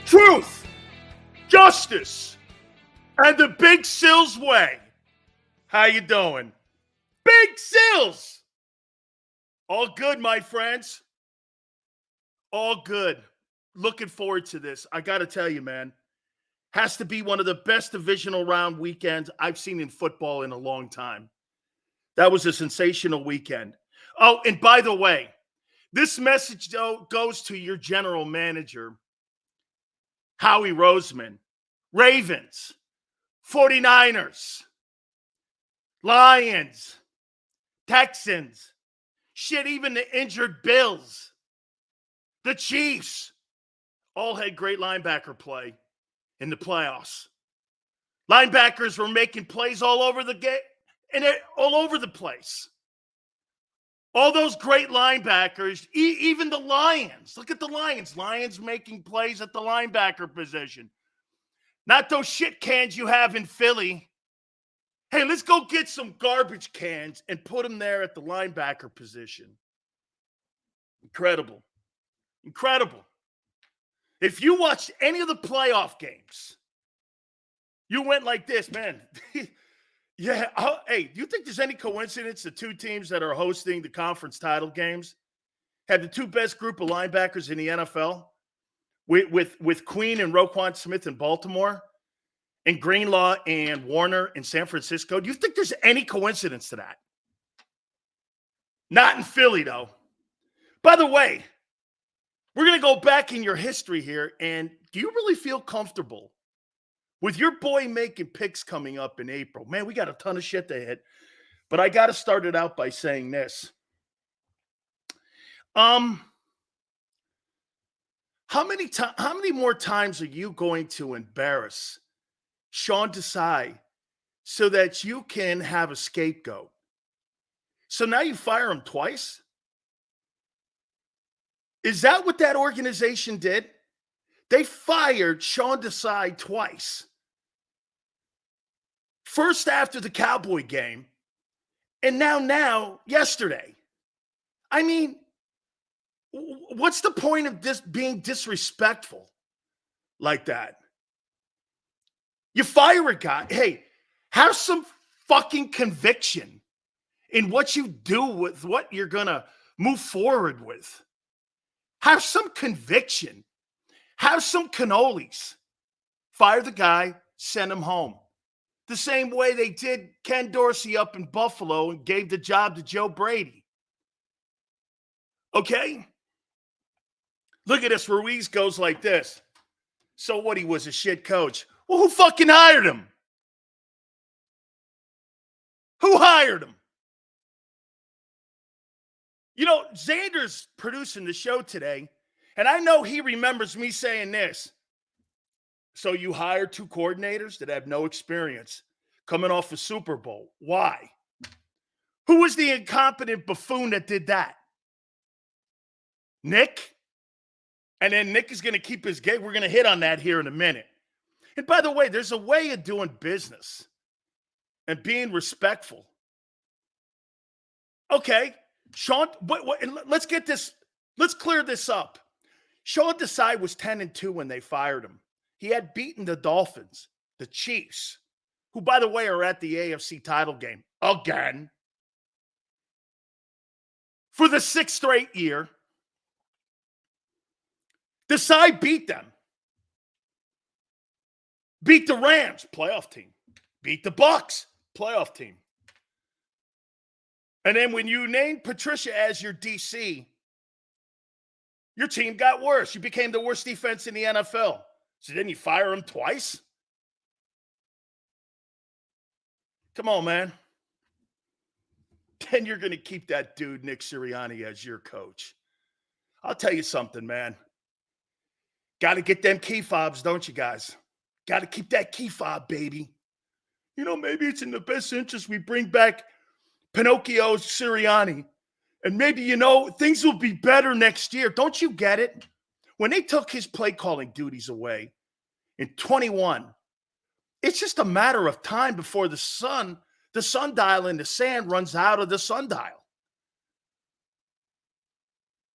truth, justice, and the Big Sills way. How you doing? Big Sills! All good, my friends. All good. Looking forward to this. I got to tell you, man, has to be one of the best divisional round weekends I've seen in football in a long time. That was a sensational weekend. Oh, and by the way, this message goes to your general manager, Howie Roseman. Ravens, 49ers, Lions, Texans, shit, even the injured Bills, the Chiefs, all had great linebacker play in the playoffs. Linebackers were making plays all over the game and all over the place. All those great linebackers, even the Lions. Look at the Lions. Lions making plays at the linebacker position. Not those shit cans you have in Philly. Hey, let's go get some garbage cans and put them there at the linebacker position. Incredible. Incredible. If you watched any of the playoff games, you went like this, man. Yeah. Hey, do you think there's any coincidence the two teams that are hosting the conference title games have the two best group of linebackers in the NFL? With Queen and Roquan Smith in Baltimore and Greenlaw and Warner in San Francisco. Do you think there's any coincidence to that? Not in Philly, though. By the way, we're going to go back in your history here, and do you really feel comfortable with your boy making picks coming up in April? Man, we got a ton of shit to hit, but I got to start it out by saying this. How many more times are you going to embarrass Sean Desai so that you can have a scapegoat? So now you fire him twice? Is that what that organization did? They fired Sean Desai twice. First after the Cowboy game, and now yesterday. I mean, what's the point of this being disrespectful like that? You fire a guy. Hey, have some fucking conviction in what you do with what you're going to move forward with. Have some conviction. Have some cannolis. Fire the guy, send him home. The same way they did Ken Dorsey up in Buffalo and gave the job to Joe Brady. Okay? Look at this. Ruiz goes like this. So what, he was a shit coach. Well, who fucking hired him? Who hired him? You know, Xander's producing the show today, and I know he remembers me saying this. So you hired two coordinators that have no experience coming off a Super Bowl. Why? Who was the incompetent buffoon that did that? Nick? And then Nick is going to keep his gate. We're going to hit on that here in a minute. And by the way, there's a way of doing business and being respectful. Okay, Sean, let's get this. Let's clear this up. Sean Desai was 10-2 when they fired him. He had beaten the Dolphins, the Chiefs, who, by the way, are at the AFC title game again for the 6th straight year. Desai beat them. Beat the Rams, playoff team. Beat the Bucks, playoff team. And then when you named Patricia as your DC, your team got worse. You became the worst defense in the NFL. So then you fire him twice? Come on, man. Then you're going to keep that dude, Nick Sirianni, as your coach. I'll tell you something, man. Got to get them key fobs, don't you guys? Got to keep that key fob, baby. You know, maybe it's in the best interest we bring back Pinocchio Sirianni. And maybe, you know, things will be better next year. Don't you get it? When they took his play calling duties away in 21, it's just a matter of time before the sundial in the sand runs out of the sundial.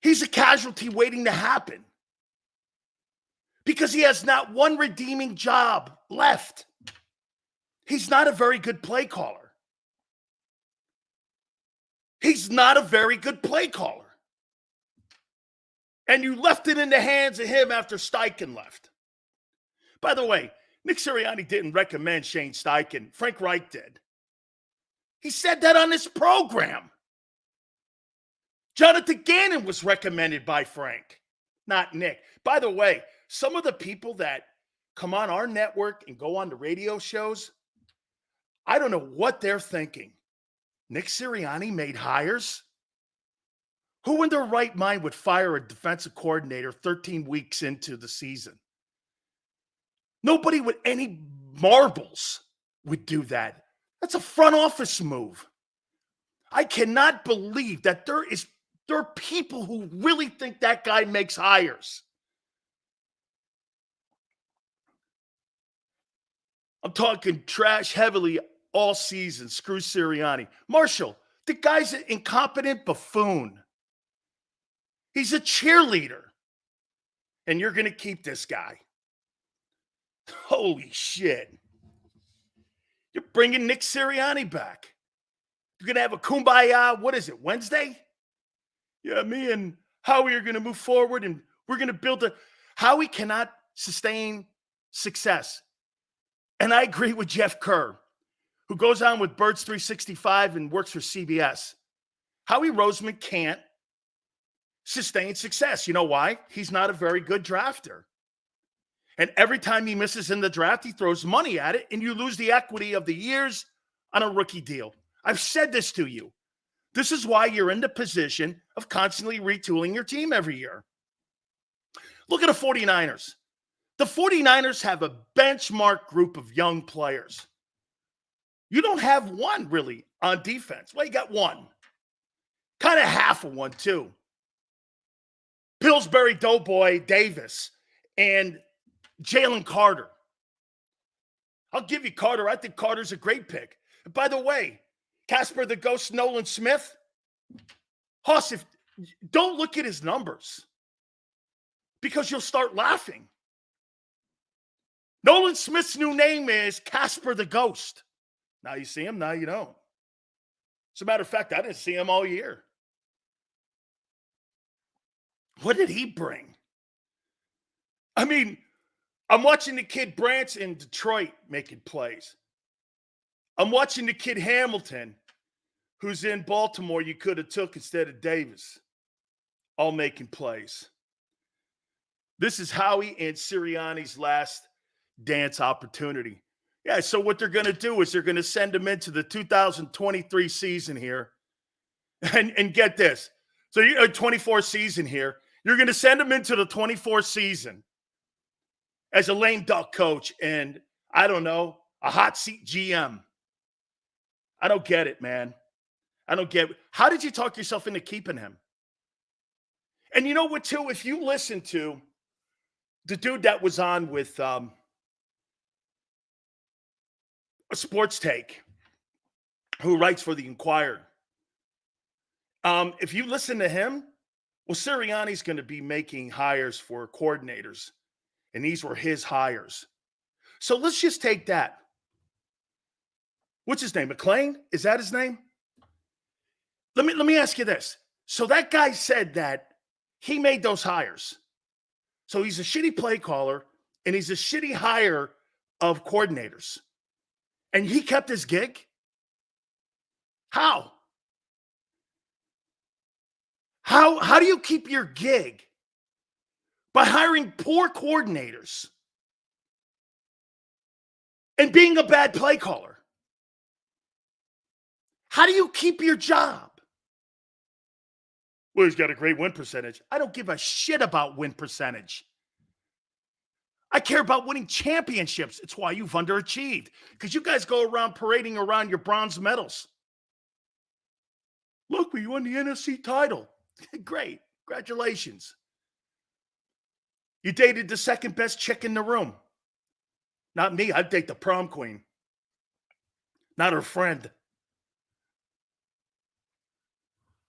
He's a casualty waiting to happen. because he has not one redeeming job left. He's not a very good play caller. He's not a very good play caller. And you left it in the hands of him after Steichen left. By the way, Nick Sirianni didn't recommend Shane Steichen. Frank Reich did. He said that on this program. Jonathan Gannon was recommended by Frank, not Nick. By the way, some of the people that come on our network and go on the radio shows, I don't know what they're thinking. Nick Sirianni made hires? Who in their right mind would fire a defensive coordinator 13 weeks into the season? Nobody with any marbles would do that. That's a front office move. I cannot believe that there are people who really think that guy makes hires. I'm talking trash heavily all season. Screw Sirianni. Marshall, the guy's an incompetent buffoon. He's a cheerleader. And you're going to keep this guy. Holy shit. You're bringing Nick Sirianni back. You're going to have a kumbaya, what is it, Wednesday? Yeah, me and Howie are going to move forward and we're going to build a... Howie cannot sustain success. And I agree with Jeff Kerr, who goes on with Birds 365 and works for CBS. Howie Roseman can't sustain success. You know why? He's not a very good drafter. And every time he misses in the draft, he throws money at it, and you lose the equity of the years on a rookie deal. I've said this to you. This is why you're in the position of constantly retooling your team every year. Look at the 49ers. The 49ers have a benchmark group of young players. You don't have one, really, on defense. Well, you got one. Kind of half of one, too. Pillsbury Doughboy Davis and Jalen Carter. I'll give you Carter. I think Carter's a great pick. And by the way, Casper the Ghost, Nolan Smith. Hoss, don't look at his numbers because you'll start laughing. Nolan Smith's new name is Casper the Ghost. Now you see him, now you don't. As a matter of fact, I didn't see him all year. What did he bring? I mean, I'm watching the kid Brance in Detroit making plays. I'm watching the kid Hamilton, who's in Baltimore, you could have took instead of Davis, all making plays. This is Howie and Sirianni's last dance opportunity. Yeah, so what they're going to do is they're going to send him into the 2023 season here. And get this. So you're 24 season here. You're going to send him into the 24 season as a lame duck coach and, I don't know, a hot seat GM. I don't get it, man. I don't get it. How did you talk yourself into keeping him? And you know what, too? If you listen to the dude that was on with a Sports Take, who writes for the Inquirer, if you listen to him, well, Sirianni's going to be making hires for coordinators, and these were his hires. So let's just take that. What's his name? McClain? Is that his name? Let me ask you this. So that guy said that he made those hires. So he's a shitty play caller, and he's a shitty hire of coordinators. And he kept his gig? How? How do you keep your gig? By hiring poor coordinators and being a bad play caller. How do you keep your job? Well, he's got a great win percentage. I don't give a shit about win percentage. I care about winning championships. It's why you've underachieved. Because you guys go around parading around your bronze medals. Look, we won the NFC title. Great. Congratulations. You dated the second best chick in the room. Not me. I'd date the prom queen. Not her friend.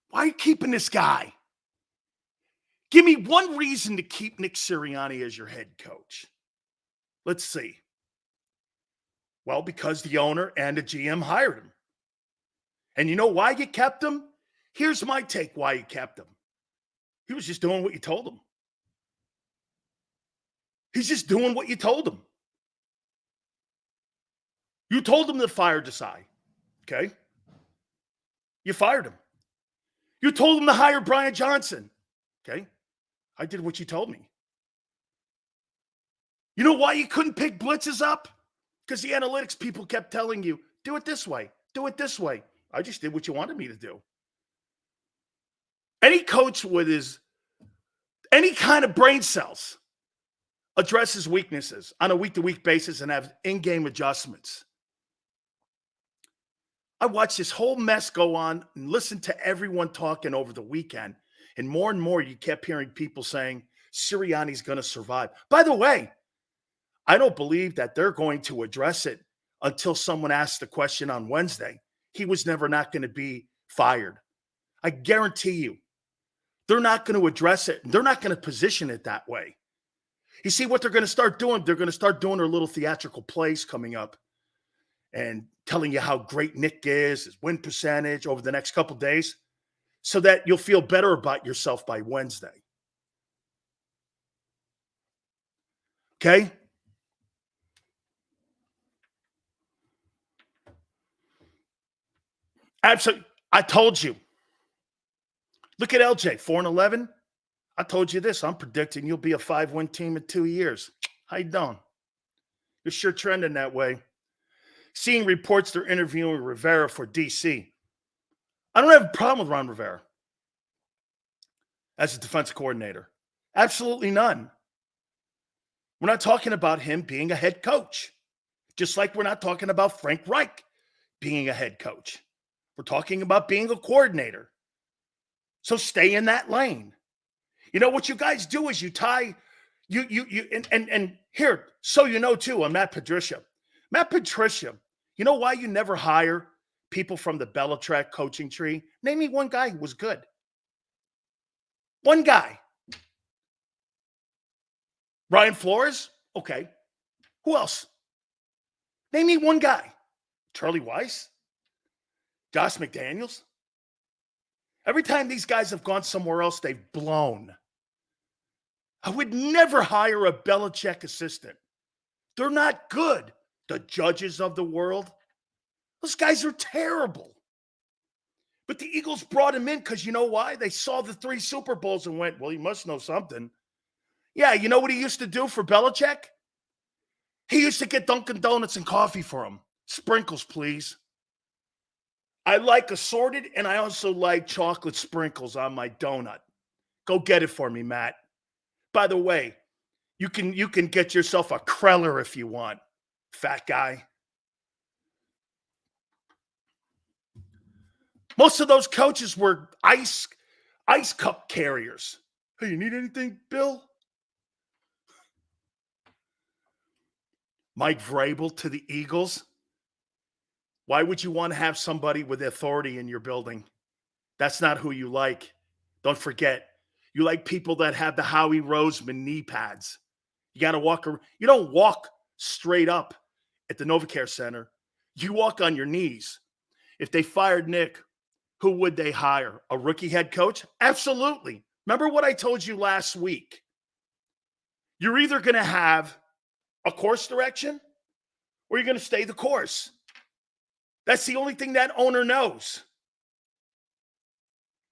Why are you keeping this guy? Give me one reason to keep Nick Sirianni as your head coach. Let's see. Well, because the owner and the GM hired him. And you know why you kept him? Here's my take why you kept him. He was just doing what you told him. He's just doing what you told him. You told him to fire Desai. Okay? You fired him. You told him to hire Brian Johnson. Okay? I did what you told me. You know why you couldn't pick blitzes up? Because the analytics people kept telling you, do it this way, do it this way. I just did what you wanted me to do. Any coach with any kind of brain cells addresses weaknesses on a week-to-week basis and have in-game adjustments. I watched this whole mess go on and listened to everyone talking over the weekend. And more you kept hearing people saying, Sirianni's going to survive. By the way, I don't believe that they're going to address it until someone asks the question on Wednesday. He was never not going to be fired. I guarantee you, they're not going to address it. They're not going to position it that way. You see what they're going to start doing? They're going to start doing their little theatrical plays coming up and telling you how great Nick is, his win percentage over the next couple of days, so that you'll feel better about yourself by Wednesday. Okay? Absolutely. I told you. Look at LJ, 4-11. I told you this. I'm predicting you'll be a 5-win team in 2 years. How you doing? You're sure trending that way. Seeing reports they're interviewing Rivera for DC. I don't have a problem with Ron Rivera as a defensive coordinator. Absolutely none. We're not talking about him being a head coach, just like we're not talking about Frank Reich being a head coach. We're talking about being a coordinator. So stay in that lane. You know what you guys do is you tie and here, so you know too, on Matt Patricia. Matt Patricia, you know why you never hire people from the Belichick coaching tree? Name me one guy who was good. One guy. Ryan Flores? Okay. Who else? Name me one guy. Charlie Weiss? Josh McDaniels? Every time these guys have gone somewhere else, they've blown. I would never hire a Belichick assistant. They're not good. The judges of the world, those guys are terrible. But the Eagles brought him in because you know why? They saw the 3 Super Bowls and went, well, he must know something. Yeah, you know what he used to do for Belichick? He used to get Dunkin' Donuts and coffee for him. Sprinkles, please. I like assorted, and I also like chocolate sprinkles on my donut. Go get it for me, Matt. By the way, you can get yourself a Kreller if you want, fat guy. Most of those coaches were ice cup carriers. Hey, you need anything, Bill? Mike Vrabel to the Eagles. Why would you want to have somebody with authority in your building? That's not who you like. Don't forget, you like people that have the Howie Roseman knee pads. You got to walk around. You don't walk straight up at the NovaCare Center. You walk on your knees. If they fired Nick, who would they hire? A rookie head coach? Absolutely. Remember what I told you last week? You're either going to have a course direction or you're going to stay the course. That's the only thing that owner knows.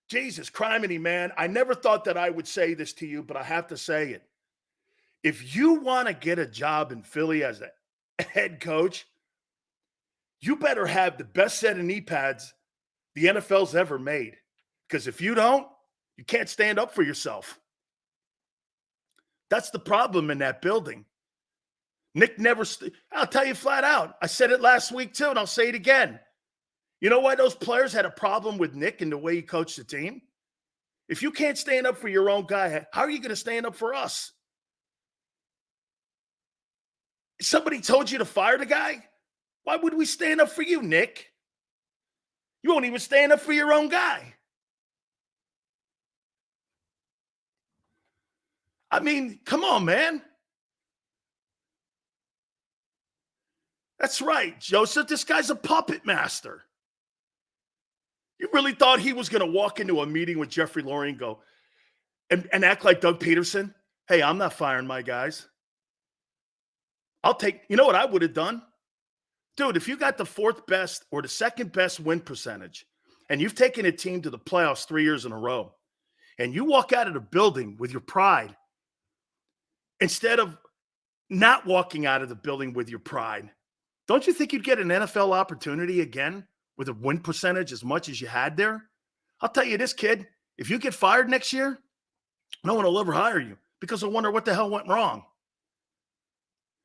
Jesus, criminy, man. I never thought that I would say this to you, but I have to say it. If you want to get a job in Philly as a head coach, you better have the best set of knee pads the NFL's ever made. Because if you don't, you can't stand up for yourself. That's the problem in that building. Nick never, I'll tell you flat out. I said it last week too, and I'll say it again. You know why those players had a problem with Nick and the way he coached the team? If you can't stand up for your own guy, how are you going to stand up for us? Somebody told you to fire the guy? Why would we stand up for you, Nick? You won't even stand up for your own guy. I mean, come on, man. That's right, Joseph. This guy's a puppet master. You really thought he was going to walk into a meeting with Jeffrey Lurie and go and act like Doug Peterson? Hey, I'm not firing my guys. I'll take, you know what I would have done? Dude, if you got the fourth best or the second best win percentage and you've taken a team to the playoffs 3 years in a row and you walk out of the building with your pride instead of not walking out of the building with your pride, don't you think you'd get an NFL opportunity again with a win percentage as much as you had there? I'll tell you this, kid, if you get fired next year, no one will ever hire you because they'll wonder what the hell went wrong.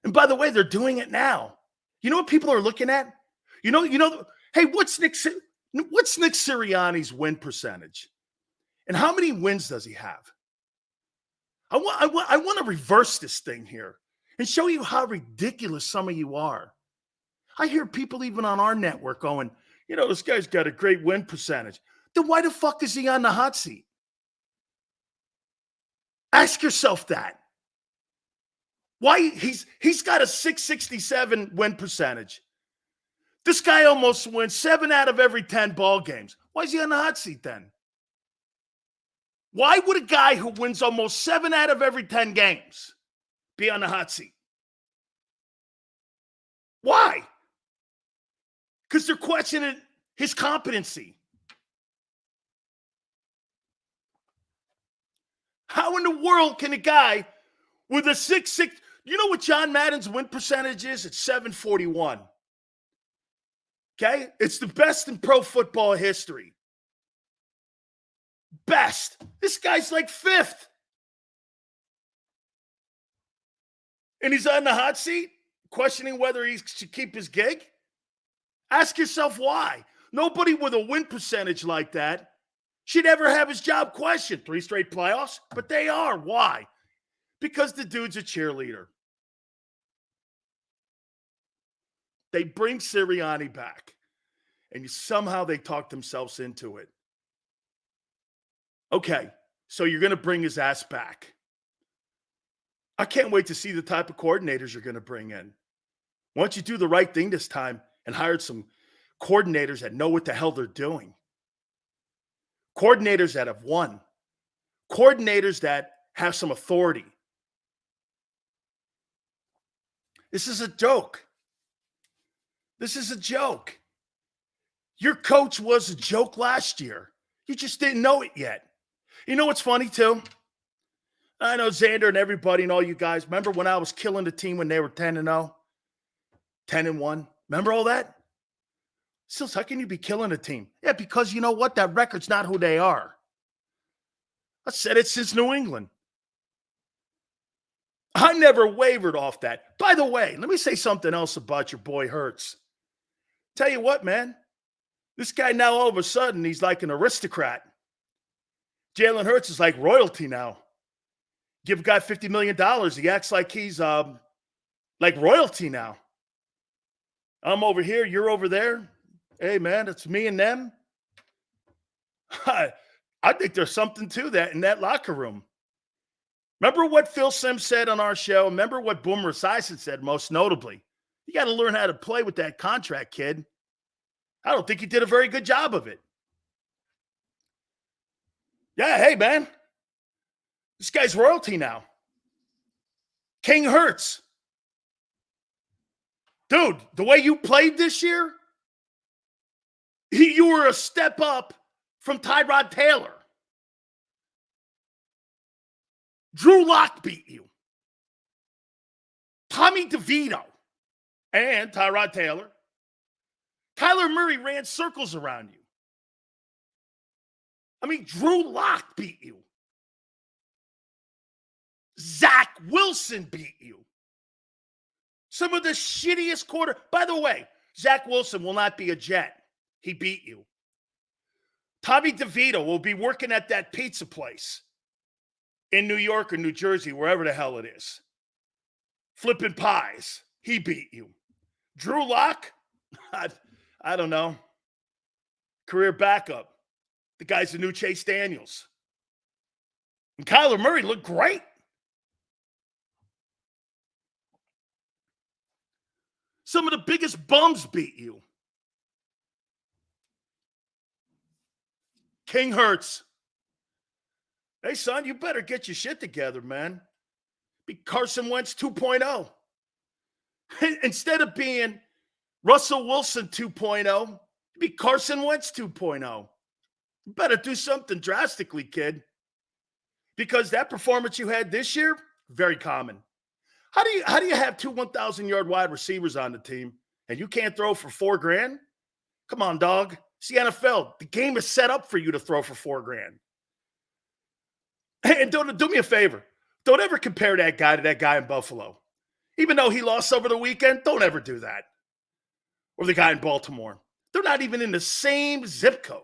And by the way, they're doing it now. You know what people are looking at? Hey, what's Nick Sirianni's win percentage? And how many wins does he have? I want to reverse this thing here and show you how ridiculous some of you are. I hear people even on our network going, this guy's got a great win percentage. Then why the fuck is he on the hot seat? Ask yourself that. Why he's got a 667 win percentage. This guy almost wins 7 out of every 10 ball games. Why is he on the hot seat then? Why would a guy who wins almost 7 out of every 10 games be on the hot seat? Why? Because they're questioning his competency. How in the world can a guy with a 6'6", you know what John Madden's win percentage is? It's 741. Okay? It's the best in pro football history. Best. This guy's like 5th. And he's on the hot seat, questioning whether he should keep his gig. Ask yourself why. Nobody with a win percentage like that should ever have his job questioned. 3 straight playoffs, but they are. Why? Because the dude's a cheerleader. They bring Sirianni back, and somehow they talk themselves into it. Okay, so you're going to bring his ass back. I can't wait to see the type of coordinators you're going to bring in. Why don't you do the right thing this time and hire some coordinators that know what the hell they're doing? Coordinators that have won. Coordinators that have some authority. This is a joke. This is a joke. Your coach was a joke last year. You just didn't know it yet. You know what's funny, too? I know Xander and everybody and all you guys. Remember when I was killing the team when they were 10-0? 10-1? Remember all that? Still, how can you be killing a team? Yeah, because you know what? That record's not who they are. I said it since New England. I never wavered off that. By the way, let me say something else about your boy Hurts. Tell you what, man. This guy now, all of a sudden, he's like an aristocrat. Jalen Hurts is like royalty now. Give a guy $50 million. He acts like he's like royalty now. I'm over here. You're over there. Hey, man, it's me and them. I think there's something to that in that locker room. Remember what Phil Simms said on our show? Remember what Boomer Esiason said, most notably? You got to learn how to play with that contract, kid. I don't think he did a very good job of it. Yeah, hey, man. This guy's royalty now. King Hurts. Dude, the way you played this year, you were a step up from Tyrod Taylor. Drew Lock beat you. Tommy DeVito and Tyrod Taylor. Kyler Murray ran circles around you. I mean, Drew Lock beat you. Zach Wilson beat you. Some of the shittiest quarter. By the way, Zach Wilson will not be a Jet. He beat you. Tommy DeVito will be working at that pizza place in New York or New Jersey, wherever the hell it is. Flipping pies. He beat you. Drew Lock? I don't know. Career backup. The guy's the new Chase Daniels. And Kyler Murray looked great. Some of the biggest bums beat you. King Hurts. Hey, son, you better get your shit together, man. Be Carson Wentz 2.0. Instead of being Russell Wilson 2.0, be Carson Wentz 2.0. You better do something drastically, kid. Because that performance you had this year, very common. How do you have two 1,000-yard wide receivers on the team and you can't throw for $4,000? Come on, dog. It's the NFL. The game is set up for you to throw for $4,000. And don't do me a favor. Don't ever compare that guy to that guy in Buffalo. Even though he lost over the weekend, don't ever do that. Or the guy in Baltimore. They're not even in the same zip code.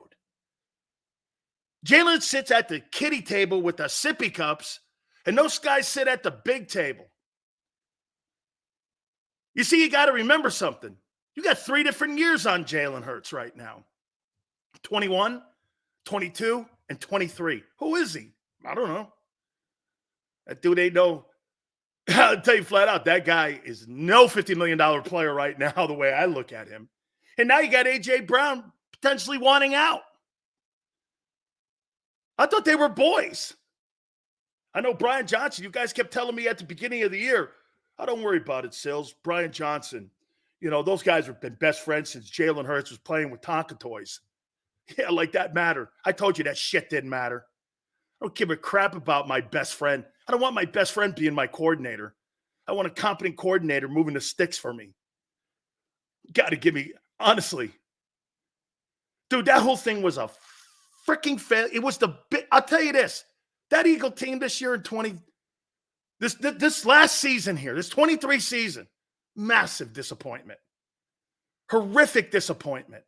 Jalen sits at the kiddie table with the sippy cups, and those guys sit at the big table. You see, you got to remember something. You got 3 different years on Jalen Hurts right now. 21, 22, and 23. Who is he? I don't know. That dude ain't no, I'll tell you flat out, that guy is no $50 million player right now, the way I look at him. And now you got A.J. Brown potentially wanting out. I thought they were boys. I know Brian Johnson, you guys kept telling me at the beginning of the year, oh, don't worry about it, Sills. Brian Johnson, those guys have been best friends since Jalen Hurts was playing with Tonka toys. Yeah, like that mattered. I told you that shit didn't matter. I don't give a crap about my best friend. I don't want my best friend being my coordinator. I want a competent coordinator moving the sticks for me. Got to give me, honestly. Dude, that whole thing was a freaking fail. It was I'll tell you this. That Eagle team this year in this last season here, this 23 season, massive disappointment. Horrific disappointment.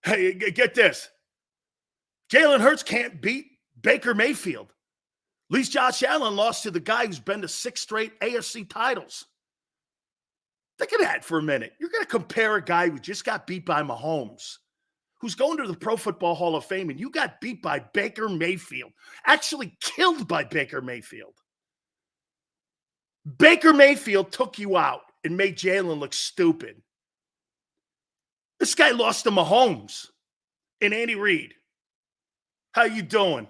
Hey, get this. Jalen Hurts can't beat Baker Mayfield. At least Josh Allen lost to the guy who's been to 6 straight AFC titles. Think of that for a minute. You're going to compare a guy who just got beat by Mahomes, who's going to the Pro Football Hall of Fame, and you got beat by Baker Mayfield, actually killed by Baker Mayfield. Baker Mayfield took you out and made Jalen look stupid. This guy lost to Mahomes and Andy Reid. How you doing?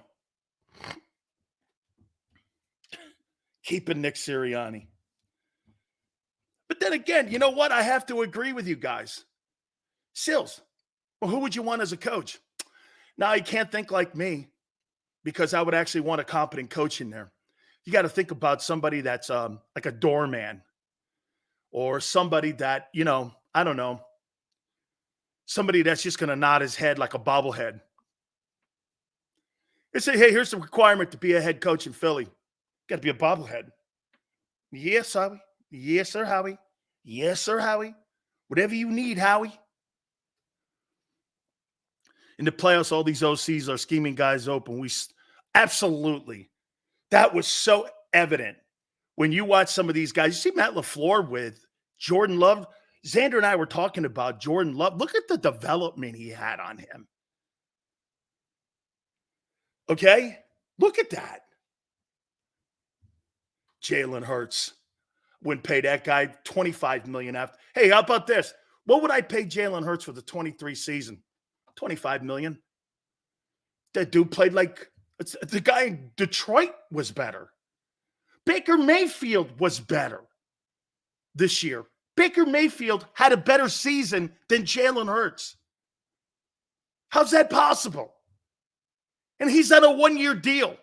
Keeping Nick Sirianni. But then again, you know what? I have to agree with you guys. Sills, well, who would you want as a coach? Now, you can't think like me because I would actually want a competent coach in there. You got to think about somebody that's like a doorman or somebody that, I don't know, somebody that's just going to nod his head like a bobblehead. They say, hey, here's the requirement to be a head coach in Philly. Got to be a bobblehead. Yes, Howie. Yes, sir, Howie. Yes, sir, Howie. Whatever you need, Howie. In the playoffs, all these OCs are scheming guys open. Absolutely. That was so evident when you watch some of these guys. You see Matt LaFleur with Jordan Love. Xander and I were talking about Jordan Love. Look at the development he had on him. Okay? Look at that. Jalen Hurts. Wouldn't pay that guy $25 million after. Hey, how about this? What would I pay Jalen Hurts for the 23 season? $25 million. That dude played like the guy in Detroit was better. Baker Mayfield was better this year. Baker Mayfield had a better season than Jalen Hurts. How's that possible? And he's on a 1-year deal.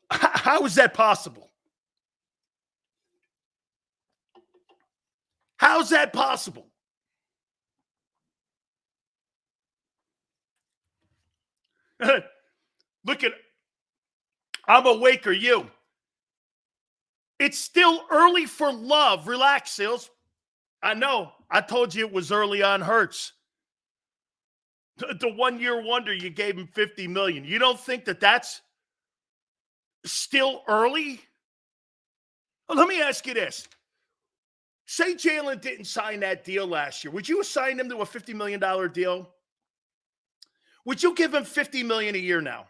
How is that possible? How is that possible? Look at, I'm awake, or you? It's still early for Love. Relax, Sills. I know. I told you it was early on Hurts. The 1-year wonder, you gave him $50 million. You don't think that that's still early? Well, let me ask you this. Say Jalen didn't sign that deal last year. Would you assign him to a $50 million deal? Would you give him $50 million a year now?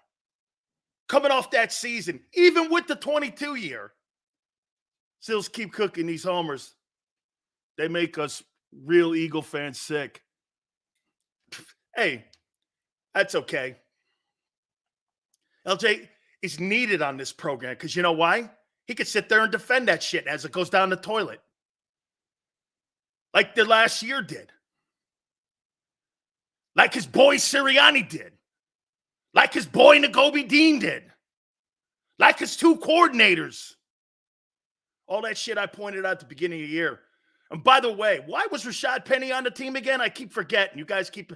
Coming off that season, even with the 22 year. Sills keep cooking these homers. They make us real Eagle fans sick. Hey, that's okay. LJ is needed on this program because you know why? He could sit there and defend that shit as it goes down the toilet. Like the last year did. Like his boy Sirianni did. Like his boy Nagobi Dean did. Like his two coordinators. All that shit I pointed out at the beginning of the year. And by the way, why was Rashad Penny on the team again? I keep forgetting. You guys keep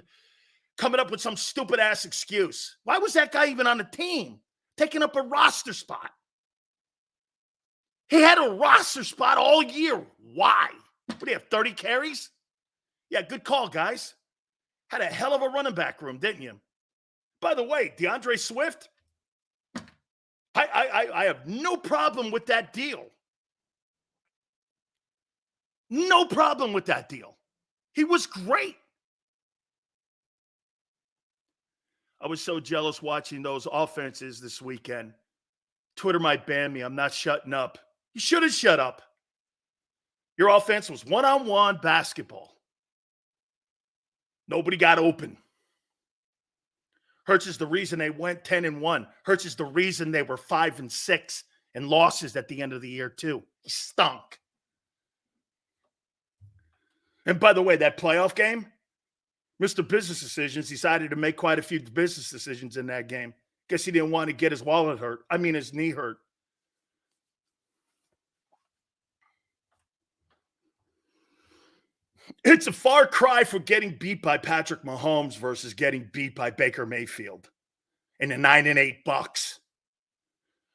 coming up with some stupid-ass excuse. Why was that guy even on the team? Taking up a roster spot. He had a roster spot all year. Why? What do you have, 30 carries? Yeah, good call, guys. Had a hell of a running back room, didn't you? By the way, DeAndre Swift, I have no problem with that deal. No problem with that deal. He was great. I was so jealous watching those offenses this weekend. Twitter might ban me. I'm not shutting up. You should have shut up. Your offense was one-on-one basketball. Nobody got open. Hurts is the reason they went 10-1. Hurts is the reason they were 5-6 and losses at the end of the year, too. He stunk. And by the way, that playoff game, Mr. Business Decisions decided to make quite a few business decisions in that game. Guess he didn't want to get his wallet hurt. I mean, his knee hurt. It's a far cry from getting beat by Patrick Mahomes versus getting beat by Baker Mayfield in the 9-8 Bucks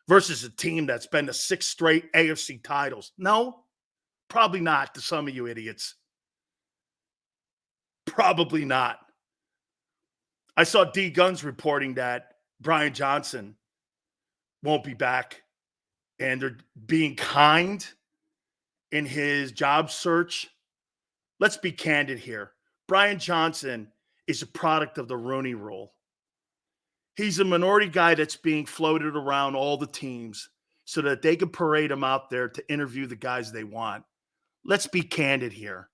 versus a team that's been to 6 straight AFC titles. No, probably not to some of you idiots. Probably not. I saw D. Guns reporting that Brian Johnson won't be back and they're being kind in his job search. Let's be candid here. Brian Johnson is a product of the Rooney Rule. He's a minority guy that's being floated around all the teams so that they can parade him out there to interview the guys they want. Let's be candid here.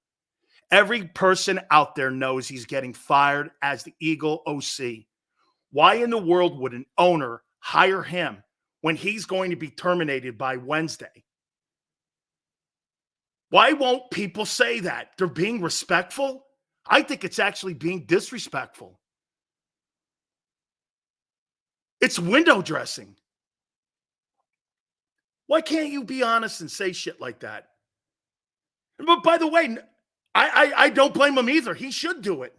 Every person out there knows he's getting fired as the Eagle OC. Why in the world would an owner hire him when he's going to be terminated by Wednesday? Why won't people say that? They're being respectful? I think it's actually being disrespectful. It's window dressing. Why can't you be honest and say shit like that? But by the way, I don't blame him either. He should do it.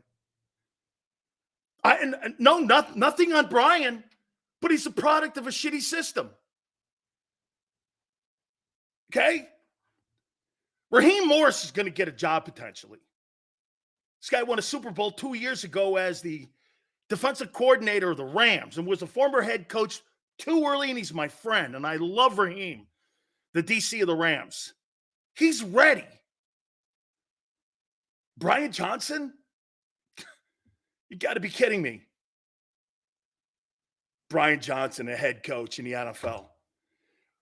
Nothing on Brian, but he's a product of a shitty system. Okay? Raheem Morris is going to get a job potentially. This guy won a Super Bowl 2 years ago as the defensive coordinator of the Rams and was a former head coach too early, and he's my friend, and I love Raheem, the DC of the Rams. He's ready. Brian Johnson? You got to be kidding me. Brian Johnson, a head coach in the NFL.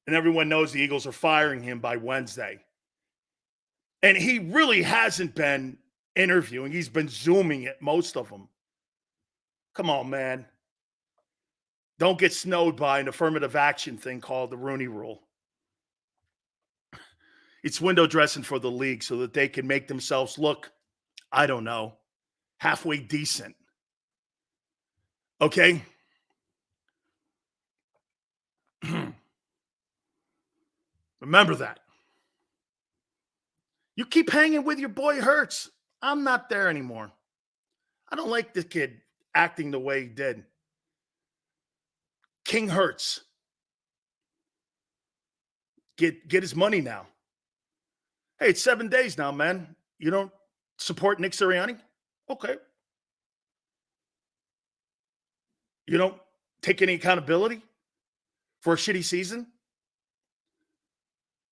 And everyone knows the Eagles are firing him by Wednesday. And he really hasn't been interviewing. He's been Zooming it, most of them. Come on, man. Don't get snowed by an affirmative action thing called the Rooney Rule. It's window dressing for the league so that they can make themselves look, I don't know, halfway decent. Okay? Remember that. You keep hanging with your boy Hurts. I'm not there anymore. I don't like this kid acting the way he did. King Hurts. Get his money now. Hey, it's 7 days now, man. You don't support Nick Sirianni? Okay. You don't take any accountability for a shitty season?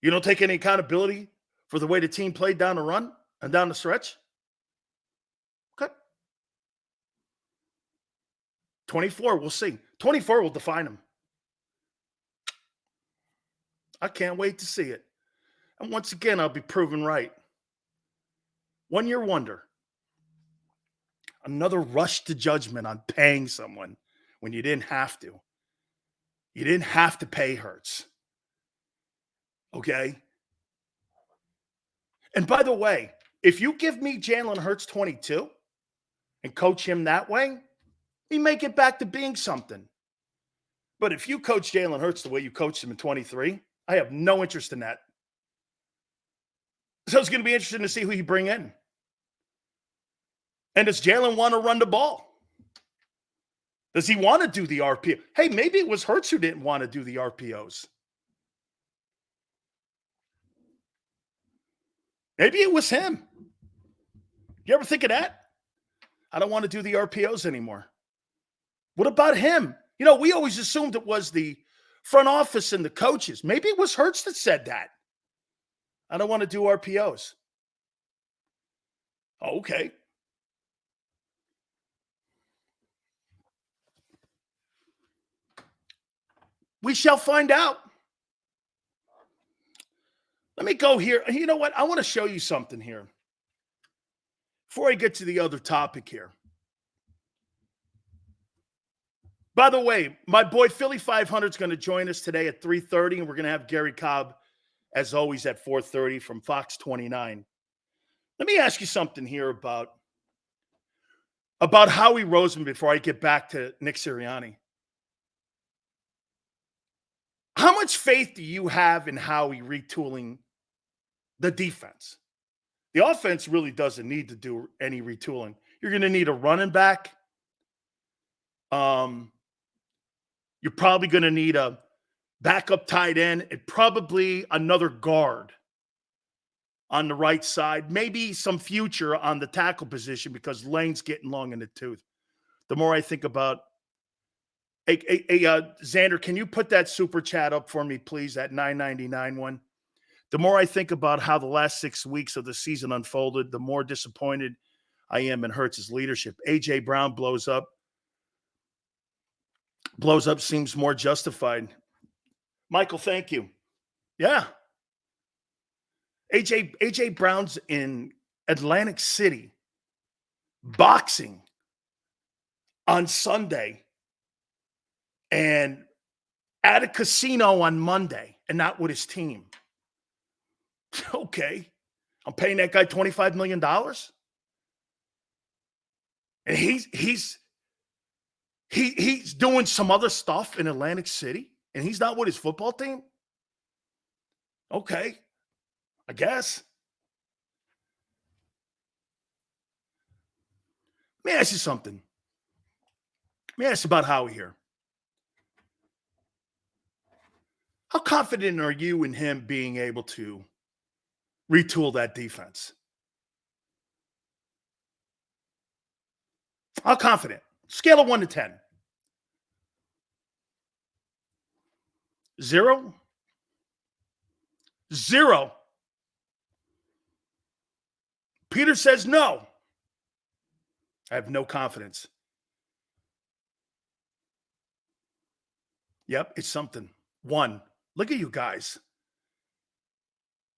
You don't take any accountability for the way the team played down the run and down the stretch? Okay. 24, we'll see. 24 will define him. I can't wait to see it. And once again, I'll be proven right. 1 year wonder. Another rush to judgment on paying someone when you didn't have to. You didn't have to pay Hurts. Okay? And by the way, if you give me Jalen Hurts 22 and coach him that way, he may get back to being something. But if you coach Jalen Hurts the way you coached him in 23, I have no interest in that. So it's going to be interesting to see who you bring in. And does Jalen want to run the ball? Does he want to do the RPO? Hey, maybe it was Hurts who didn't want to do the RPOs. Maybe it was him. You ever think of that? I don't want to do the RPOs anymore. What about him? You know, we always assumed it was the front office and the coaches. Maybe it was Hurts that said that. I don't want to do RPOs. Okay. We shall find out. Let me go here. You know what? I want to show you something here before I get to the other topic here. By the way, my boy Philly 500 is going to join us today at 3:30, and we're going to have Gary Cobb, as always, at 4:30 from Fox 29. Let me ask you something here about Howie Roseman before I get back to Nick Sirianni. How much faith do you have in Howie retooling the defense? The offense really doesn't need to do any retooling. You're going to need a running back. You're probably going to need a backup tight end and probably another guard on the right side. Maybe some future on the tackle position because Lane's getting long in the tooth. The more I think about Xander, can you put that super chat up for me, please, that $9.99 one? The more I think about how the last 6 weeks of the season unfolded, the more disappointed I am in Hurts' leadership. A.J. Brown blows up. Blows up seems more justified. Michael, thank you. Yeah. A.J. Brown's in Atlantic City boxing on Sunday and at a casino on Monday and not with his team. Okay. I'm paying that guy $25 million. And he's doing some other stuff in Atlantic City and he's not with his football team. Okay. I guess. Let me ask you something. Let me ask you about Howie here. How confident are you in him being able to retool that defense? How confident? Scale of 1 to 10. 0. 0. Peter says no. I have no confidence. Yep, it's something. 1. Look at you guys.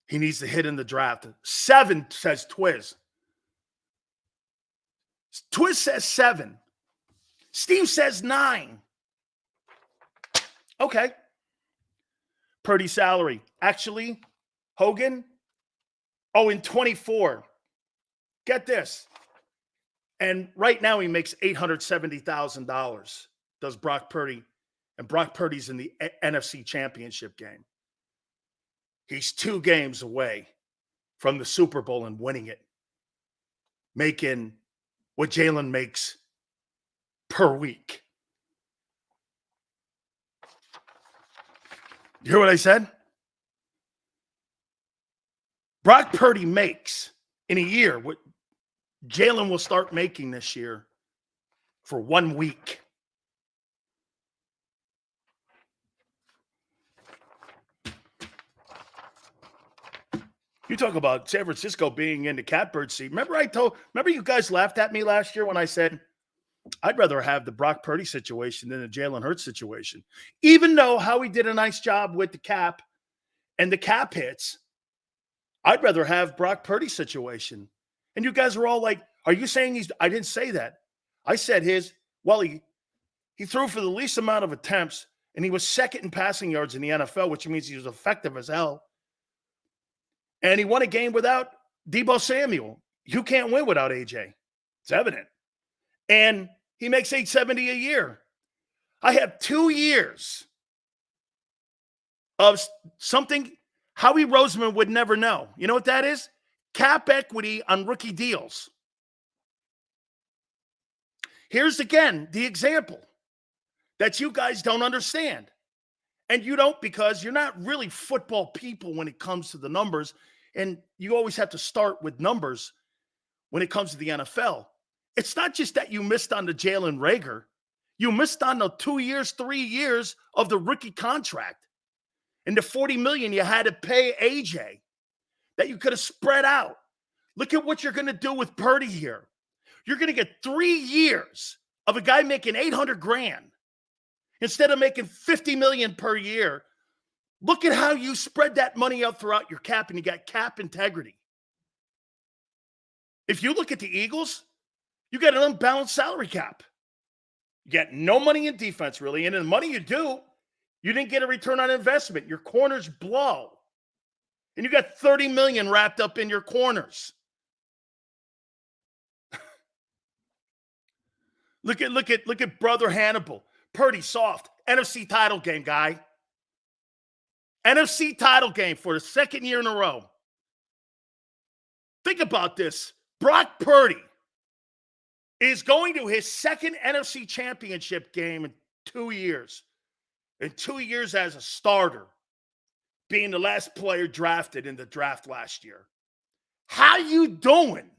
He needs to hit in the draft. 7 says Twiz. Twiz says 7. Steve says 9. Okay. Purdy salary. Actually, Hogan, in 24. Get this. And right now he makes $870,000. Does Brock Purdy. And Brock Purdy's in the NFC Championship game. He's 2 games away from the Super Bowl and winning it. Making what Jalen makes per week. You hear what I said? Brock Purdy makes in a year what Jalen will start making this year for 1 week. You talk about San Francisco being in the catbird seat. Remember you guys laughed at me last year when I said I'd rather have the Brock Purdy situation than the Jalen Hurts situation. Even though Howie did a nice job with the cap and the cap hits, I'd rather have Brock Purdy's situation. And you guys are all like, are you saying he's – I didn't say that. I said he threw for the least amount of attempts, and he was second in passing yards in the NFL, which means he was effective as hell. And he won a game without Deebo Samuel. You can't win without AJ. It's evident. And he makes $870 a year. I have 2 years of something Howie Roseman would never know. You know what that is? Cap equity on rookie deals. Here's again the example that you guys don't understand. And you don't because you're not really football people when it comes to the numbers. And you always have to start with numbers when it comes to the NFL. It's not just that you missed on the Jalen Reagor. You missed on the 2 years, 3 years of the rookie contract. And the $40 million you had to pay AJ that you could have spread out. Look at what you're going to do with Purdy here. You're going to get 3 years of a guy making $800,000 instead of making $50 million per year. Look at how you spread that money out throughout your cap, and you got cap integrity. If you look at the Eagles, you got an unbalanced salary cap. You got no money in defense, really. And the money you do, you didn't get a return on investment. Your corners blow. And you got $30 million wrapped up in your corners. Look at brother Hannibal. Purdy soft. NFC title game, guy. NFC title game for the second year in a row. Think about this. Brock Purdy is going to his second NFC championship game in 2 years. In 2 years as a starter, being the last player drafted in the draft last year. How you doing?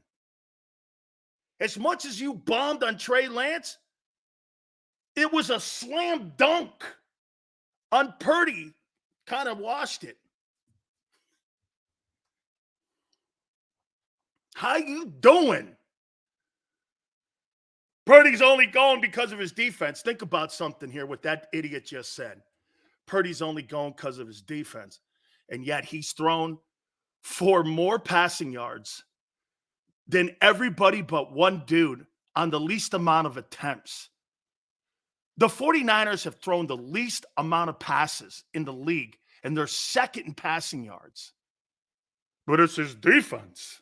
As much as you bombed on Trey Lance, it was a slam dunk on Purdy. Kind of washed it. How you doing? Purdy's only going because of his defense. Think about something here, what that idiot just said. Purdy's only going because of his defense. And yet he's thrown for more passing yards than everybody but one dude on the least amount of attempts. The 49ers have thrown the least amount of passes in the league, and they're second in passing yards. But it's his defense.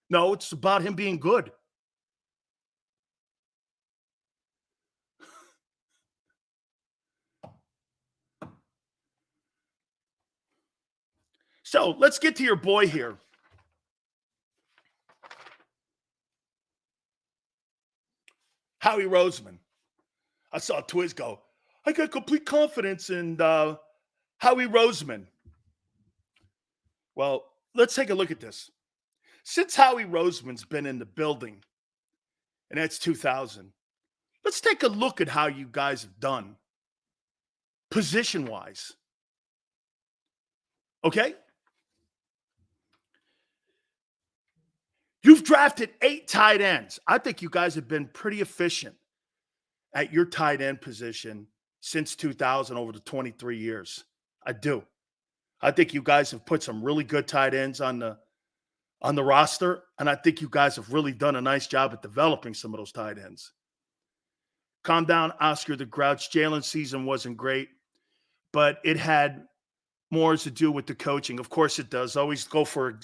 No, it's about him being good. So let's get to your boy here. Howie Roseman. I saw Twiz go, I got complete confidence in Howie Roseman. Well, let's take a look at this. Since Howie Roseman's been in the building, and that's 2000, let's take a look at how you guys have done position-wise. Okay? You've drafted 8 tight ends. I think you guys have been pretty efficient at your tight end position since 2000 over the 23 years. I do. I think you guys have put some really good tight ends on the roster, and I think you guys have really done a nice job at developing some of those tight ends. Calm down, Oscar the Grouch. Jalen's season wasn't great, but it had more to do with the coaching. Of course it does. Always go for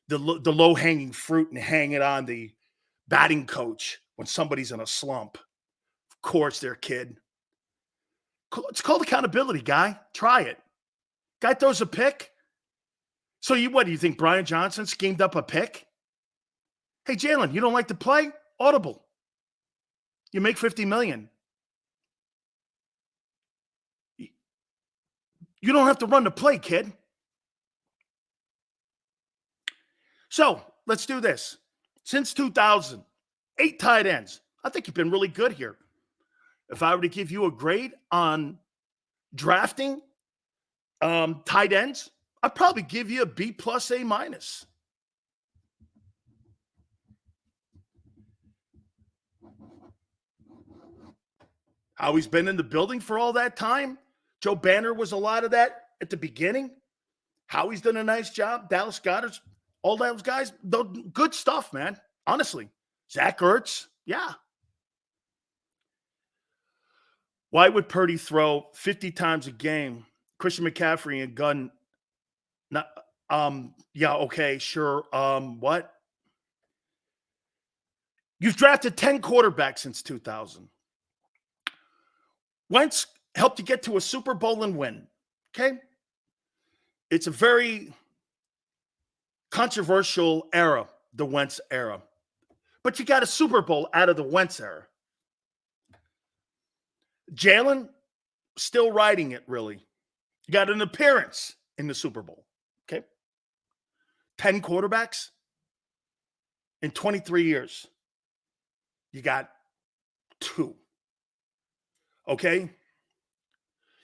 the low-hanging fruit and hang it on the batting coach when somebody's in a slump. Of course, their kid. It's called accountability, guy. Try it. Guy throws a pick. So what do you think, Brian Johnson schemed up a pick? Hey, Jalen, you don't like to play? Audible. You make $50 million. You don't have to run the play, kid. So let's do this. Since 2000, 8 tight ends. I think you've been really good here. If I were to give you a grade on drafting tight ends, I'd probably give you a B plus, A minus. Howie's been in the building for all that time. Joe Banner was a lot of that at the beginning. Howie's done a nice job. Dallas Goddard's, all those guys, good stuff, man. Honestly. Zach Ertz, yeah. Why would Purdy throw 50 times a game? Christian McCaffrey and Gunn, not, yeah, okay, sure. What? You've drafted 10 quarterbacks since 2000. Wentz helped you get to a Super Bowl and win. Okay? It's a very controversial era, the Wentz era. But you got a Super Bowl out of the Wentz era. Jalen, still riding it, really. You got an appearance in the Super Bowl. Okay? 10 quarterbacks in 23 years. You got 2. Okay?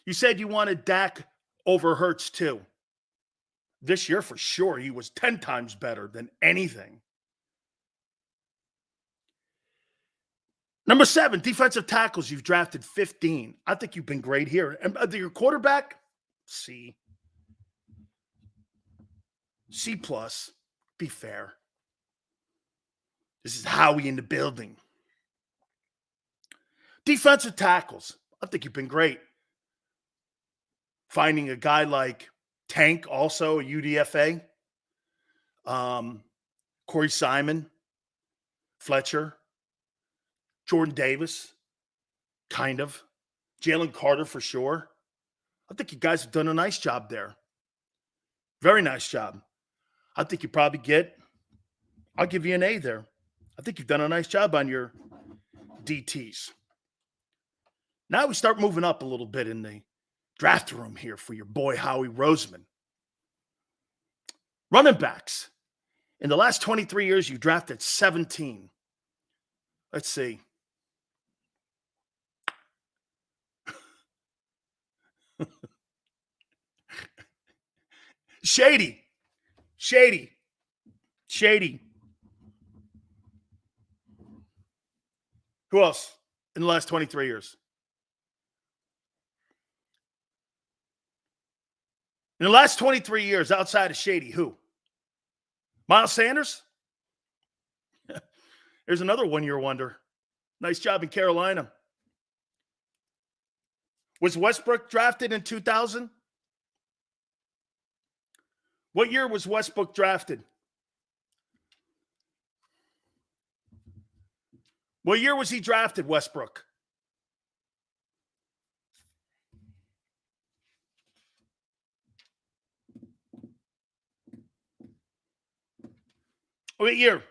You said you wanted Dak over Hurts too. This year, for sure, he was 10 times better than anything. Number 7, defensive tackles. You've drafted 15. I think you've been great here. And your quarterback, C. C+. Be fair. This is Howie in the building. Defensive tackles. I think you've been great. Finding a guy like Tank, also a UDFA. Corey Simon, Fletcher, Jordan Davis, kind of. Jalen Carter for sure. I think you guys have done a nice job there. Very nice job. I think you probably I'll give you an A there. I think you've done a nice job on your DTs. Now we start moving up a little bit in the draft room here for your boy Howie Roseman. Running backs. In the last 23 years, you drafted 17. Let's see. Shady. Who else in the last 23 years? In the last 23 years, outside of Shady, who? Miles Sanders? There's another one-year wonder. Nice job in Carolina. Was Westbrook drafted in 2000? What year was Westbrook drafted? What year was he drafted, Westbrook? What year?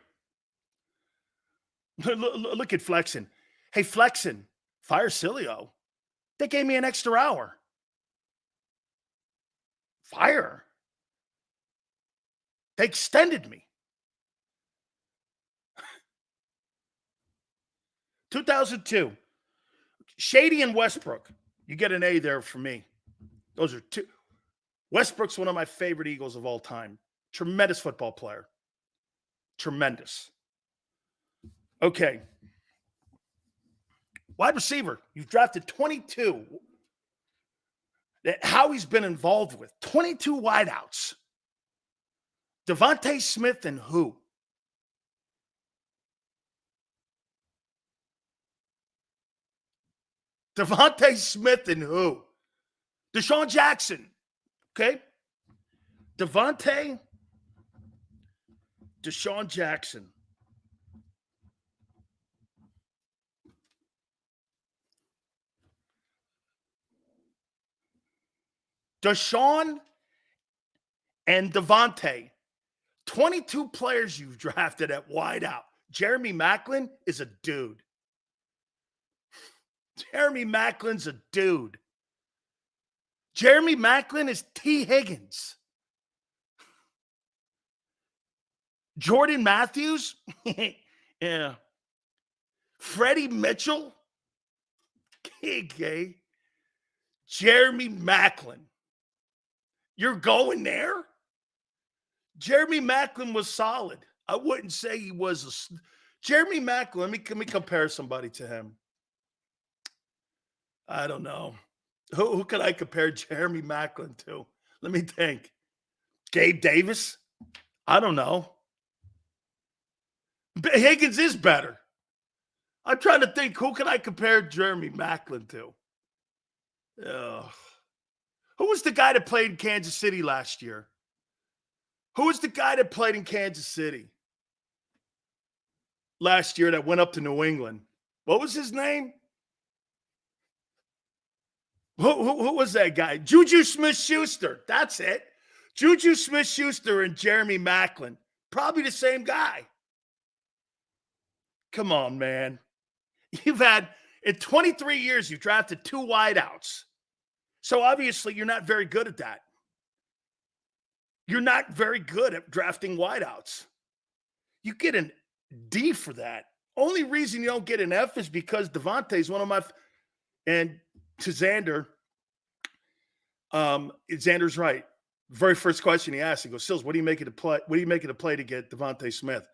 Look at Flexen. Hey, Flexen, fire Sileo. They gave me an extra hour. Fire. They extended me. 2002. Shady and Westbrook. You get an A there for me. Those are 2. Westbrook's one of my favorite Eagles of all time. Tremendous football player. Tremendous. Okay. Wide receiver. You've drafted 22. That Howie's been involved with. 22 wideouts. Devontae Smith and who? Devontae Smith and who? Deshaun Jackson. Okay? Deshaun Jackson. Deshaun and Devontae. 22 players you've drafted at wideout. Jeremy Maclin is a dude. Jeremy Maclin's a dude. Jeremy Maclin is T. Higgins. Jordan Matthews? Yeah. Freddie Mitchell? Okay. Jeremy Maclin. You're going there? Jeremy Maclin was solid. I wouldn't say he was Jeremy Maclin. Let me compare somebody to him. I don't know. Who could I compare Jeremy Maclin to? Let me think. Gabe Davis? I don't know. Higgins is better. I'm trying to think, who can I compare Jeremy Maclin to? Who was the guy that played in Kansas City last year? Who was the guy that played in Kansas City last year that went up to New England? What was his name? Who was that guy? Juju Smith-Schuster. That's it. Juju Smith-Schuster and Jeremy Maclin. Probably the same guy. Come on, man. You've had, in 23 years, you've drafted 2 wideouts. So obviously, you're not very good at that. You're not very good at drafting wideouts. You get an D for that. Only reason you don't get an F is because Devontae's one of my, and to Xander, Xander's right. Very first question he asked, he goes, Sills, what do you make it to play? What do you make it to play to get Devontae Smith?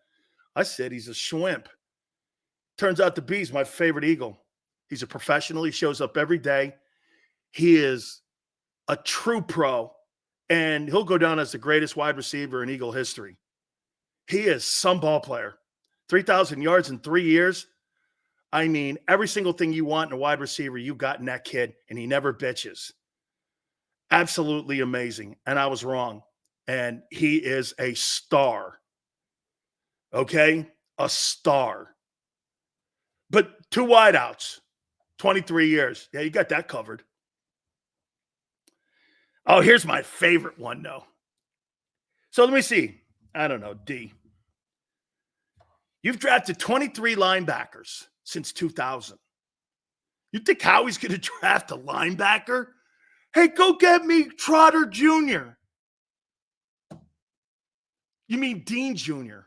I said he's a schwimp. Turns out to be he's my favorite Eagle. He's a professional. He shows up every day. He is a true pro, and he'll go down as the greatest wide receiver in Eagle history. He is some ball player. 3,000 yards in 3 years. I mean, every single thing you want in a wide receiver, you got in that kid, and he never bitches. Absolutely amazing. And I was wrong. And he is a star. Okay? A star. But 2 wideouts, 23 years. Yeah, you got that covered. Oh, here's my favorite one, though. So let me see. I don't know, D. You've drafted 23 linebackers since 2000. You think Howie's going to draft a linebacker? Hey, go get me Trotter Jr. You mean Dean Jr.?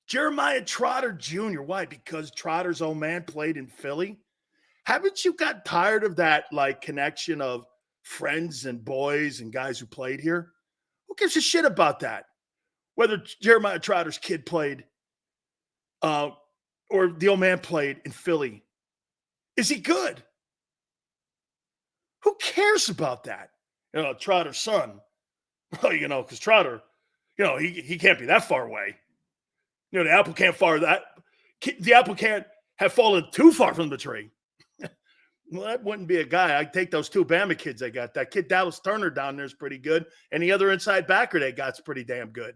Jeremiah Trotter Jr. Why? Because Trotter's old man played in Philly? Haven't you got tired of that, like, connection of friends and boys and guys who played here? Who gives a shit about that? Whether Jeremiah Trotter's kid played or the old man played in Philly. Is he good? Who cares about that? Trotter's son. Well, because Trotter, he can't be that far away. The apple can't fall that. The apple can't have fallen too far from the tree. Well, that wouldn't be a guy. I'd take those 2 Bama kids they got. That kid Dallas Turner down there is pretty good. And the other inside backer they got's pretty damn good.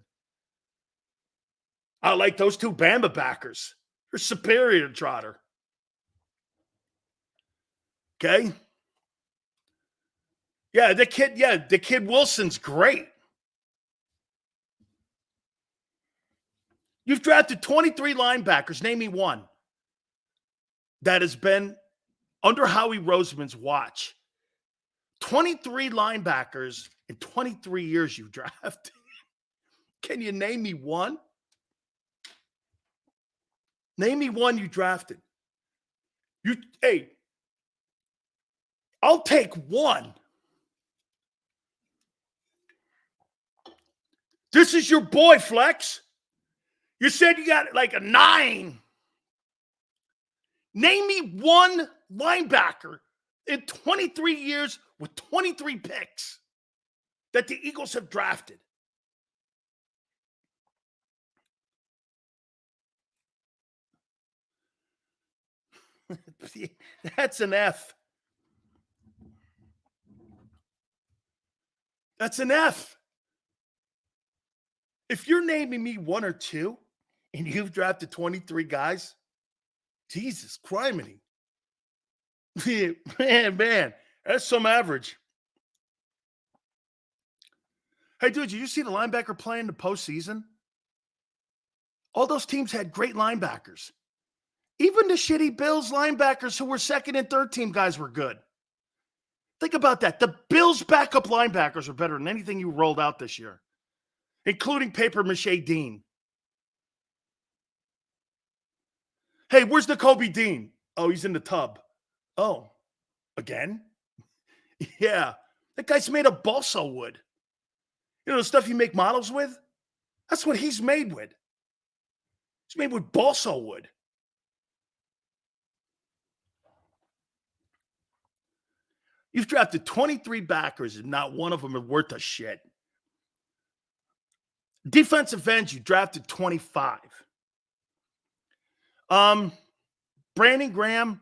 I like those 2 Bama backers. They're superior to Trotter. Okay? Yeah, the kid Wilson's great. You've drafted 23 linebackers. Name me one that has been under Howie Roseman's watch. 23 linebackers in 23 years you've drafted. Can you name me one? Name me one you drafted. Hey, I'll take one. This is your boy, Flex. You said you got like a 9. Name me one linebacker in 23 years with 23 picks that the Eagles have drafted. That's an F. That's an F. If you're naming me 1 or 2 and you've drafted 23 guys, Jesus criminy. Man, that's some average. Hey, dude, did you see the linebacker play in the postseason? All those teams had great linebackers. Even the shitty Bills linebackers who were second and third team guys were good. Think about that. The Bills backup linebackers are better than anything you rolled out this year, including Paper Mache Dean. Hey, where's the Kobe Dean? Oh, he's in the tub. Oh, again? Yeah. That guy's made of balsa wood. The stuff you make models with? That's what he's made with. He's made with balsa wood. You've drafted 23 backers and not one of them is worth a shit. Defensive ends, you drafted 25. Brandon Graham,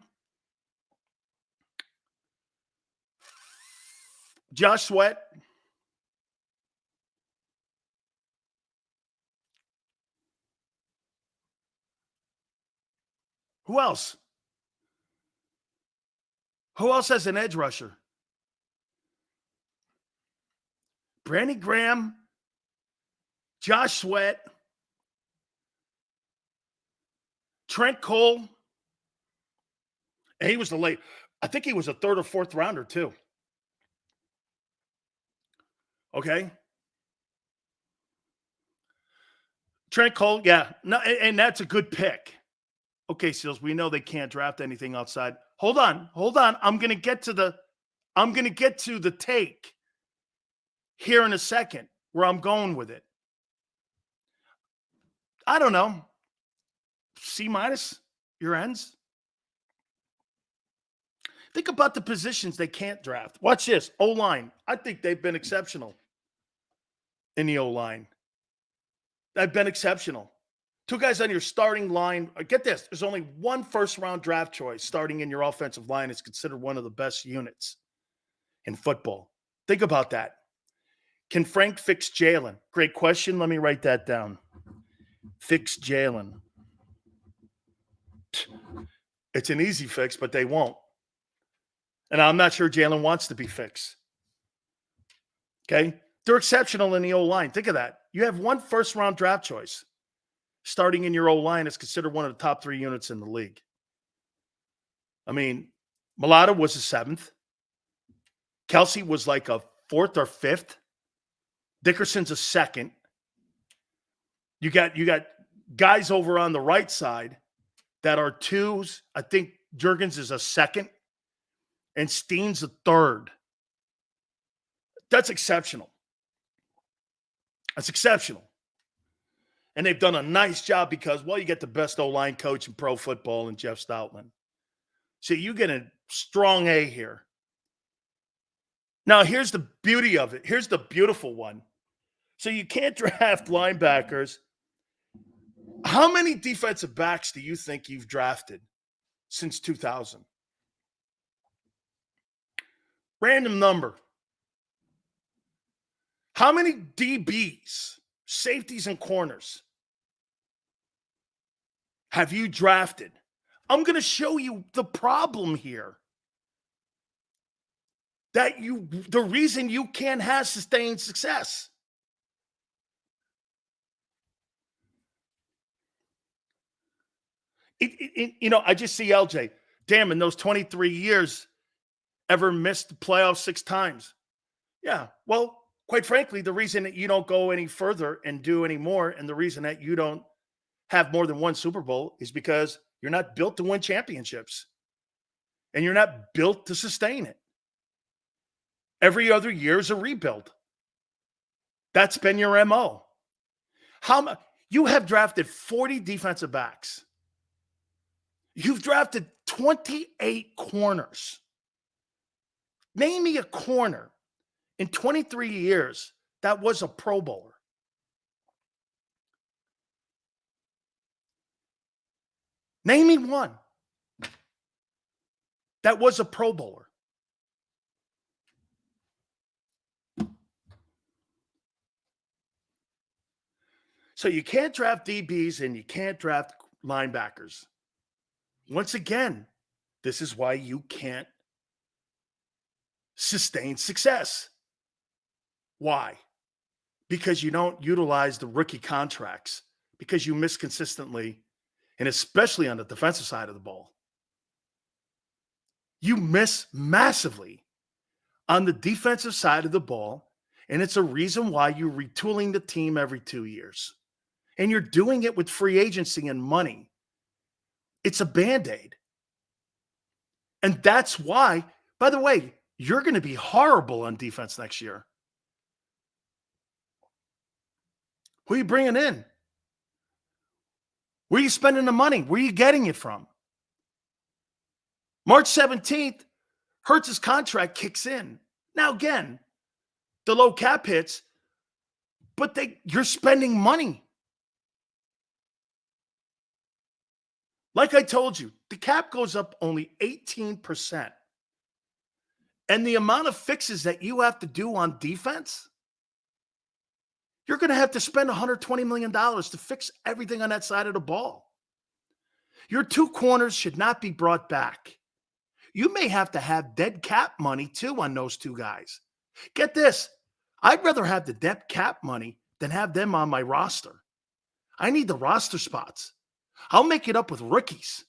Josh Sweat. Who else? Who else has an edge rusher? Brandon Graham, Josh Sweat, Trent Cole. And he was the late. I think he was a third or fourth rounder too. Okay. Trent Cole, yeah. No, and that's a good pick. Okay, Seals, we know they can't draft anything outside. Hold on. I'm gonna get to the take here in a second where I'm going with it. I don't know. C-, your ends. Think about the positions they can't draft. Watch this. O-line. I think they've been exceptional in the O-line. They've been exceptional. Two guys on your starting line. Get this. There's only one first-round draft choice starting in your offensive line. It's considered one of the best units in football. Think about that. Can Frank fix Jalen? Great question. Let me write that down. Fix Jalen. It's an easy fix, but they won't. And I'm not sure Jalen wants to be fixed. Okay? They're exceptional in the O-line. Think of that. You have one first-round draft choice starting in your O-line. It's considered one of the top 3 units in the league. I mean, Mulata was a 7th. Kelsey was like a 4th or 5th. Dickerson's a 2nd. You got guys over on the right side that are 2s. I think Juergens is a 2nd. And Steen's a 3rd. That's exceptional. That's exceptional. And they've done a nice job because, well, you get the best O-line coach in pro football in Jeff Stoutland. So you get a strong A here. Now, here's the beauty of it. Here's the beautiful one. So you can't draft linebackers. How many defensive backs do you think you've drafted since 2000? Random number. How many DBs, safeties, and corners have you drafted? I'm going to show you the problem here. The reason you can't have sustained success. I just see LJ. Damn, in those 23 years, ever missed the playoffs 6 times. Yeah, well, quite frankly, the reason that you don't go any further and do any more, and the reason that you don't have more than one Super Bowl is because you're not built to win championships. And you're not built to sustain it. Every other year is a rebuild. That's been your MO. You have drafted 40 defensive backs. You've drafted 28 corners. Name me a corner in 23 years that was a Pro Bowler. Name me one that was a Pro Bowler. So you can't draft DBs and you can't draft linebackers. Once again, this is why you can't sustain success. Why? Because you don't utilize the rookie contracts, because you miss consistently, and especially on the defensive side of the ball. You miss massively on the defensive side of the ball, and it's a reason why you're retooling the team every 2 years. And you're doing it with free agency and money. It's a Band-Aid. And that's why, by the way, you're going to be horrible on defense next year. Who are you bringing in? Where are you spending the money? Where are you getting it from? March 17th, Hurts' contract kicks in. Now, again, the low cap hits, But you're spending money. Like I told you, the cap goes up only 18%. And the amount of fixes that you have to do on defense, you're going to have to spend $120 million to fix everything on that side of the ball. Your two corners should not be brought back. You may have to have dead cap money too on those two guys. Get this. I'd rather have the dead cap money than have them on my roster. I need the roster spots. I'll make it up with rookies.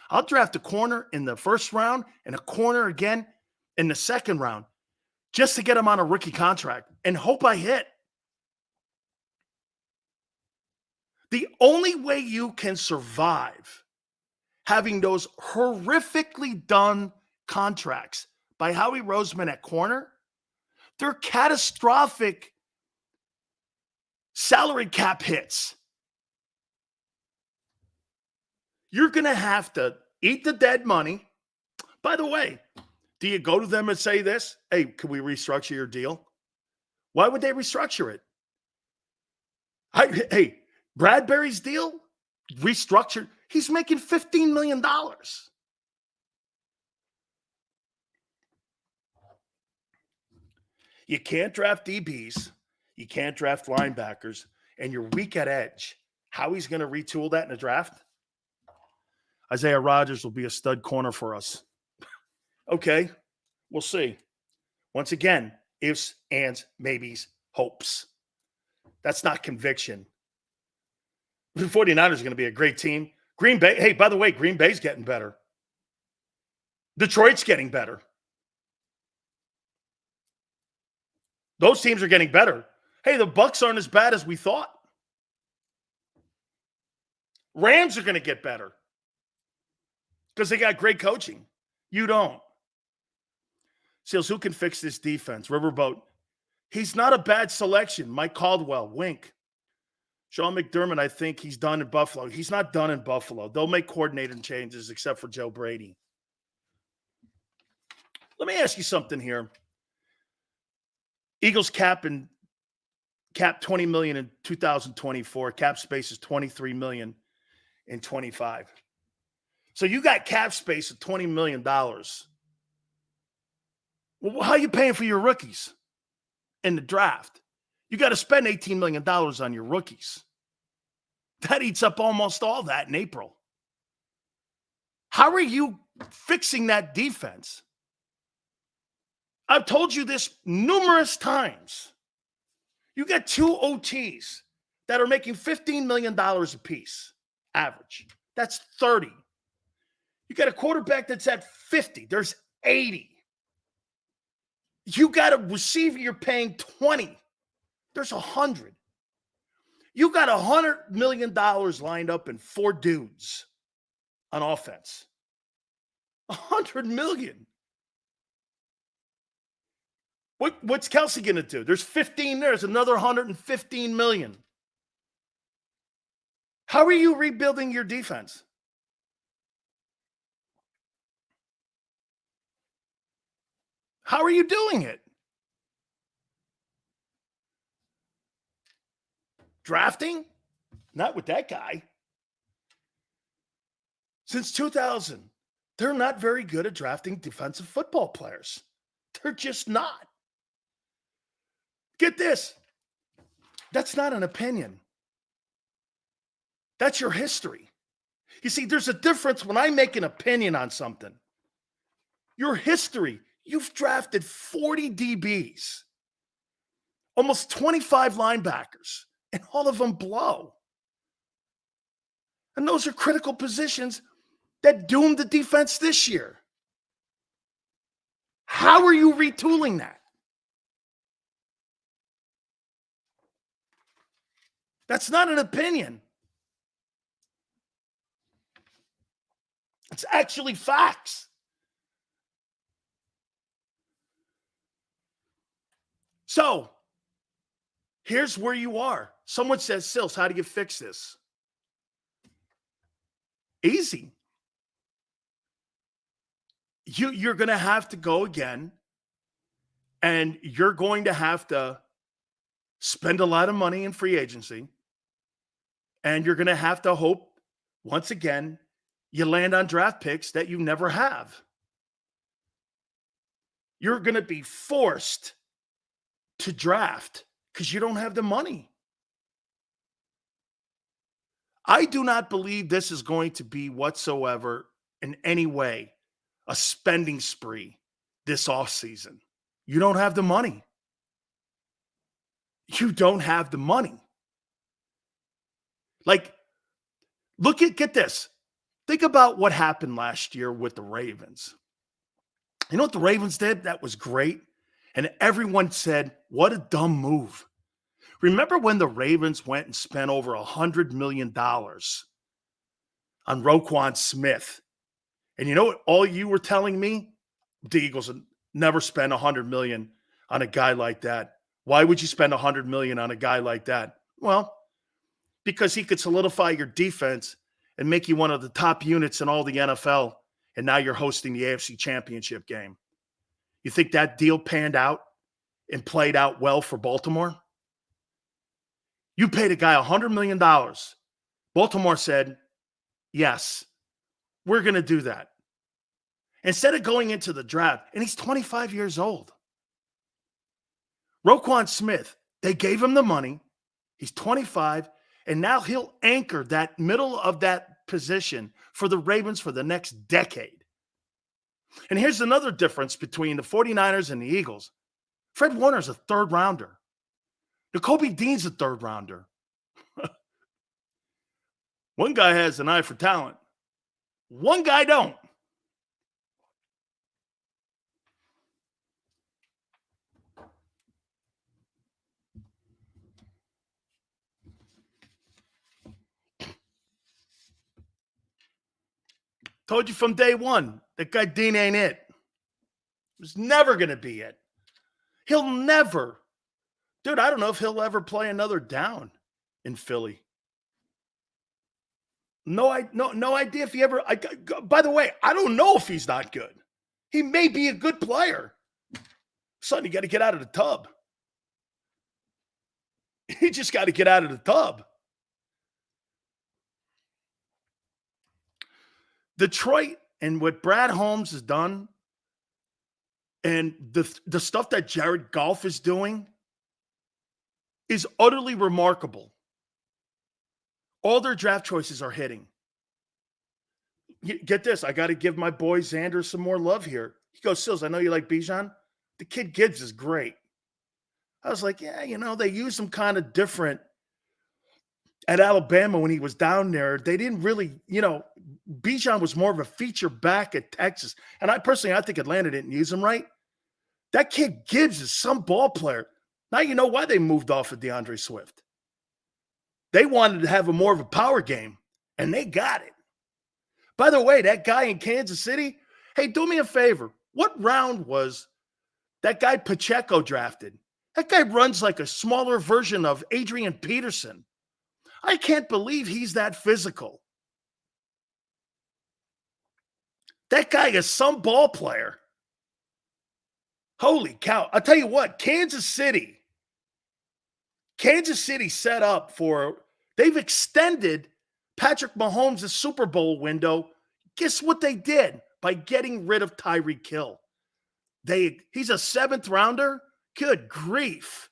I'll draft a corner in the first round and a corner again in the second round just to get them on a rookie contract and hope I hit. The only way you can survive having those horrifically done contracts by Howie Roseman at corner, they're catastrophic salary cap hits. You're going to have to eat the dead money. By the way, do you go to them and say this? Hey, can we restructure your deal? Why would they restructure it? Hey, Bradbury's deal restructured. He's making $15 million. You can't draft DBs. You can't draft linebackers. And you're weak at edge. Howie's going to retool that in the draft? Isaiah Rodgers will be a stud corner for us. Okay, we'll see. Once again, ifs, ands, maybes, hopes. That's not conviction. The 49ers are going to be a great team. Green Bay, hey, by the way, Green Bay's getting better. Detroit's getting better. Those teams are getting better. Hey, the Bucs aren't as bad as we thought. Rams are going to get better because they got great coaching. You don't. Seals, who can fix this defense? Riverboat. He's not a bad selection. Mike Caldwell, wink. Sean McDermott, I think he's done in Buffalo. He's not done in Buffalo. They'll make coordinating changes except for Joe Brady. Let me ask you something here. Eagles cap $20 million in 2024. Cap space is $23 million in 25. So you got cap space of $20 million. Well, how are you paying for your rookies in the draft? You got to spend $18 million on your rookies. That eats up almost all that in April. How are you fixing that defense? I've told you this numerous times. You got two OTs that are making $15 million apiece, average. That's 30. You got a quarterback that's at 50. There's 80. You got a receiver you're paying 20. There's 100. You got $100 million lined up in 4 dudes on offense. $100 million. What's Kelsey going to do? There's 15 there. There's another $115 million. How are you rebuilding your defense? How are you doing it? Drafting? Not with that guy. Since 2000, they're not very good at drafting defensive football players. They're just not. Get this. That's not an opinion. That's your history. You see, there's a difference when I make an opinion on something. Your history, you've drafted 40 DBs, almost 25 linebackers, and all of them blow. And those are critical positions that doomed the defense this year. How are you retooling that? That's not an opinion. It's actually facts. So, here's where you are. Someone says, Sills, how do you fix this? Easy. You're going to have to go again, and you're going to have to spend a lot of money in free agency, and you're going to have to hope, once again, you land on draft picks that you never have. You're going to be forced to draft because you don't have the money. I do not believe this is going to be whatsoever in any way a spending spree this offseason. You don't have the money. You don't have the money. Like, get this. Think about what happened last year with the Ravens. You know what the Ravens did? That was great. And everyone said, what a dumb move. Remember when the Ravens went and spent over $100 million on Roquan Smith? And you know what all you were telling me? The Eagles would never spend $100 million on a guy like that. Why would you spend $100 million on a guy like that? Well, because he could solidify your defense and make you one of the top units in all the NFL, and now you're hosting the AFC Championship game. You think that deal panned out and played out well for Baltimore? You paid a guy $100 million. Baltimore said, yes, we're going to do that. Instead of going into the draft, and he's 25 years old. Roquan Smith, they gave him the money. He's 25, and now he'll anchor that middle of that position for the Ravens for the next decade. And here's another difference between the 49ers and the Eagles. Fred Warner's a third rounder. Nakobe Dean's a third rounder. One guy has an eye for talent. One guy don't. Told you from day one, that guy Dean ain't it. It was never going to be it. He'll never. Dude, I don't know if he'll ever play another down in Philly. No idea if he ever. By the way, I don't know if he's not good. He may be a good player. Son, you got to get out of the tub. You just got to get out of the tub. Detroit and what Brad Holmes has done and the stuff that Jared Goff is doing is utterly remarkable. All their draft choices are hitting. Get this. I got to give my boy Xander some more love here. He goes, Sills, I know you like Bijan. The kid Gibbs is great. I was like, yeah, they used him kind of different at Alabama when he was down there. They didn't really, Bijan was more of a feature back at Texas. And I think Atlanta didn't use him right. That kid Gibbs is some ball player. Now you know why they moved off of DeAndre Swift. They wanted to have more of a power game, and they got it. By the way, that guy in Kansas City, hey, do me a favor. What round was that guy Pacheco drafted? That guy runs like a smaller version of Adrian Peterson. I can't believe he's that physical. That guy is some ball player. Holy cow. I'll tell you what, Kansas City set up they've extended Patrick Mahomes' Super Bowl window. Guess what they did by getting rid of Tyreek Hill? He's a seventh rounder. Good grief.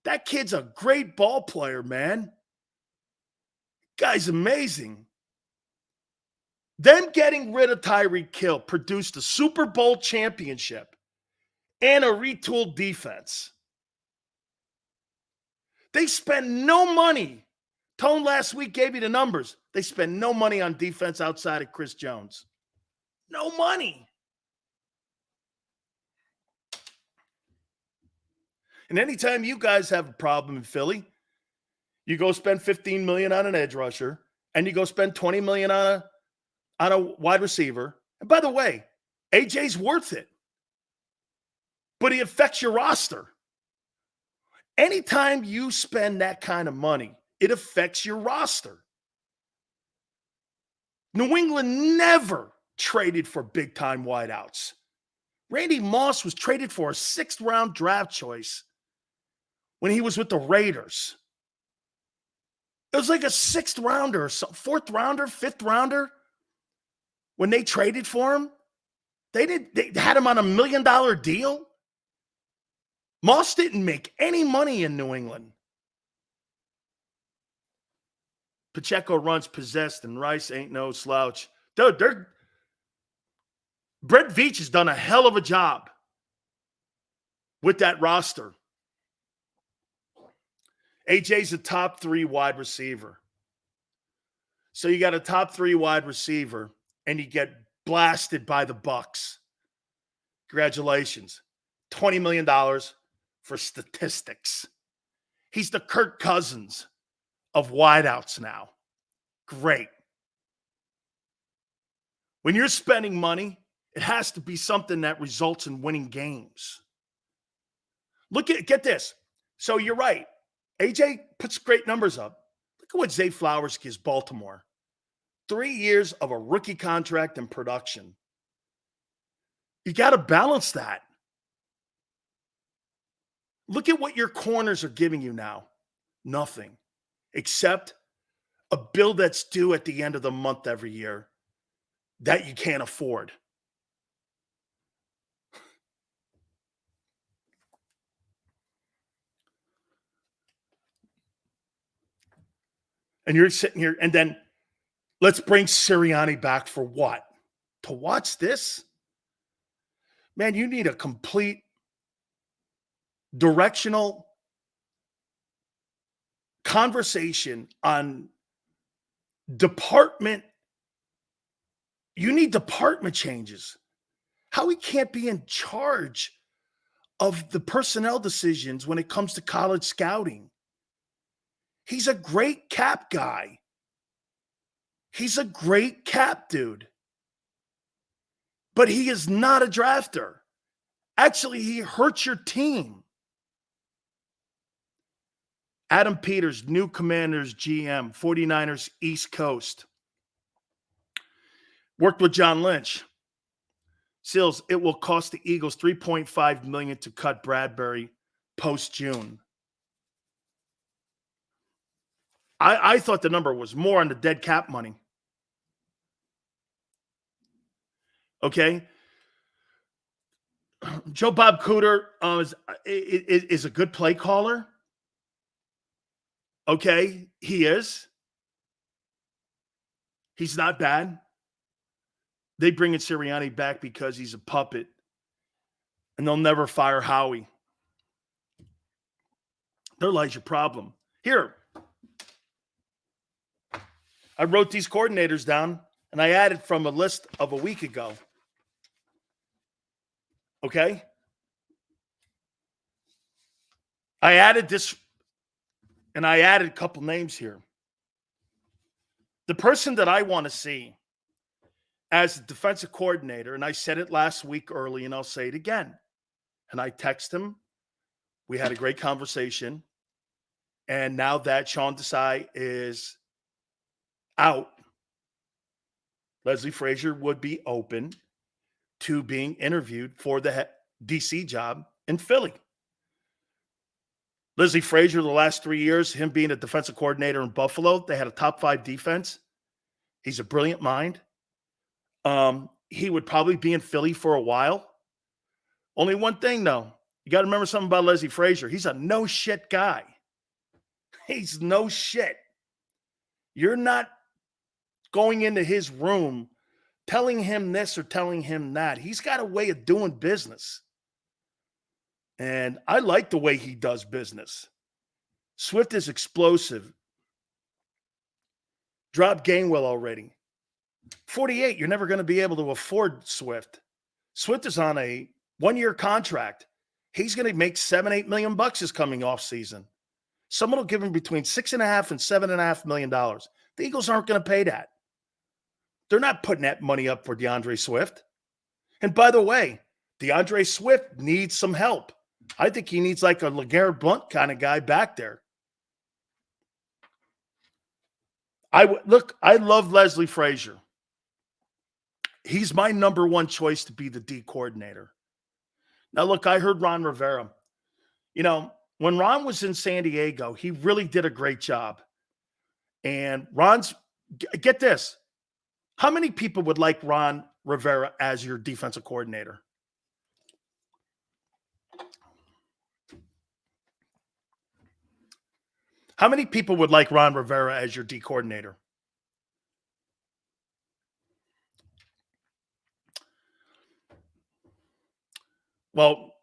That kid's a great ball player, man. Guy's amazing. Them getting rid of Tyreek Hill produced a Super Bowl championship and a retooled defense. They spend no money. Tone last week gave you the numbers. They spend no money on defense outside of Chris Jones. No money. And anytime you guys have a problem in Philly, you go spend $15 million on an edge rusher, and you go spend $20 million on a wide receiver. And by the way, AJ's worth it, but he affects your roster. Anytime you spend that kind of money, it affects your roster. New England never traded for big-time wideouts. Randy Moss was traded for a sixth-round draft choice when he was with the Raiders. It was like a 6th rounder, or 4th rounder, 5th rounder. When they traded for him, they had him on $1 million deal. Moss didn't make any money in New England. Pacheco runs possessed, and Rice ain't no slouch. Dude, Brett Veach has done a hell of a job with that roster. AJ's a top 3 wide receiver. So you got a top 3 wide receiver, and you get blasted by the Bucs. Congratulations. $20 million for statistics. He's the Kirk Cousins of wideouts now. Great. When you're spending money, it has to be something that results in winning games. Get this. So you're right. AJ puts great numbers up. Look at what Zay Flowers gives Baltimore. 3 years of a rookie contract and production. You got to balance that. Look at what your corners are giving you now. Nothing. Except a bill that's due at the end of the month every year that you can't afford. And you're sitting here, and then let's bring Sirianni back for what? To watch this? Man, you need a complete directional conversation on department. You need department changes. Howie can't be in charge of the personnel decisions when it comes to college scouting. He's a great cap guy. He's a great cap dude. But he is not a drafter. Actually, he hurts your team. Adam Peters, new Commanders GM, 49ers East Coast. Worked with John Lynch. Sills, it will cost the Eagles $3.5 million to cut Bradbury post-June. I thought the number was more on the dead cap money. Okay. Joe Bob Cooter is a good play caller. Okay. He is. He's not bad. They bring in Sirianni back because he's a puppet. And they'll never fire Howie. There lies your problem. Here. I wrote these coordinators down, and I added from a list of a week ago. Okay? I added this, and I added a couple names here. The person that I want to see as a defensive coordinator, and I said it last week early, and I'll say it again. And I text him. We had a great conversation. And now that Sean Desai is out, Leslie Frazier would be open to being interviewed for the DC job in Philly. Leslie Frazier, the last 3 years, him being a defensive coordinator in Buffalo, they had a top 5 defense. He's a brilliant mind. He would probably be in Philly for a while. Only one thing, though. You got to remember something about Leslie Frazier. He's a no-shit guy. He's no shit. You're not going into his room telling him this or telling him that. He's got a way of doing business. And I like the way he does business. Swift is explosive. Dropped Gainwell already. 48, you're never going to be able to afford Swift. Swift is on a 1-year contract. He's going to make $7-8 million this coming off season. Someone will give him between $6.5 and $7.5 million. The Eagles aren't going to pay that. They're not putting that money up for DeAndre Swift. And by the way, DeAndre Swift needs some help. I think he needs like a LeGarrette Blount kind of guy back there. I love Leslie Frazier. He's my number one choice to be the D coordinator. Now, look, I heard Ron Rivera. You know, when Ron was in San Diego, he really did a great job. And get this, how many people would like Ron Rivera as your defensive coordinator? How many people would like Ron Rivera as your D coordinator? Well,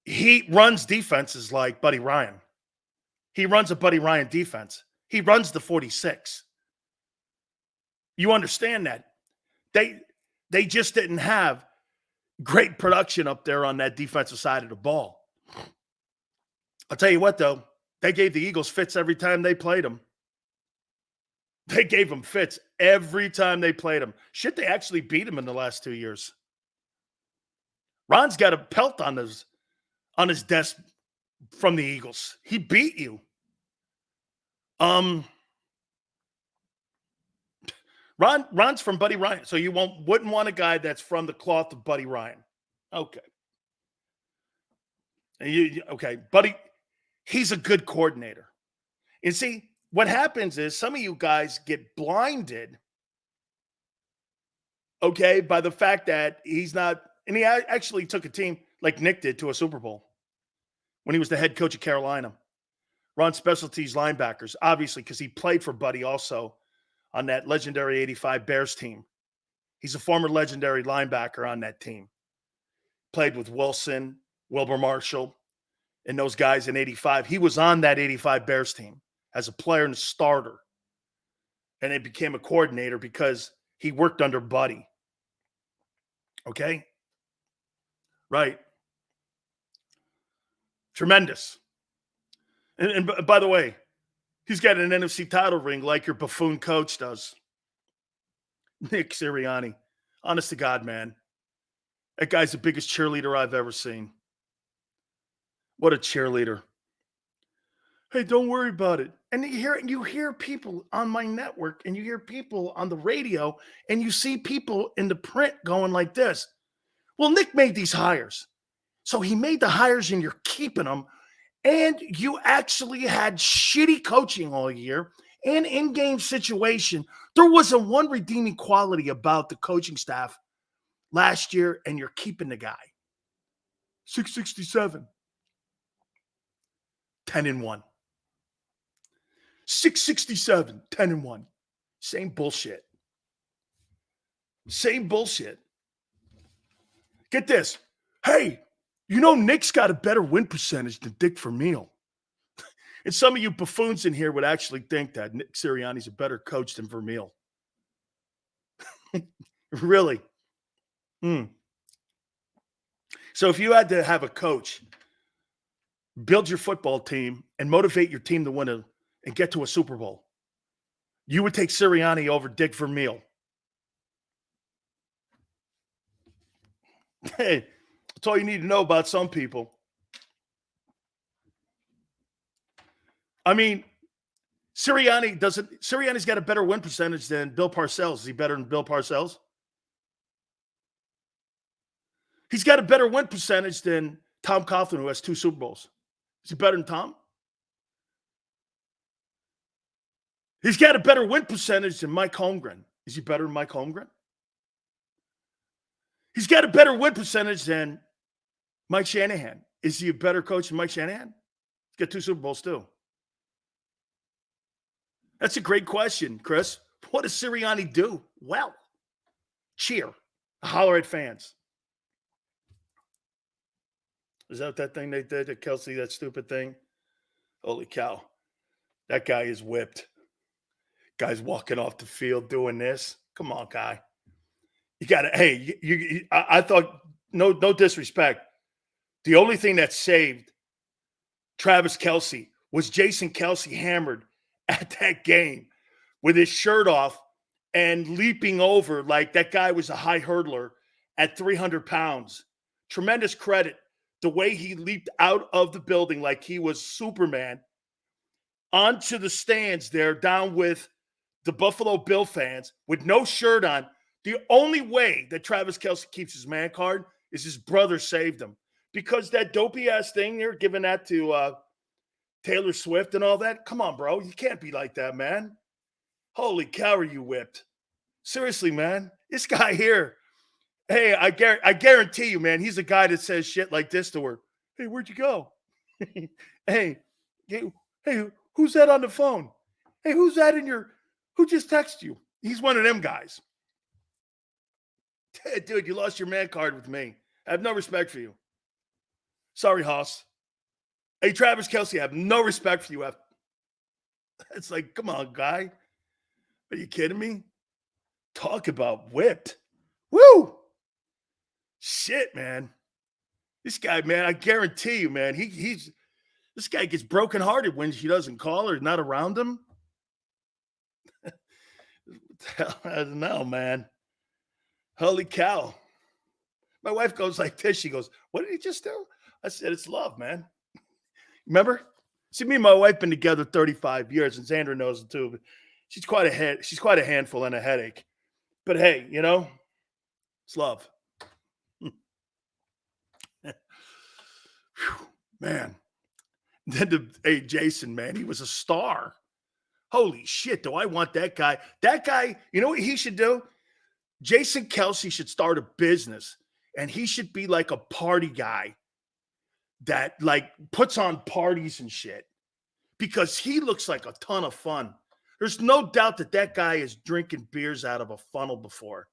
he runs defenses like Buddy Ryan. He runs a Buddy Ryan defense. He runs the 46. You understand that. They just didn't have great production up there on that defensive side of the ball. I'll tell you what, though. They gave the Eagles fits every time they played them. They gave them fits every time they played them. Shit, they actually beat them in the last 2 years. Ron's got a pelt on his desk from the Eagles. He beat you. Ron's from Buddy Ryan, so you wouldn't want a guy that's from the cloth of Buddy Ryan. Okay. Buddy, he's a good coordinator. And see, what happens is some of you guys get blinded, okay, by the fact that he's not, and he actually took a team like Nick did to a Super Bowl when he was the head coach of Carolina. Ron specialties linebackers, obviously, because he played for Buddy also on that legendary 85 Bears team. He's a former legendary linebacker on that team. Played with Wilson, Wilbur Marshall, and those guys in 85. He was on that 85 Bears team as a player and a starter. And it became a coordinator because he worked under Buddy. Okay? Right. Tremendous. And by the way, he's got an NFC title ring like your buffoon coach does. Nick Sirianni. Honest to God, man. That guy's the biggest cheerleader I've ever seen. What a cheerleader. Hey, don't worry about it. And you hear people on my network, and you hear people on the radio, and you see people in the print going like this. Well, Nick made these hires. So he made the hires and you're keeping them. And you actually had shitty coaching all year and in-game situation. There wasn't one redeeming quality about the coaching staff last year, and you're keeping the guy. 667. 10-1. 667. 10-1. Same bullshit. Same bullshit. Get this. Hey, you know Nick's got a better win percentage than Dick Vermeil. And some of you buffoons in here would actually think that Nick Sirianni's a better coach than Vermeil. Really? So if you had to have a coach build your football team and motivate your team to win and get to a Super Bowl, you would take Sirianni over Dick Vermeil. Hey, that's all you need to know about some people. I mean, Sirianni's got a better win percentage than Bill Parcells. Is he better than Bill Parcells? He's got a better win percentage than Tom Coughlin, who has 2 Super Bowls. Is he better than Tom? He's got a better win percentage than Mike Holmgren. Is he better than Mike Holmgren? He's got a better win percentage than Mike Shanahan. Is he a better coach than Mike Shanahan? He's got 2 Super Bowls too. That's a great question, Chris. What does Sirianni do? Well, cheer. Holler at fans. Is that thing they did to Kelsey, that stupid thing? Holy cow. That guy is whipped. Guy's walking off the field doing this. Come on, guy. You got to, hey, I thought, no disrespect. The only thing that saved Travis Kelce was Jason Kelce hammered at that game with his shirt off and leaping over like that guy was a high hurdler at 300 pounds. Tremendous credit. The way he leaped out of the building like he was Superman onto the stands there down with the Buffalo Bill fans with no shirt on. The only way that Travis Kelce keeps his man card is his brother saved him. because that dopey ass thing they're giving that to Taylor Swift and all that. Come on, bro. You can't be like that, man. Holy cow, are you whipped? Seriously, man. This guy here. Hey, I guarantee you, man, he's a guy that says shit like this to her. Hey, where'd you go? hey, who's that on the phone? Hey, who just texted you? He's one of them guys. Hey, dude, you lost your man card with me. I have no respect for you. Sorry, Hoss. Hey, Travis Kelce, I have no respect for you. It's like, come on, guy. Are you kidding me? Talk about whipped. Woo! Shit, man. This guy, man, I guarantee you, man, this guy gets brokenhearted when she doesn't call or not around him. I don't know, man. Holy cow. My wife goes like this. She goes, what did he just do? I said, it's love, man. Remember? See, me and my wife been together 35 years, and Xandra knows it too. But she's quite a handful and a headache. But hey, it's love. Man. Then Jason, man, he was a star. Holy shit, do I want that guy? That guy, you know what he should do? Jason Kelce should start a business, and he should be like a party guy that like puts on parties and shit, because he looks like a ton of fun. There's no doubt that guy is drinking beers out of a funnel before.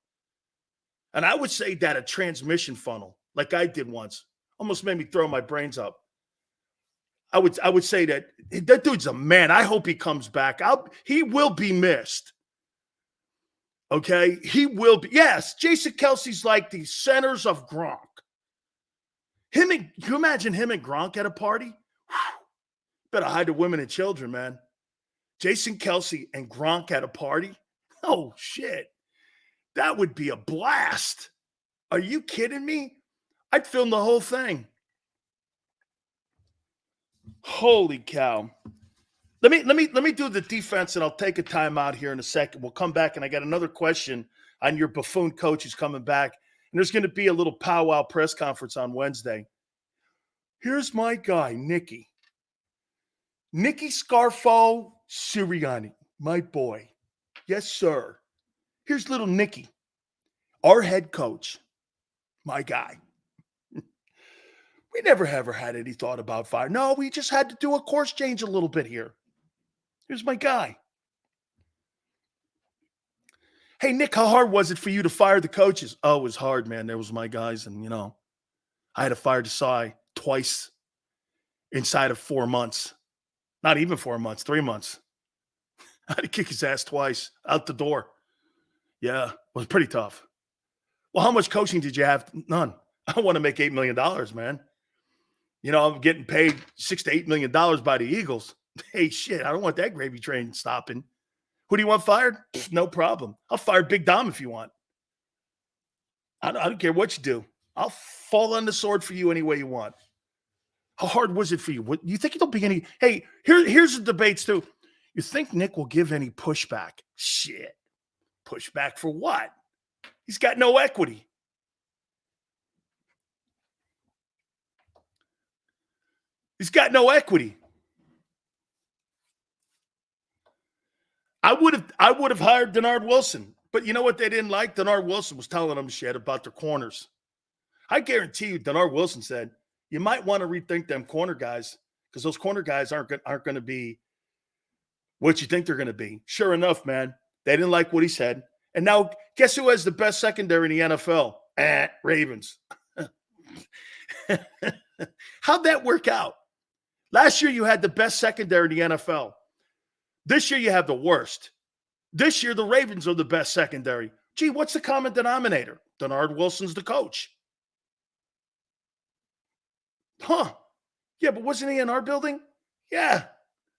And I would say that a transmission funnel, like I did once, almost made me throw my brains up. I would say that dude's a man. I hope he comes back. He will be missed. Okay? He will be. Yes, Jason Kelce's like the centers of Gronk. Can you imagine him and Gronk at a party? Whew. Better hide the women and children, man. Jason Kelce and Gronk at a party? Oh, shit. That would be a blast. Are you kidding me? I'd film the whole thing. Holy cow. Let me do the defense, and I'll take a timeout here in a second. We'll come back, and I got another question on your buffoon coach who's coming back. And there's going to be a little powwow press conference on Wednesday. Here's my guy, Nicky Scarfo Sirianni, my boy. Yes, sir. Here's little Nicky, our head coach, my guy. We never ever had any thought about fire. No, we just had to do a course change a little bit here. Here's my guy. Hey, Nick, how hard was it for you to fire the coaches? Oh, it was hard, man. There was my guys, and, I had to fire Desai twice inside of 4 months. Not even 4 months, 3 months. I had to kick his ass twice out the door. Yeah, it was pretty tough. Well, how much coaching did you have? None. I want to make $8 million, man. I'm getting paid $6 to $8 million by the Eagles. Hey, shit, I don't want that gravy train stopping. Who do you want fired? No problem. I'll fire Big Dom if you want. I don't care what you do. I'll fall on the sword for you any way you want. How hard was it for you? What, you think it'll be any? Hey, here's the debates too. You think Nick will give any pushback? Shit. Pushback for what? He's got no equity. He's got no equity. I would have hired Denard Wilson, but you know what they didn't like? Denard Wilson was telling them shit about their corners. I guarantee you, Denard Wilson said, you might want to rethink them corner guys, because those corner guys aren't going to be what you think they're going to be. Sure enough, man, they didn't like what he said. And now, guess who has the best secondary in the NFL? Ravens. How'd that work out? Last year, you had the best secondary in the NFL. This year, you have the worst. This year, the Ravens are the best secondary. Gee, what's the common denominator? Denard Wilson's the coach. Huh. Yeah, but wasn't he in our building? Yeah.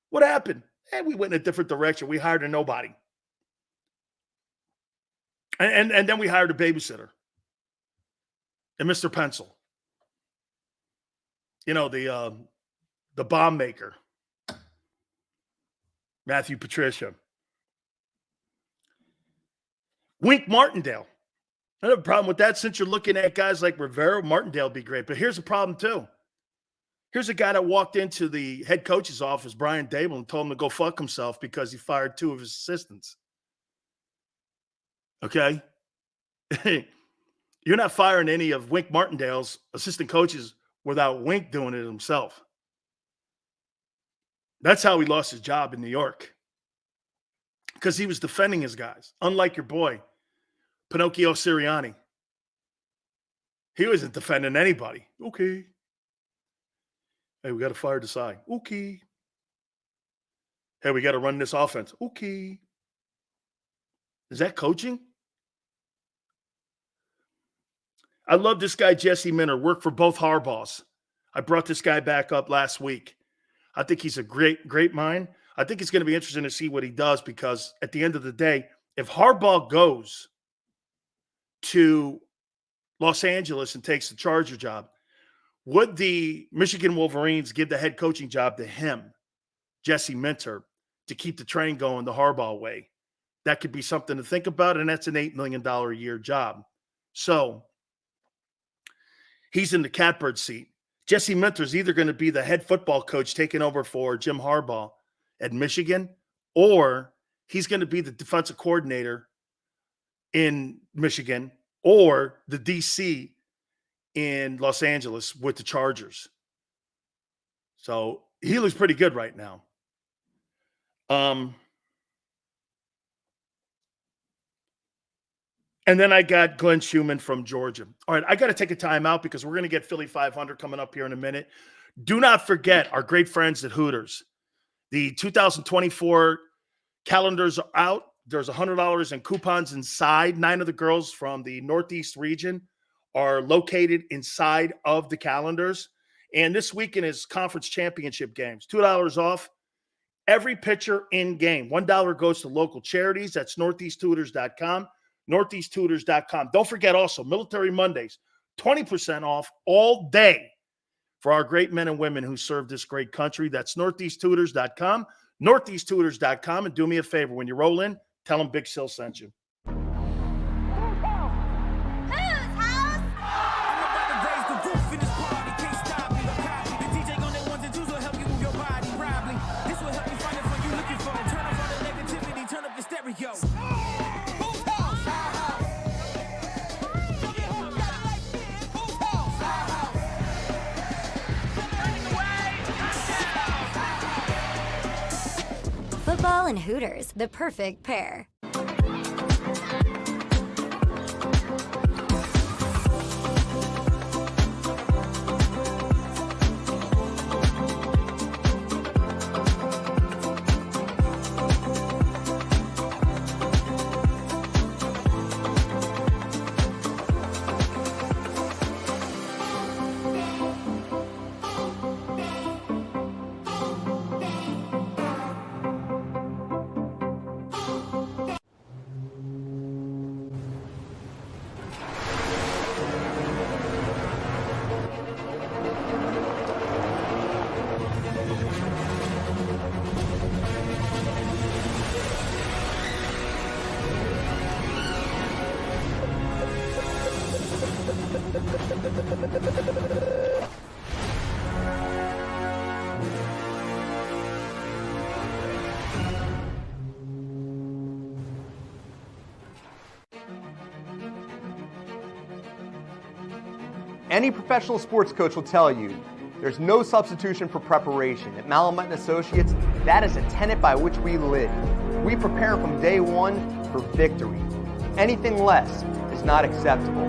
What happened? We went in a different direction. We hired a nobody. And then we hired a babysitter. And Mr. Pencil. The bomb maker. Matthew Patricia. Wink Martindale. I have a problem with that since you're looking at guys like Rivera. Martindale would be great. But here's a problem, too. Here's a guy that walked into the head coach's office, Brian Dable, and told him to go fuck himself because he fired 2 of his assistants. Okay? You're not firing any of Wink Martindale's assistant coaches without Wink doing it himself. That's how he lost his job in New York. Because he was defending his guys, unlike your boy, Pinocchio Sirianni. He wasn't defending anybody. Okay. Hey, we got to fire Desai. Okay. Hey, we got to run this offense. Okay. Is that coaching? I love this guy, Jesse Minter, worked for both Harbaughs. I brought this guy back up last week. I think he's a great mind. I think it's going to be interesting to see what he does because at the end of the day, if Harbaugh goes to Los Angeles and takes the Charger job, would the Michigan Wolverines give the head coaching job to him, Jesse Minter, to keep the train going the Harbaugh way? That could be something to think about, and that's an $8 million a year job. So he's in the catbird seat. Jesse Minter is either going to be the head football coach taking over for Jim Harbaugh at Michigan, or he's going to be the defensive coordinator in Michigan, or the DC in Los Angeles with the Chargers. So he looks pretty good right now. And then I got Glenn Schumann from Georgia. All right, I got to take a time out because we're going to get Philly 500 coming up here in a minute. Do not forget our great friends at Hooters. The 2024 calendars are out. There's $100 in coupons inside. 9 of the girls from the Northeast region are located inside of the calendars. And this weekend is conference championship games. $2 off every pitcher in game. $1 goes to local charities. That's northeasthooters.com. northeasthooters.com. Don't forget also Military Mondays, 20% off all day for our great men and women who serve this great country. That's northeasthooters.com, northeasthooters.com. And do me a favor, when you roll in, tell them Big Sil sent you. Football and Hooters, the perfect pair. Any professional sports coach will tell you there's no substitution for preparation. At Malamut & Associates, that is a tenet by which we live. We prepare from day one for victory. Anything less is not acceptable.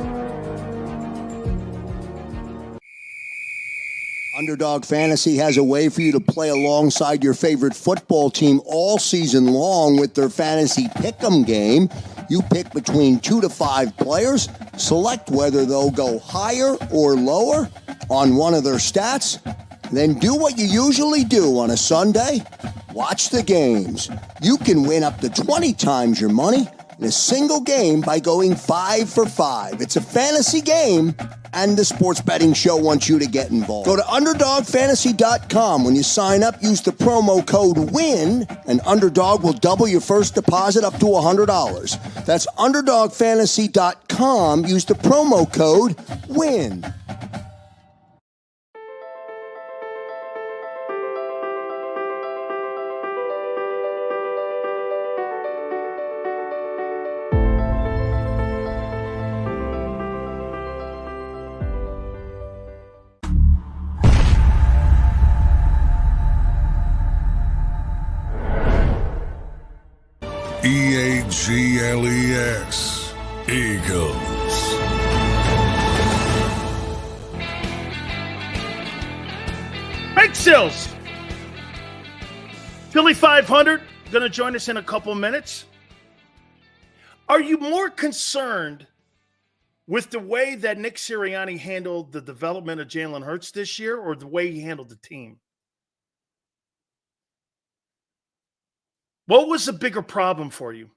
Underdog Fantasy has a way for you to play alongside your favorite football team all season long with their Fantasy Pick'em game. You pick between 2 to 5 players, select whether they'll go higher or lower on one of their stats, then do what you usually do on a Sunday, watch the games. You can win up to 20 times your money in a single game by going 5 for 5. It's a fantasy game, and the Sports Betting Show wants you to get involved. Go to UnderdogFantasy.com. When you sign up, use the promo code WIN, and Underdog will double your first deposit up to $100. That's UnderdogFantasy.com. JAKIB.com. Use the promo code WIN. EAGLEX, Eagles. Big Sills. Philly 500, going to join us in a couple minutes. Are you more concerned with the way that Nick Sirianni handled the development of Jalen Hurts this year or the way he handled the team? What was the bigger problem for you?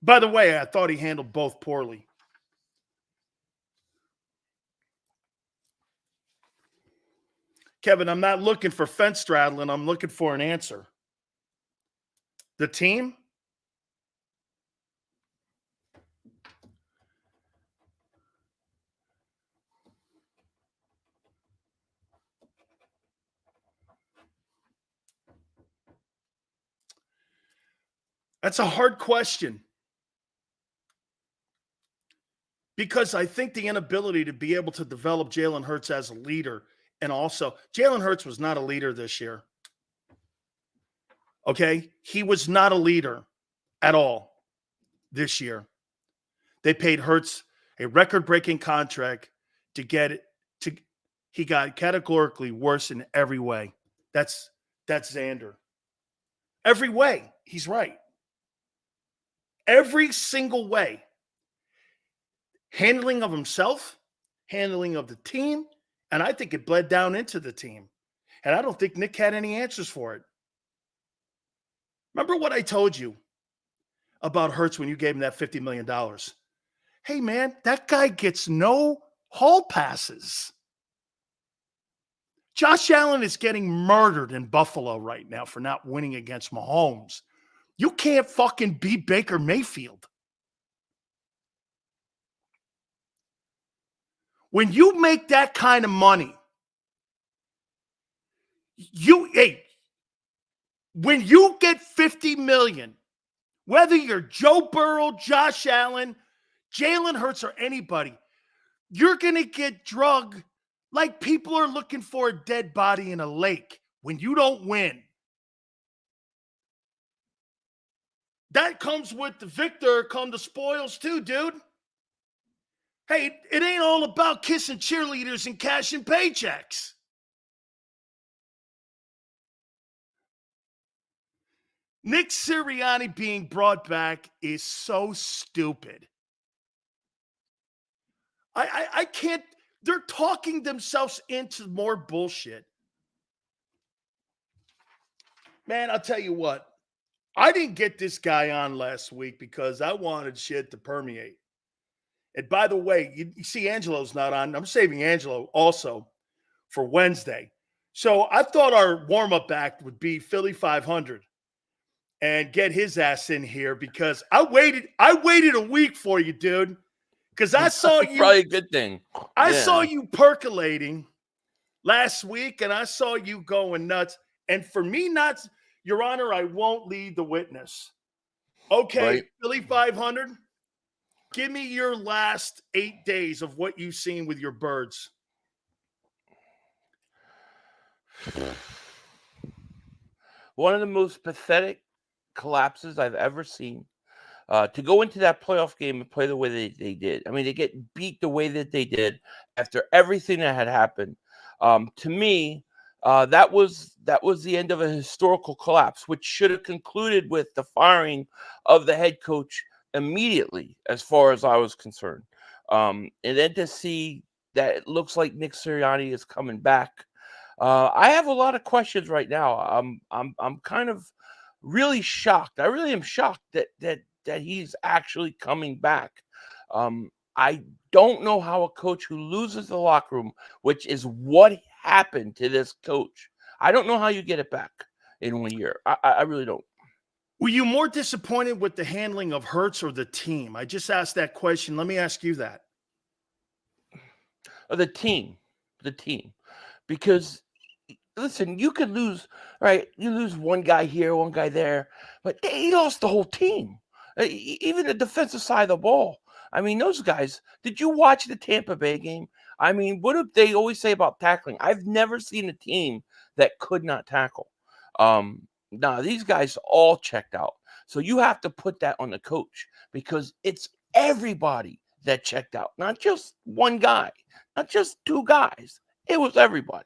By the way, I thought he handled both poorly. Kevin, I'm not looking for fence straddling. I'm looking for an answer. The team? That's a hard question. Because I think the inability to be able to develop Jalen Hurts as a leader, and also Jalen Hurts was not a leader this year. Okay? He was not a leader at all this year. They paid Hurts a record-breaking contract to get it. He got categorically worse in every way. That's Xander. Every way, he's right. Every single way. Handling of himself, handling of the team, and I think it bled down into the team. And I don't think Nick had any answers for it. Remember what I told you about Hurts when you gave him that $50 million? Hey, man, that guy gets no hall passes. Josh Allen is getting murdered in Buffalo right now for not winning against Mahomes. You can't fucking beat Baker Mayfield. When you make that kind of money, when you get $50 million, whether you're Joe Burrow, Josh Allen, Jalen Hurts, or anybody, you're going to get drugged like people are looking for a dead body in a lake when you don't win. That comes with the victor, come the spoils too, dude. Hey, it ain't all about kissing cheerleaders and cashing paychecks. Nick Sirianni being brought back is so stupid. I can't, they're talking themselves into more bullshit. Man, I'll tell you what, I didn't get this guy on last week because I wanted shit to permeate. And by the way, you see Angelo's not on. I'm saving Angelo also for Wednesday. So I thought our warm-up act would be Philly 500 and get his ass in here because I waited a week for you, dude. Because I saw you. Probably a good thing. I saw you percolating last week, and I saw you going nuts. And for me, not, Your Honor, I won't lead the witness. Okay, right. Philly 500. Give me your last 8 days of what you've seen with your birds. One of the most pathetic collapses I've ever seen. To go into that playoff game and play the way they did. I mean, they get beat the way that they did after everything that had happened. To me, that was the end of a historical collapse, which should have concluded with the firing of the head coach immediately, as far as I was concerned. And then to see that it looks like Nick Sirianni is coming back. I have a lot of questions right now. I'm kind of really shocked. I really am shocked that he's actually coming back. I don't know how a coach who loses the locker room, which is what happened to this coach, I don't know how you get it back in 1 year. I really don't. Were you more disappointed with the handling of Hurts or the team? I just asked that question. Let me ask you that. The team, because listen, you could lose, right? You lose one guy here, one guy there, but he lost the whole team, even the defensive side of the ball. I mean, those guys. Did you watch the Tampa Bay game? I mean, what do they always say about tackling? I've never seen a team that could not tackle. No, these guys all checked out. So you have to put that on the coach because it's everybody that checked out, not just one guy, not just two guys. It was everybody.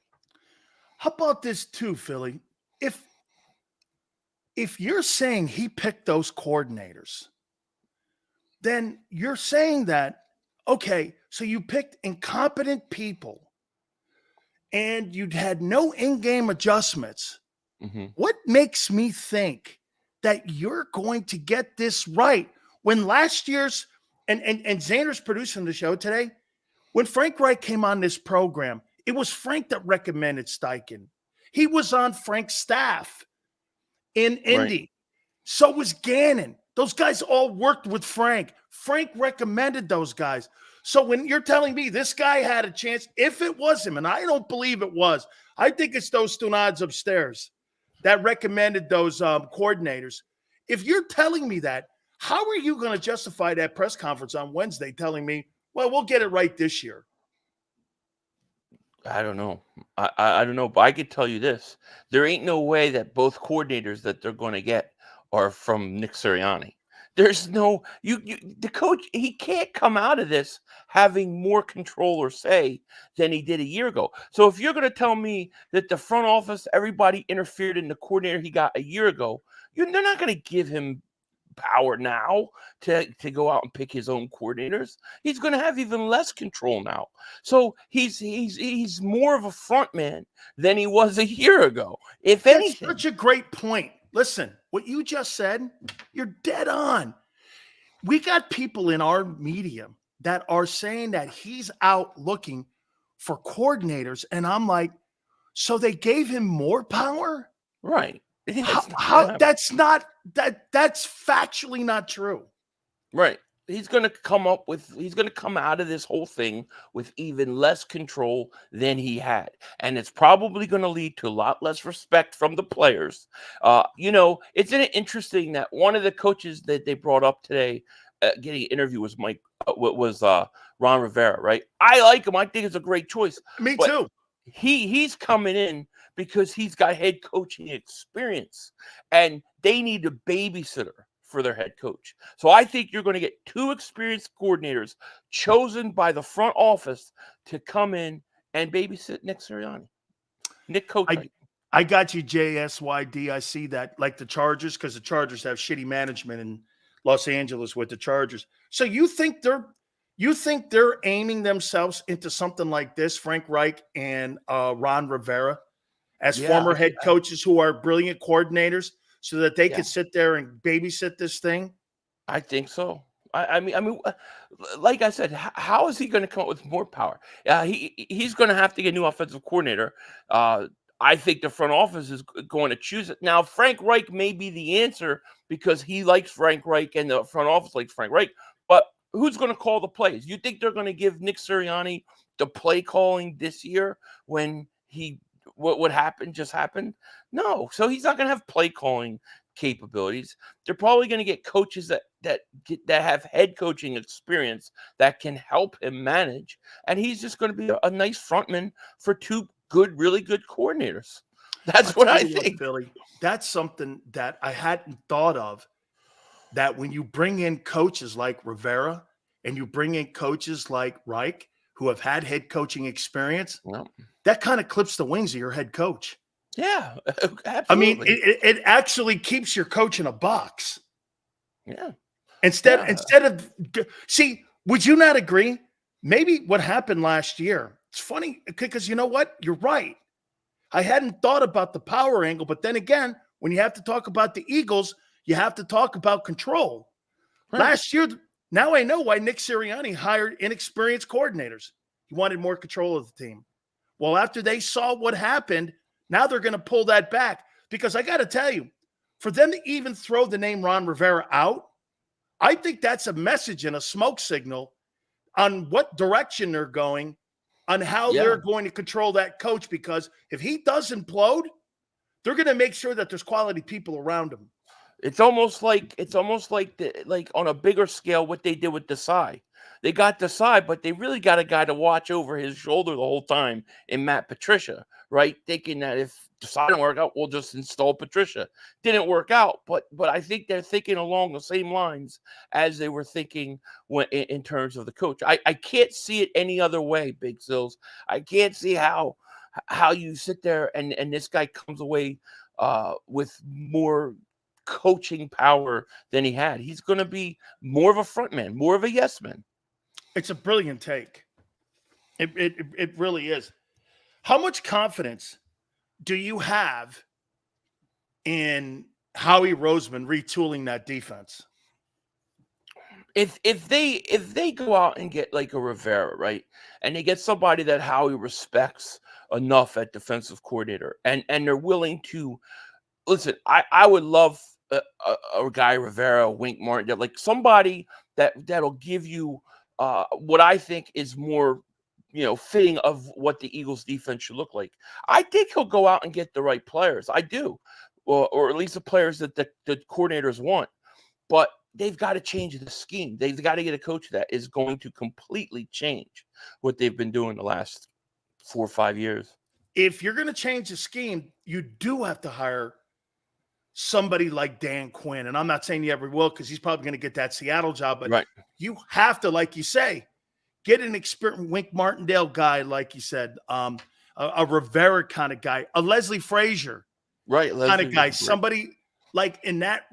How about this too, Philly? If you're saying he picked those coordinators, then you're saying that, okay, so you picked incompetent people and you had no in-game adjustments. Mm-hmm. What makes me think that you're going to get this right when last year's and Xander's producing the show today? When Frank Reich came on this program, it was Frank that recommended Steichen. He was on Frank's staff in Indy. Right. So was Gannon. Those guys all worked with Frank. Frank recommended those guys. So when you're telling me this guy had a chance, if it was him, and I don't believe it was, I think it's those stunads upstairs that recommended those coordinators. If you're telling me that, how are you going to justify that press conference on Wednesday telling me, well, we'll get it right this year? I don't know. I don't know, but I could tell you this. There ain't no way that both coordinators that they're going to get are from Nick Sirianni. There's no the coach, he can't come out of this having more control or say than he did a year ago. So if you're going to tell me that the front office, everybody interfered in the coordinator he got a year ago, they're not going to give him power now to go out and pick his own coordinators. He's going to have even less control now. So he's more of a front man than he was a year ago. If That's anything, such a great point. Listen, what you just said, you're dead on. We got people in our media that are saying that he's out looking for coordinators. And I'm like, so they gave him more power? right. That's factually not true. Right. He's going to come out of this whole thing with even less control than he had. And it's probably going to lead to a lot less respect from the players. It's interesting that one of the coaches that they brought up today getting an interview was Ron Rivera, right? I like him. I think it's a great choice. Me too. He's coming in because he's got head coaching experience, and they need a babysitter for their head coach. So I think you're going to get two experienced coordinators chosen by the front office to come in and babysit Nick Sirianni. Nick Coach. I got you, JSYD. I see that, like the Chargers, because the Chargers have shitty management in Los Angeles with the Chargers. So you think they're aiming themselves into something like this, Frank Reich and Ron Rivera, as former head coaches who are brilliant coordinators, so that they could sit there and babysit this thing? I think so. I mean, like I said, how is he going to come up with more power? He's going to have to get a new offensive coordinator. I think the front office is going to choose it. Now, Frank Reich may be the answer because he likes Frank Reich and the front office likes Frank Reich. But who's going to call the plays? You think they're going to give Nick Sirianni the play calling this year when what happened just happened? No. So he's not going to have play calling capabilities. They're probably going to get coaches that have head coaching experience that can help him manage. And he's just going to be a nice frontman for two really good coordinators. That's what I think. Billy, that's something that I hadn't thought of, that when you bring in coaches like Rivera and you bring in coaches like Reich who have had head coaching experience, that kind of clips the wings of your head coach. Yeah, absolutely. I mean, it actually keeps your coach in a box. Yeah. Instead of see, would you not agree? Maybe what happened last year, it's funny because you know what? You're right. I hadn't thought about the power angle, but then again, when you have to talk about the Eagles, you have to talk about control. Right. Last year, now I know why Nick Sirianni hired inexperienced coordinators. He wanted more control of the team. Well, after they saw what happened, now they're going to pull that back, because I got to tell you, For them to even throw the name Ron Rivera out, I think that's a message and a smoke signal on what direction they're going, on how they're going to control that coach. Because if he does implode, they're going to make sure that there's quality people around him. It's almost like like on a bigger scale what they did with Desai. They got Desai, but they really got a guy to watch over his shoulder the whole time in Matt Patricia, right? Thinking that if Desai don't work out, we'll just install Patricia. Didn't work out, but I think they're thinking along the same lines as they were thinking when in terms of the coach. I can't see it any other way, Big Sills. I can't see how you sit there and this guy comes away with more coaching power than he had. He's going to be more of a front man, more of a yes man. It's a brilliant take. It really is. How much confidence do you have in Howie Roseman retooling that defense? If they go out and get like a Rivera, right, and they get somebody that Howie respects enough at defensive coordinator, and they're willing to listen, I would love a guy Rivera, Wink Martin, like somebody that'll give you what I think is more, fitting of what the Eagles defense should look like. I think he'll go out and get the right players. I do, or at least the players that the coordinators want. But they've got to change the scheme. They've got to get a coach that is going to completely change what they've been doing the last 4 or 5 years. If you're going to change the scheme, you do have to hire somebody like Dan Quinn. And I'm not saying you ever will, because he's probably going to get that Seattle job. But you have to, like you say, get an experienced Wink Martindale guy, like you said, a Rivera kind of guy, a Leslie Frazier kind of guy, somebody like in that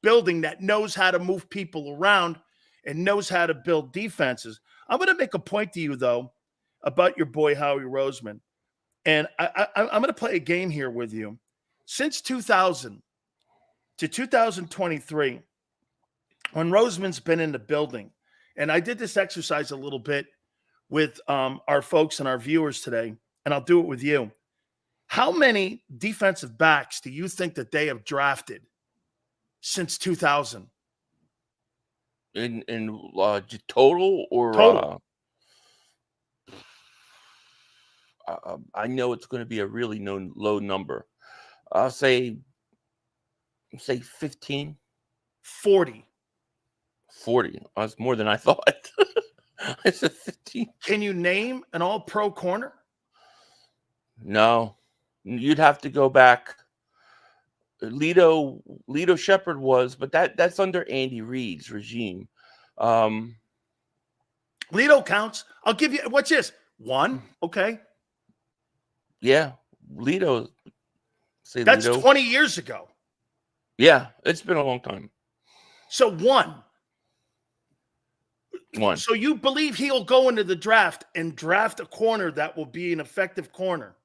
building that knows how to move people around and knows how to build defenses. I'm going to make a point to you, though, about your boy Howie Roseman. And I'm going to play a game here with you. Since 2000 to 2023, when Roseman's been in the building, and I did this exercise a little bit with our folks and our viewers today, and I'll do it with you. How many defensive backs do you think that they have drafted since 2000? In total or total? I know it's going to be a really low number. I'll say 15. 40. 40. That's more than I thought. I said 15. Can you name an all-pro corner? No. You'd have to go back. Lito Shepherd was, but that's under Andy Reid's regime. Lito counts. I'll give you, what's this? 1, okay. Yeah, Lito. That's Lito. 20 years ago. Yeah, it's been a long time. So 1. So you believe he'll go into the draft and draft a corner that will be an effective corner?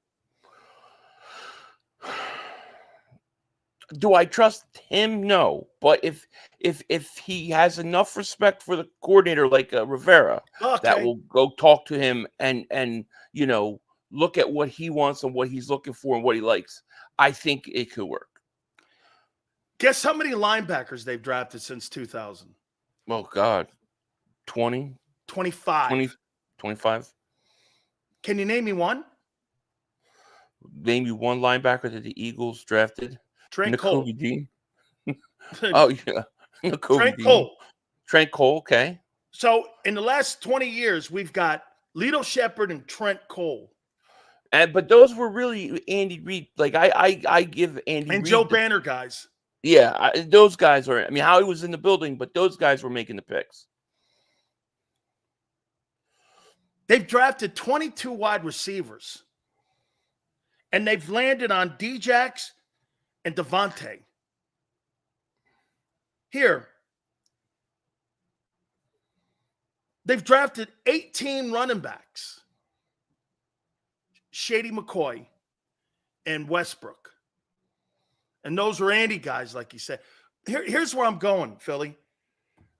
Do I trust him? No. But if he has enough respect for the coordinator like Rivera, that will go talk to him and look at what he wants and what he's looking for and what he likes, I think it could work. Guess how many linebackers they've drafted since 2000? Oh, God. 20? 25. 25? Can you name me one? Name you one linebacker that the Eagles drafted? Trent Cole. Oh, yeah. Trent Cole. Trent Cole, okay. So in the last 20 years, we've got Lito Shepherd and Trent Cole. But those were really Andy Reid. Like I give Andy and Reid Joe Banner guys. Yeah, those guys are. I mean, Howie was in the building, but those guys were making the picks. They've drafted 22 wide receivers, and they've landed on Djax and Devontae. Here, they've drafted 18 running backs. Shady McCoy and Westbrook. And those are Andy guys, like you said. Here's where I'm going, Philly.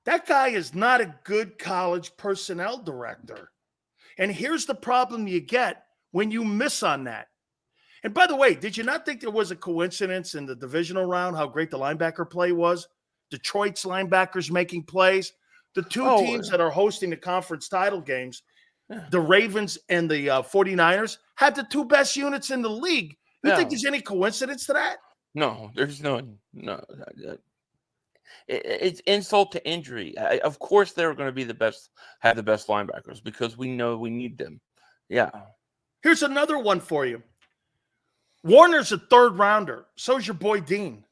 That guy is not a good college personnel director. And here's the problem you get when you miss on that. And by the way, did you not think there was a coincidence in the divisional round how great the linebacker play was? Detroit's linebackers making plays. The two teams that are hosting the conference title games, the Ravens and the 49ers, have the two best units in the league. You think there's any coincidence to that? No, there's no. It's insult to injury. Of course, they're going to be the best, have the best linebackers because we know we need them. Yeah. Here's another one for you. Warner's a third rounder. So's your boy Dean.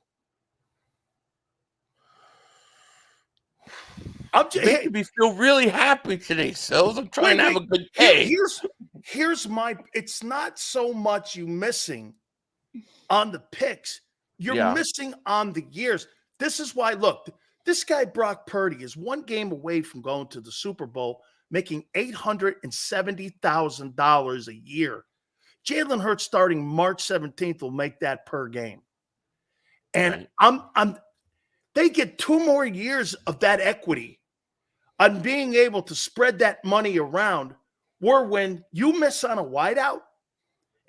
I'm just making me feel really happy today, Sills. I'm trying to have a good day. Here's my. It's not so much you missing on the picks. You're missing on the years. This is why. Look, this guy Brock Purdy is one game away from going to the Super Bowl, making $870,000 a year. Jalen Hurts starting March 17th will make that per game, and they get 2 more years of that equity on being able to spread that money around, where when you miss on a wideout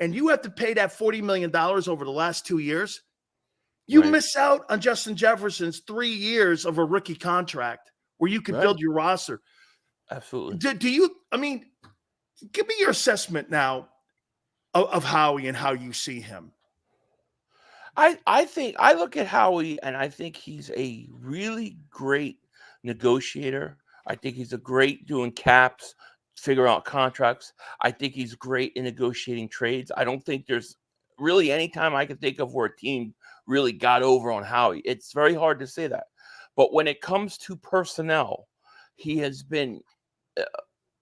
and you have to pay that $40 million over the last 2 years, you miss out on Justin Jefferson's 3 years of a rookie contract where you can build your roster. Absolutely. Do you, I mean, give me your assessment now of Howie and how you see him. I think I look at Howie and I think he's a really great negotiator. I think he's a great doing caps, figure out contracts. I think he's great in negotiating trades. I don't think there's really any time I can think of where a team really got over on Howie. It's very hard to say that. But when it comes to personnel, he has been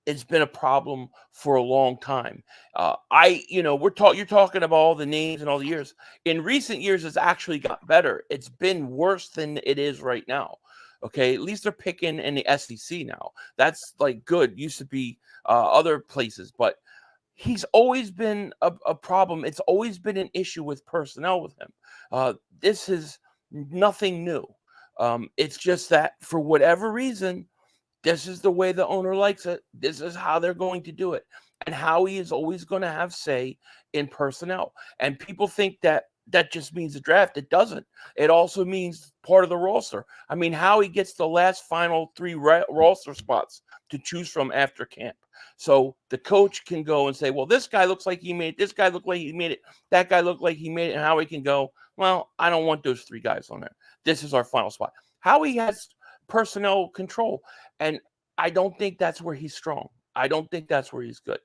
it's been a problem for a long time. You're talking about all the names and all the years. In recent years, it's actually got better. It's been worse than it is right now. Okay, at least they're picking in the SEC now. That's like good. Used to be other places, but he's always been a problem. It's always been an issue with personnel with him. This is nothing new. It's just that for whatever reason, this is the way the owner likes it. This is how they're going to do it. And Howie is always going to have say in personnel. And people think that just means the draft. It doesn't. It also means part of the roster. I mean, Howie gets the last final 3 roster spots to choose from after camp. So the coach can go and say, well, this guy looks like he made it. This guy looked like he made it. That guy looked like he made it. And Howie can go, well, I don't want those 3 guys on there. This is our final spot. Howie has personnel control. And I don't think that's where he's strong. I don't think that's where he's good.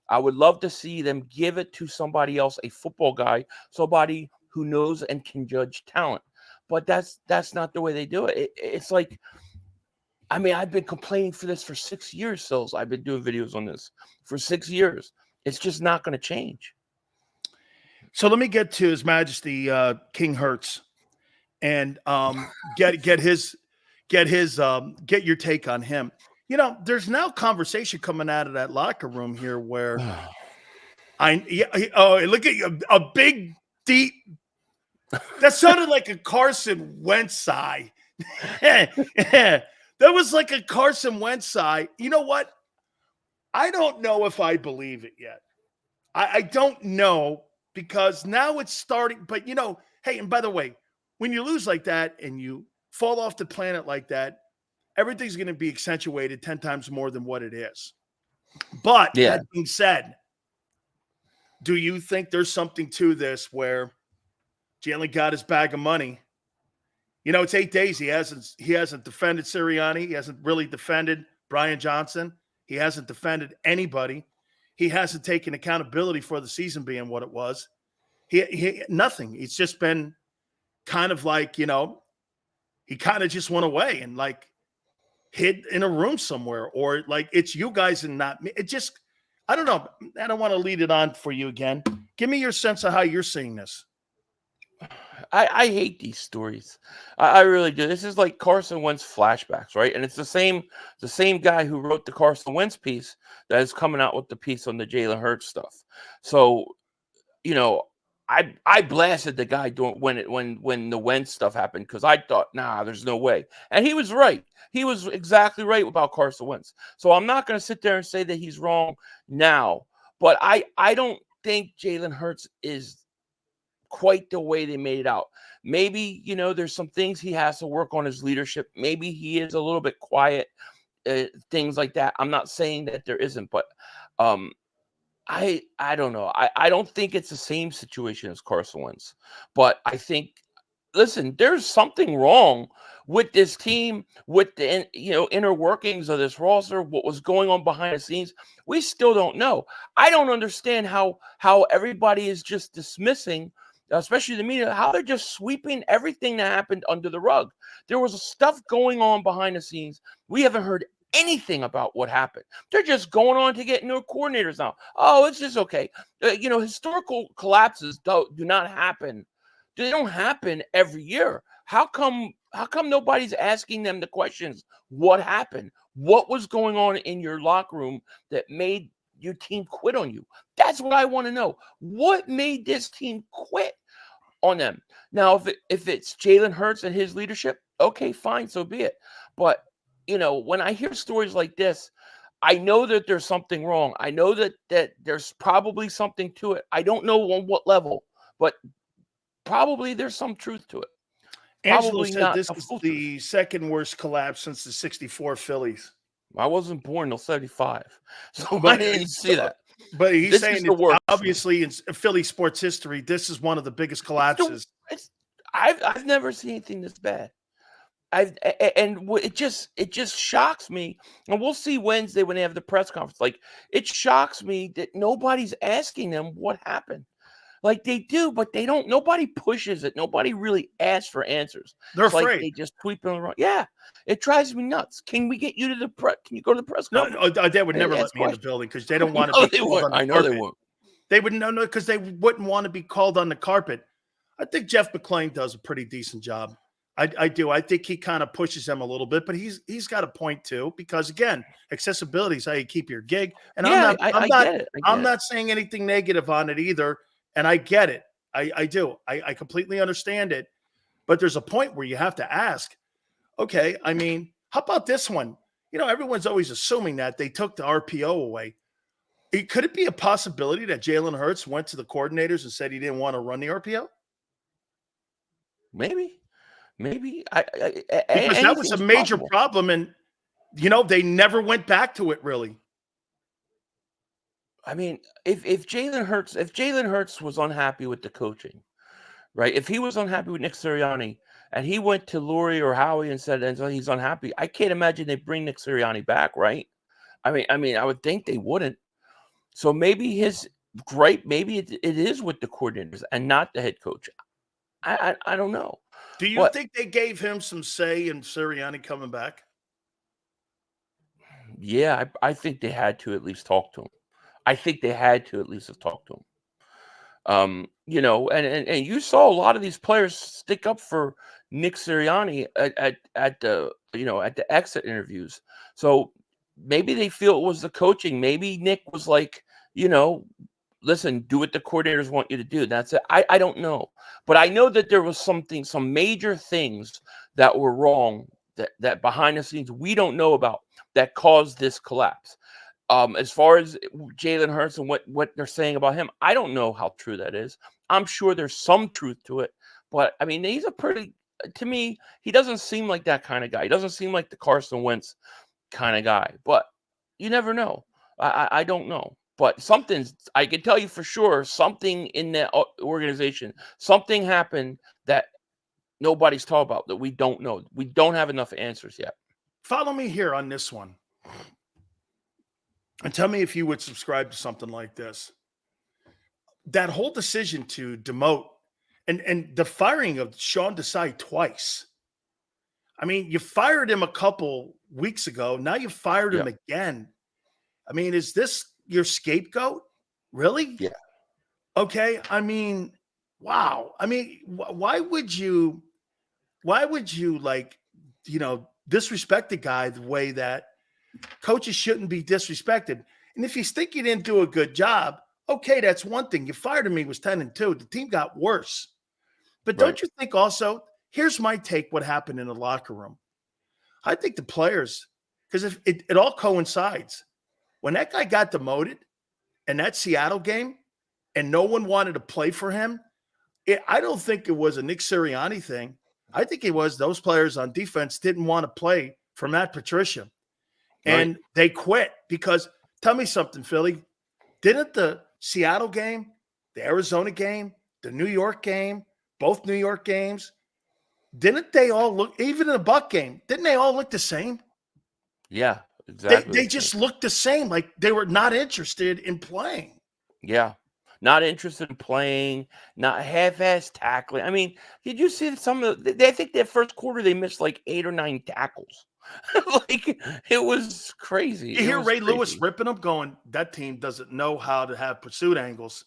I would love to see them give it to somebody else, a football guy, somebody who knows and can judge talent. But that's not the way they do it. It's like, I mean, I've been complaining for this for 6 years, Sills. I've been doing videos on this for 6 years. It's just not going to change. So let me get to His Majesty King Hurts and get your take on him. You know, there's now conversation coming out of that locker room here where look at you, a big deep. That sounded like a Carson Wentz sigh. That was like a Carson Wentz sigh. You know what? I don't know if I believe it yet. I don't know because now it's starting. But, you know, hey, and by the way, when you lose like that and you fall off the planet like that, everything's going to be accentuated 10 times more than what it is. But that being said, do you think there's something to this where Jalen got his bag of money? You know, it's 8 days. He hasn't defended Sirianni. He hasn't really defended Brian Johnson. He hasn't defended anybody. He hasn't taken accountability for the season being what it was. He nothing. It's just been kind of like, you know, he kind of just went away and like hid in a room somewhere, or like it's you guys and not me. It just, I don't know. I don't want to lead it on for you again. Give me your sense of how you're seeing this. I hate these stories. I really do. This is like Carson Wentz flashbacks, right? And it's the same guy who wrote the Carson Wentz piece that is coming out with the piece on the Jalen Hurts stuff. So, you know, I blasted the guy when the Wentz stuff happened because I thought, nah, there's no way. And he was right. He was exactly right about Carson Wentz. So I'm not going to sit there and say that he's wrong now. But I don't think Jalen Hurts is quite the way they made it out. Maybe, there's some things he has to work on his leadership. Maybe he is a little bit quiet, things like that. I'm not saying that there isn't, but I don't know. I don't think it's the same situation as Carson Wentz, but I think, listen, there's something wrong with this team, with the inner workings of this roster, what was going on behind the scenes. We still don't know. I don't understand how everybody is just dismissing, especially the media, how they're just sweeping everything that happened under the rug. There was stuff going on behind the scenes. We haven't heard anything about what happened. They're just going on to get new coordinators now. Oh, it's just okay. Historical collapses do not happen. They don't happen every year. How come nobody's asking them the questions? What happened? What was going on in your locker room that made your team quit on you? That's what I want to know. What made this team quit on them? Now, if it's Jalen Hurts and his leadership, okay, fine, so be it. But when I hear stories like this, I know that there's something wrong. I know that there's probably something to it. I don't know on what level, but probably there's some truth to it. Angelo said this is the second worst collapse since the '64 Phillies. I wasn't born till '75, so I didn't see that. But he's saying it's obviously in Philly sports history, this is one of the biggest collapses. I've never seen anything this bad. It just shocks me, and we'll see Wednesday when they have the press conference. Like, it shocks me that nobody's asking them what happened. Like, they do, but they don't. Nobody pushes it. Nobody really asks for answers. They're afraid. Like, they just sweep them around. Yeah, it drives me nuts. Can we get you to the press? Can you go to the press conference? No, they would never let me in the building because they don't want to be called on the carpet. I know they won't. They would no, because they wouldn't want to be called on the carpet. I think Jeff McClain does a pretty decent job. I do. I think he kind of pushes them a little bit, but he's got a point too, because again, accessibility is how you keep your gig. And yeah, I'm not saying anything negative on it either. And I get it. I do. I completely understand it. But there's a point where you have to ask, okay, I mean, how about this one? Everyone's always assuming that they took the RPO away. Could it be a possibility that Jalen Hurts went to the coordinators and said he didn't want to run the RPO? Maybe. Because that was a major problem, and they never went back to it really. I mean, if Jalen Hurts was unhappy with the coaching, right? If he was unhappy with Nick Sirianni and he went to Lurie or Howie and said he's unhappy, I can't imagine they bring Nick Sirianni back, right? I mean, I would think they wouldn't. So maybe his gripe, maybe it is with the coordinators and not the head coach. I don't know. Do you think they gave him some say in Sirianni coming back? Yeah, I think they had to at least talk to him. I think they had to at least have talked to him. And you saw a lot of these players stick up for Nick Sirianni at the exit interviews. So maybe they feel it was the coaching. Maybe Nick was like, listen, do what the coordinators want you to do. That's it. I don't know. But I know that there was some major things that were wrong that behind the scenes we don't know about that caused this collapse. As far as Jalen Hurts and what they're saying about him, I don't know how true that is. I'm sure there's some truth to it. But, I mean, to me, he doesn't seem like that kind of guy. He doesn't seem like the Carson Wentz kind of guy. But you never know. I don't know. But I can tell you for sure, something in that organization, something happened that nobody's talking about that we don't know. We don't have enough answers yet. Follow me here on this one. And tell me if you would subscribe to something like this. That whole decision to demote and the firing of Sean Desai twice. I mean, you fired him a couple weeks ago. Now you fired him again. I mean, is this your scapegoat? Really? Yeah. Okay. I mean, wow. I mean, why would you disrespect the guy the way that coaches shouldn't be disrespected? And if you think you didn't do a good job, okay, that's one thing. You fired him, he was 10-2. The team got worse. But don't you think also, here's my take, what happened in the locker room. I think the players, because if it all coincides. When that guy got demoted in that Seattle game and no one wanted to play for him, I don't think it was a Nick Sirianni thing. I think it was those players on defense didn't want to play for Matt Patricia. And they quit because tell me something, Philly. Didn't the Seattle game, the Arizona game, the New York game, both New York games, didn't they all look, even in the Buck game, didn't they all look the same? Yeah, exactly. They just looked the same, like they were not interested in playing. Yeah. Not interested in playing, not half-ass tackling. I mean, did you see some of the, I think that first quarter they missed like 8 or 9 tackles. Like, it was crazy. You hear Ray Lewis ripping them, going, that team doesn't know how to have pursuit angles.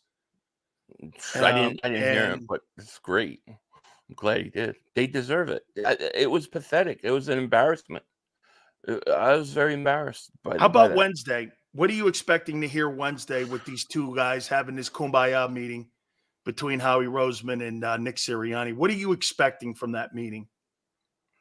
I didn't hear him, but it's great. I'm glad he did. They deserve it. It was pathetic. It was an embarrassment. I was very embarrassed by How about that. Wednesday? What are you expecting to hear Wednesday with these two guys having this kumbaya meeting between Howie Roseman and Nick Sirianni? What are you expecting from that meeting?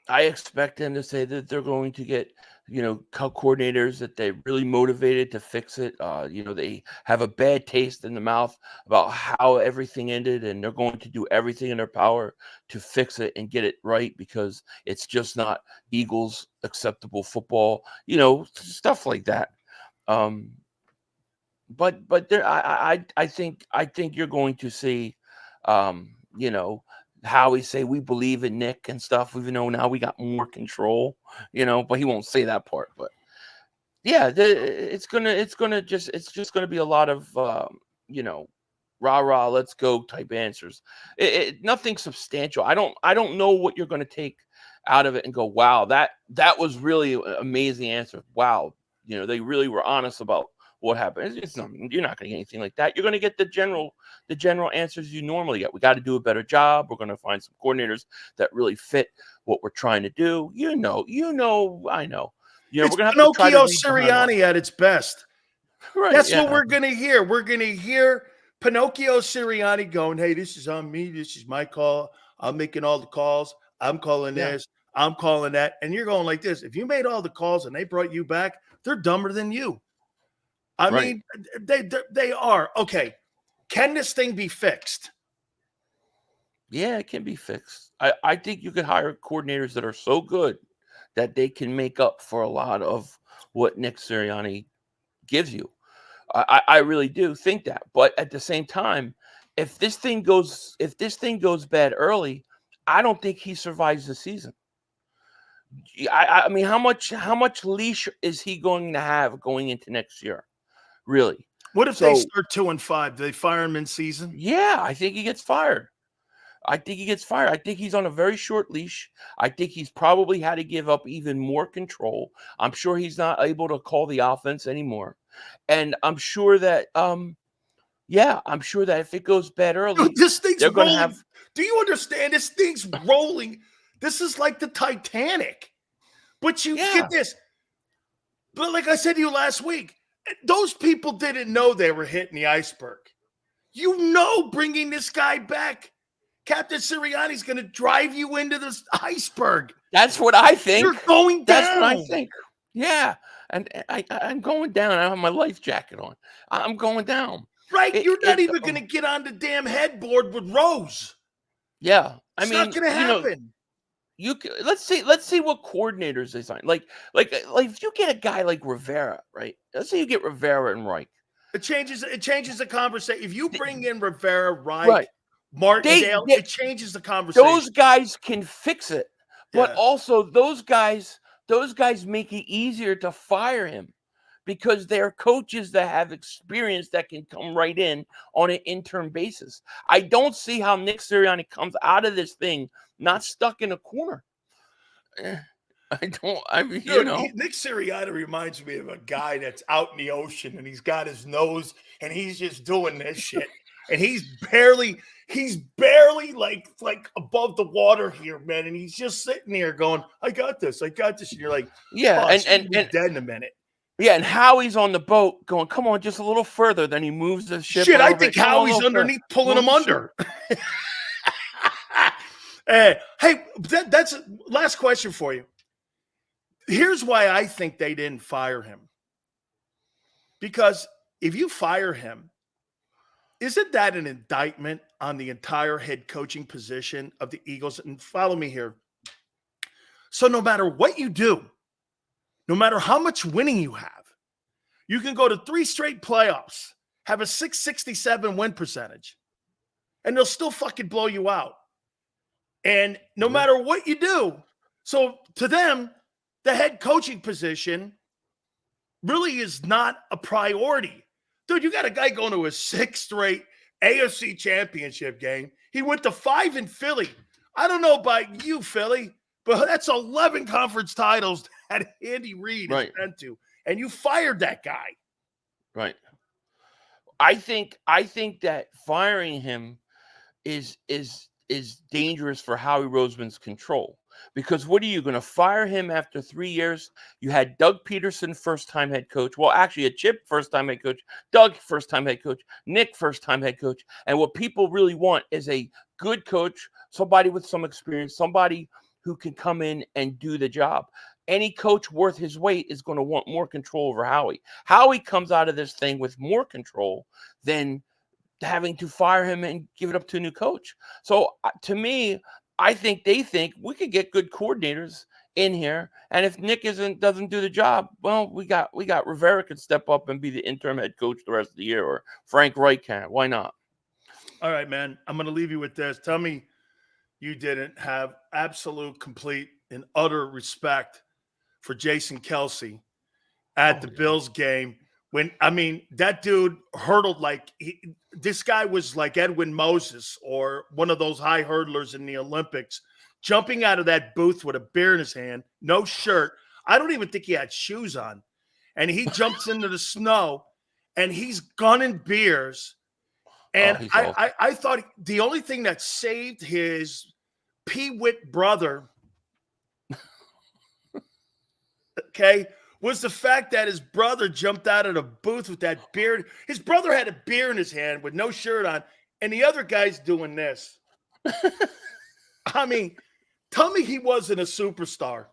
I expect them to say that they're going to get, coordinators that they're really motivated to fix it. They have a bad taste in the mouth about how everything ended, and they're going to do everything in their power to fix it and get it right because it's just not Eagles acceptable football, stuff like that. But there, I think you're going to see, Howie say we believe in Nick and stuff, even though now we got more control, but he won't say that part. But yeah, it's just gonna be a lot of rah rah, let's go type answers. Nothing substantial. I don't know what you're gonna take out of it and go, wow, that was really an amazing answer. Wow, they really were honest about what happened. You're not going to get anything like that. You're going to get the general answers you normally get. We got to do a better job. We're going to find some coordinators that really fit what we're trying to do. I know. It's we're going to have Pinocchio to Sirianni at its best. Right. That's what we're going to hear. We're going to hear Pinocchio Sirianni going, hey, this is on me. This is my call. I'm making all the calls. I'm calling this. I'm calling that. And you're going like this. If you made all the calls and they brought you back, they're dumber than you. I mean, they are. Okay. Can this thing be fixed? Yeah, it can be fixed. I think you could hire coordinators that are so good that they can make up for a lot of what Nick Sirianni gives you. I really do think that. But at the same time, if this thing goes bad early, I don't think he survives the season. I mean, how much leash is he going to have going into next year? Really? What if they start 2-5? Do they fire him in season? Yeah, I think he gets fired. I think he's on a very short leash. I think he's probably had to give up even more control. I'm sure he's not able to call the offense anymore. And I'm sure that if it goes bad early, dude, this thing's going to have. Do you understand? This thing's rolling. This is like the Titanic. But you get this. But like I said to you last week, those people didn't know they were hitting the iceberg. Bringing this guy back, Captain Sirianni's going to drive you into this iceberg. That's what I think. You're going down. That's what I think. Yeah. And I'm going down. I have my life jacket on. I'm going down. Right. You're not even going to get on the damn headboard with Rose. Yeah. It's not going to happen. Let's see what coordinators they sign. Like if you get a guy like Rivera, right? Let's say you get Rivera and Reich. It changes the conversation. If you bring in Rivera, Reich, Martindale, it changes the conversation. Those guys can fix it, but also those guys make it easier to fire him because they're coaches that have experience that can come right in on an interim basis. I don't see how Nick Sirianni comes out of this thing not stuck in a corner. Nick Sirianni reminds me of a guy that's out in the ocean and he's got his nose and he's just doing this shit. And he's barely like above the water here, man. And he's just sitting there going, I got this. And you're like, and dead in a minute. Yeah, and Howie's on the boat going, come on, just a little further. Then he moves the ship. Shit, I think Howie's underneath pulling him under. Hey, that's last question for you. Here's why I think they didn't fire him. Because if you fire him, isn't that an indictment on the entire head coaching position of the Eagles? And follow me here. So no matter what you do, no matter how much winning you have, you can go to 3 straight playoffs, have a 667 win percentage, and they'll still fucking blow you out. And no matter what you do, so to them, the head coaching position really is not a priority. Dude, you got a guy going to a 6th straight AFC championship game. He went to 5 in Philly. I don't know about you, Philly, but that's 11 conference titles that Andy Reid has been to. And you fired that guy. Right. I think that firing him is dangerous for Howie Roseman's control. Because what are you going to fire him after 3 years? You had Doug Peterson, first-time head coach. Well, actually, a Chip, first-time head coach. Doug, first-time head coach. Nick, first-time head coach. And what people really want is a good coach, somebody with some experience, somebody who can come in and do the job. Any coach worth his weight is going to want more control over Howie. Howie comes out of this thing with more control than having to fire him and give it up to a new coach. So to me, I think they think we could get good coordinators in here, and if Nick doesn't do the job, well, we got Rivera could step up and be the interim head coach the rest of the year, or Frank Reich can. Why not? All right, man. I'm going to leave you with this. Tell me you didn't have absolute, complete, and utter respect for Jason Kelce at the Bills game. When, I mean, that dude hurdled like this guy was like Edwin Moses or one of those high hurdlers in the Olympics, jumping out of that booth with a beer in his hand, no shirt. I don't even think he had shoes on. And he jumps into the snow and he's gunning beers. And I thought the only thing that saved his peewit brother, okay, was the fact that his brother jumped out of the booth with that beer. His brother had a beer in his hand with no shirt on, and the other guy's doing this. I mean, tell me he wasn't a superstar.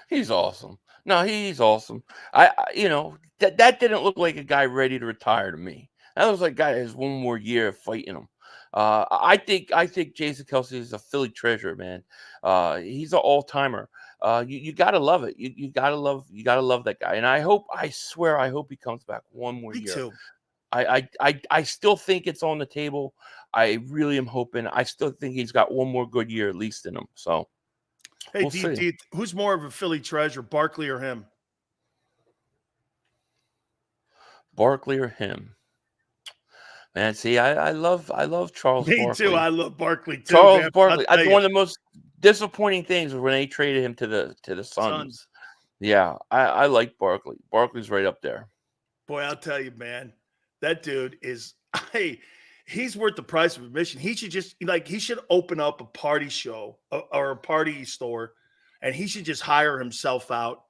He's awesome. No, he's awesome. I that didn't look like a guy ready to retire to me. That was like a guy that has one more year of fighting him. I think Jason Kelce is a Philly treasure, man. He's an all-timer. You gotta love it. You gotta love that guy. And I swear I hope he comes back one more year. Me too. I still think it's on the table. I really am hoping. I still think he's got one more good year at least in him. So hey, we'll who's more of a Philly treasure, Barkley or him? Barkley or him? Man, see, I love Charles Me Barkley. too. I love Barkley too. Charles man. Barkley. That's one of the most disappointing things was when they traded him to the Suns. Yeah, I like Barkley. Barkley's right up there. Boy, I'll tell you, man, that dude is he's worth the price of admission. He should just he should open up a party show or a party store, and he should just hire himself out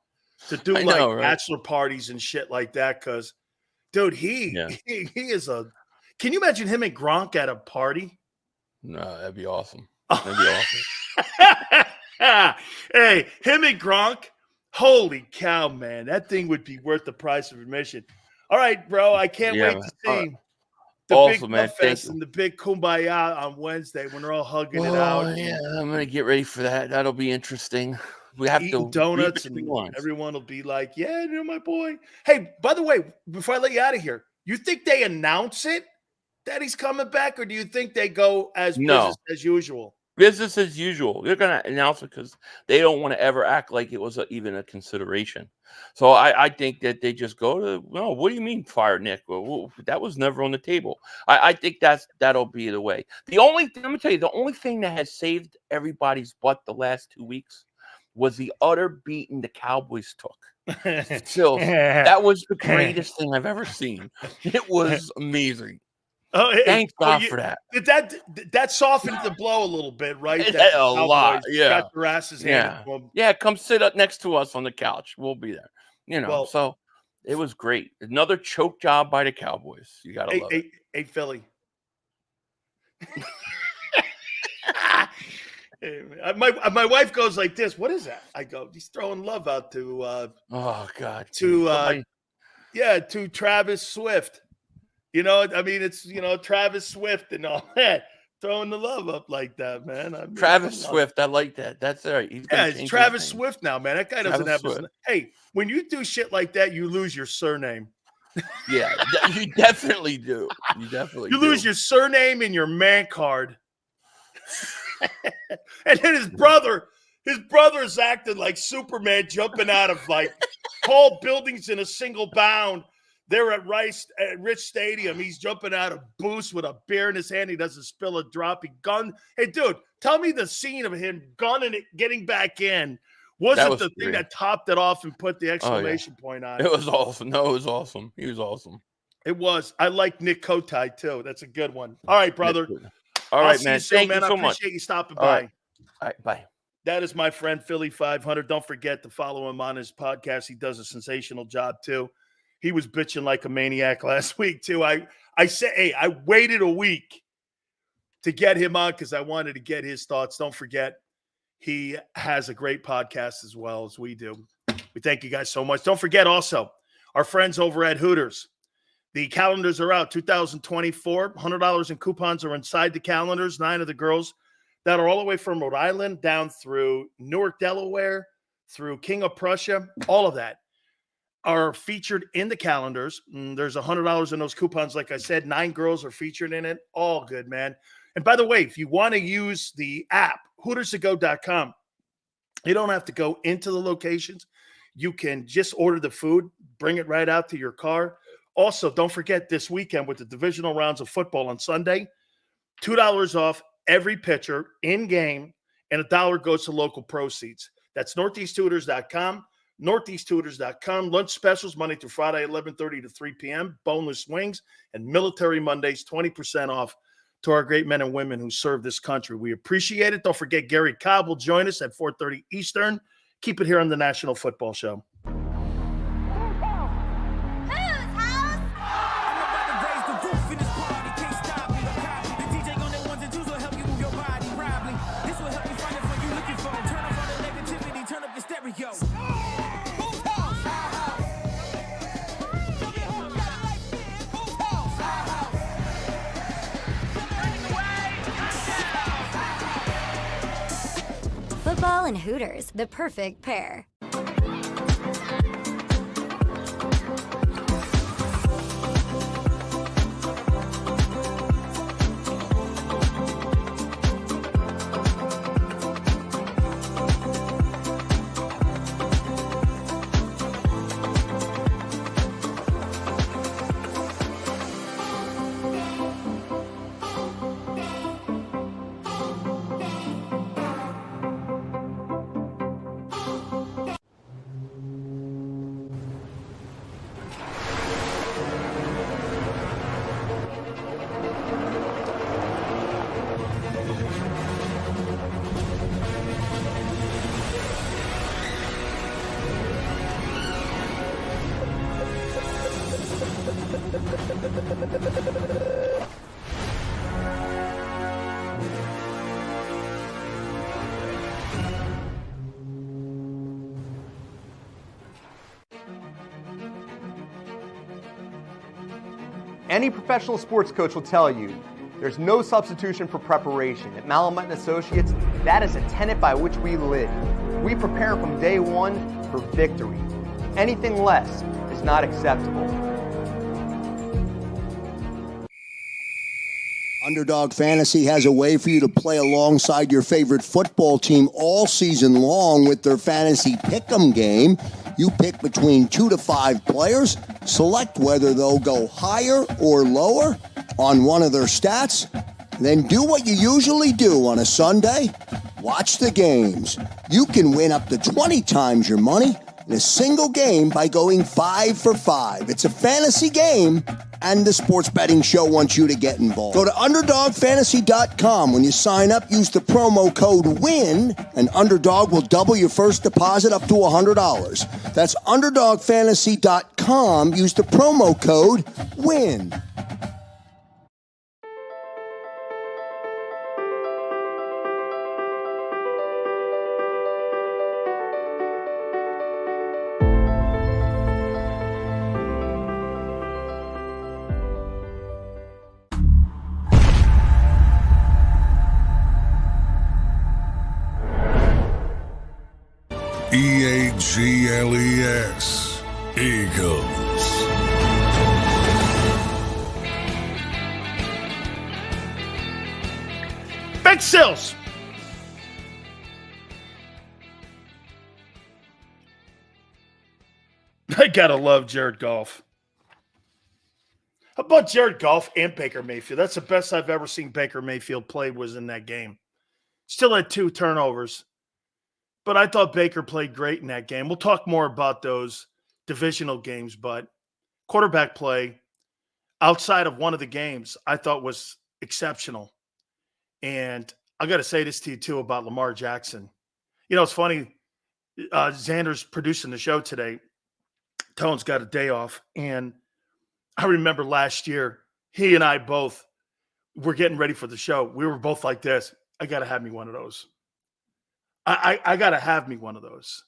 to do bachelor parties and shit like that. Because, dude, he is a. Can you imagine him and Gronk at a party? No, that'd be awesome. That'd be awesome. Hey, him and Gronk. Holy cow, man. That thing would be worth the price of admission. All right, bro. I can't wait to see the also, big man, fest and the big kumbaya on Wednesday when they're all hugging it out. Yeah, I'm going to get ready for that. That'll be interesting. We have eating to donuts and everyone will be like, yeah, you know, my boy. Hey, by the way, before I let you out of here, you think they announce it that he's coming back, or do you think they go business as usual? Business as usual. They're going to announce it because they don't want to ever act like it was even a consideration. So I think that they just go to, no, what do you mean fire Nick? Well, that was never on the table. I think that'll be the way. Let me tell you, the only thing that has saved everybody's butt the last 2 weeks was the utter beating the Cowboys took. Still, that was the greatest thing I've ever seen. It was amazing. Oh, thank God for that. That softened the blow a little bit, right? A lot, yeah. Got their asses handed to them. Yeah, come sit up next to us on the couch. We'll be there. You know, so it was great. Another choke job by the Cowboys. You gotta love it. Hey, Philly. My wife goes like this. What is that? I go, he's throwing love out to oh God. To Travis Swift. I mean, it's, Travis Swift and all that. Throwing the love up like that, man. I mean, Travis Swift. I like that. That's all right. He's Yeah, gonna it's change Travis his name. Swift now, man. That guy doesn't Travis have his. Swift. Hey, when you do shit like that, you lose your surname. Yeah, you definitely do. You lose your surname and your man card. And then his brother's acting like Superman, jumping out of like tall buildings in a single bound. They're at Rich Stadium. He's jumping out of booths with a beer in his hand. He doesn't spill a drop. Hey, dude, tell me the scene of him gunning it, getting back in. Was it the thing that topped it off and put the exclamation point on it? It was awesome. No, it was awesome. He was awesome. It was. I like Nick Kotai, too. That's a good one. All right, brother. All right, man. Thank you so much. I appreciate you stopping by. All right, bye. That is my friend, Philly 500. Don't forget to follow him on his podcast. He does a sensational job, too. He was bitching like a maniac last week, too. I said, hey, I waited a week to get him on because I wanted to get his thoughts. Don't forget, he has a great podcast as well as we do. We thank you guys so much. Don't forget also, our friends over at Hooters. The calendars are out, 2024. $100 in coupons are inside the calendars. 9 of the girls that are all the way from Rhode Island down through Newark, Delaware, through King of Prussia, all of that are featured in the calendars. There's $100 in those coupons. Like I said, 9 girls are featured in it. All good, man. And by the way, if you want to use the app, HootersToGo.com, you don't have to go into the locations. You can just order the food, bring it right out to your car. Also, don't forget this weekend with the divisional rounds of football on Sunday, $2 off every pitcher in-game, and $1 goes to local proceeds. That's NortheastTutors.com. NortheastTutors.com. Lunch specials Monday through Friday, 11:30 to 3 p.m. Boneless wings and Military Mondays, 20% off to our great men and women who serve this country. We appreciate it. Don't forget Gary Cobb will join us at 4:30 Eastern. Keep it here on the National Football Show. Football and Hooters, the perfect pair. Any professional sports coach will tell you there's no substitution for preparation. At Malamut & Associates, that is a tenet by which we live. We prepare from day one for victory. Anything less is not acceptable. Underdog Fantasy has a way for you to play alongside your favorite football team all season long with their fantasy pick'em game. You pick between 2 to 5 players, select whether they'll go higher or lower on one of their stats, then do what you usually do on a Sunday, watch the games. You can win up to 20 times your money in a single game by going 5 for 5. It's a fantasy game, and the Sports Betting Show wants you to get involved. Go to UnderdogFantasy.com. When you sign up, use the promo code WIN, and Underdog will double your first deposit up to $100. That's UnderdogFantasy.com. Use the promo code WIN. LES Eagles. Big Sills. I gotta love Jared Goff. How about Jared Goff and Baker Mayfield? That's the best I've ever seen Baker Mayfield play was in that game. Still had 2 turnovers. But I thought Baker played great in that game. We'll talk more about those divisional games, but quarterback play outside of one of the games I thought was exceptional. And I got to say this to you, too, about Lamar Jackson. You know, it's funny. Xander's producing the show today. Tone's got a day off. And I remember last year, he and I both were getting ready for the show. We were both like this. I got to have me one of those. I got to have me one of those.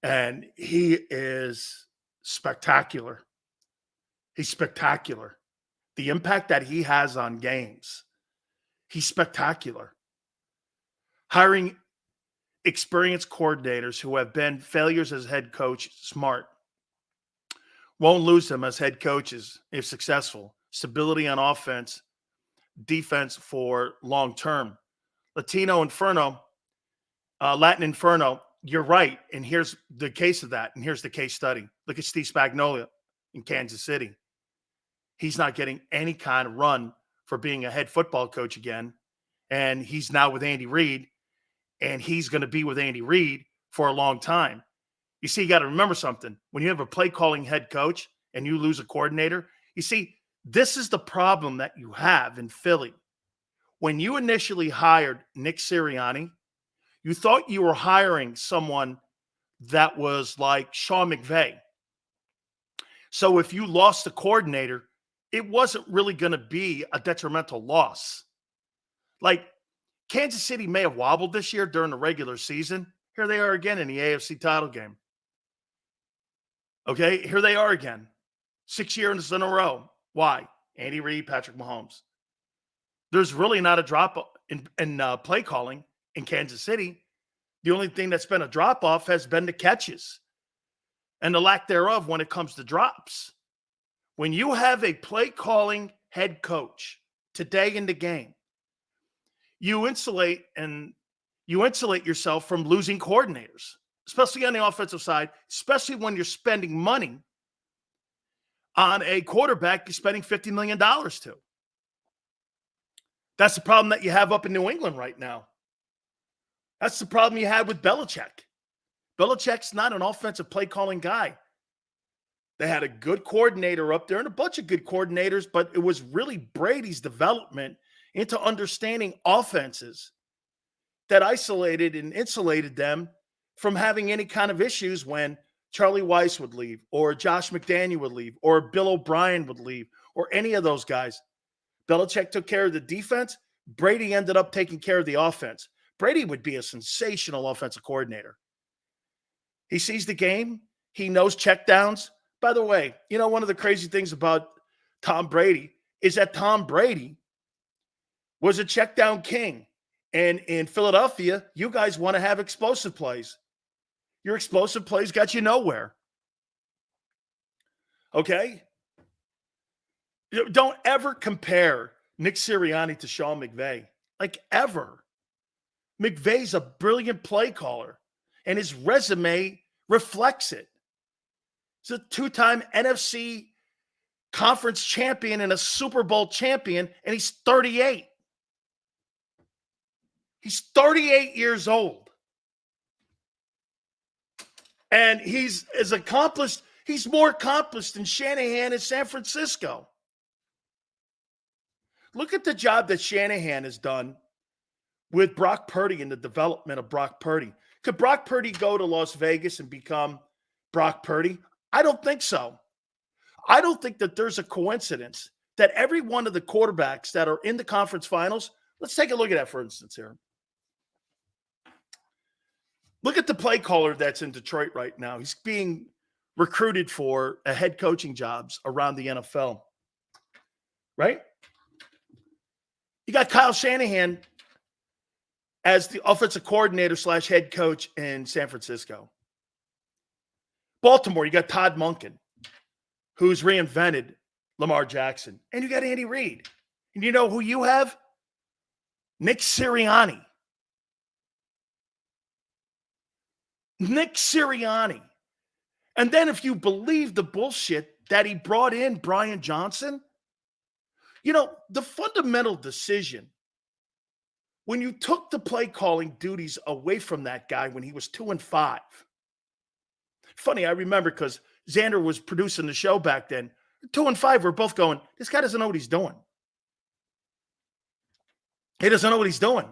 And he is spectacular. He's spectacular. The impact that he has on games, he's spectacular. Hiring experienced coordinators who have been failures as head coach, smart. Won't lose them as head coaches if successful. Stability on offense, defense for long term. Latin Inferno, you're right. And here's the case of that. And here's the case study. Look at Steve Spagnuolo in Kansas City. He's not getting any kind of run for being a head football coach again. And he's now with Andy Reid. And he's going to be with Andy Reid for a long time. You see, you got to remember something. When you have a play calling head coach and you lose a coordinator, you see, this is the problem that you have in Philly. When you initially hired Nick Sirianni, you thought you were hiring someone that was like Sean McVay. So if you lost the coordinator, it wasn't really going to be a detrimental loss. Like Kansas City may have wobbled this year during the regular season. Here they are again in the AFC title game. Okay, here they are again. 6 years in a row. Why? Andy Reid, Patrick Mahomes. There's really not a drop in play calling in Kansas City. The only thing that's been a drop-off has been the catches and the lack thereof when it comes to drops. When you have a play-calling head coach today in the game, you insulate yourself from losing coordinators, especially on the offensive side, especially when you're spending money on a quarterback you're spending $50 million to. That's the problem that you have up in New England right now. That's the problem you had with Belichick. Belichick's not an offensive play-calling guy. They had a good coordinator up there and a bunch of good coordinators, but it was really Brady's development into understanding offenses that isolated and insulated them from having any kind of issues when Charlie Weiss would leave or Josh McDaniel would leave or Bill O'Brien would leave or any of those guys. Belichick took care of the defense. Brady ended up taking care of the offense. Brady would be a sensational offensive coordinator. He sees the game. He knows checkdowns. By the way, you know, one of the crazy things about Tom Brady is that Tom Brady was a checkdown king. And in Philadelphia, you guys want to have explosive plays. Your explosive plays got you nowhere. Okay? Don't ever compare Nick Sirianni to Sean McVay. Like, ever. McVay's a brilliant play caller, and his resume reflects it. He's a 2-time NFC conference champion and a Super Bowl champion, and he's 38. He's 38 years old. And he's more accomplished than Shanahan in San Francisco. Look at the job that Shanahan has done with Brock Purdy and the development of Brock Purdy. Could Brock Purdy go to Las Vegas and become Brock Purdy? I don't think so. I don't think that there's a coincidence that every one of the quarterbacks that are in the conference finals, let's take a look at that, for instance, here. Look at the play caller that's in Detroit right now. He's being recruited for a head coaching jobs around the NFL, right? You got Kyle Shanahan as the offensive coordinator / head coach in San Francisco. Baltimore, you got Todd Monken, who's reinvented Lamar Jackson. And you got Andy Reid. And you know who you have? Nick Sirianni. Nick Sirianni. And then if you believe the bullshit that he brought in Brian Johnson, you know, the fundamental decision when you took the play calling duties away from that guy when he was 2-5. Funny, I remember because Xander was producing the show back then. 2-5, we're both going, this guy doesn't know what he's doing. He doesn't know what he's doing.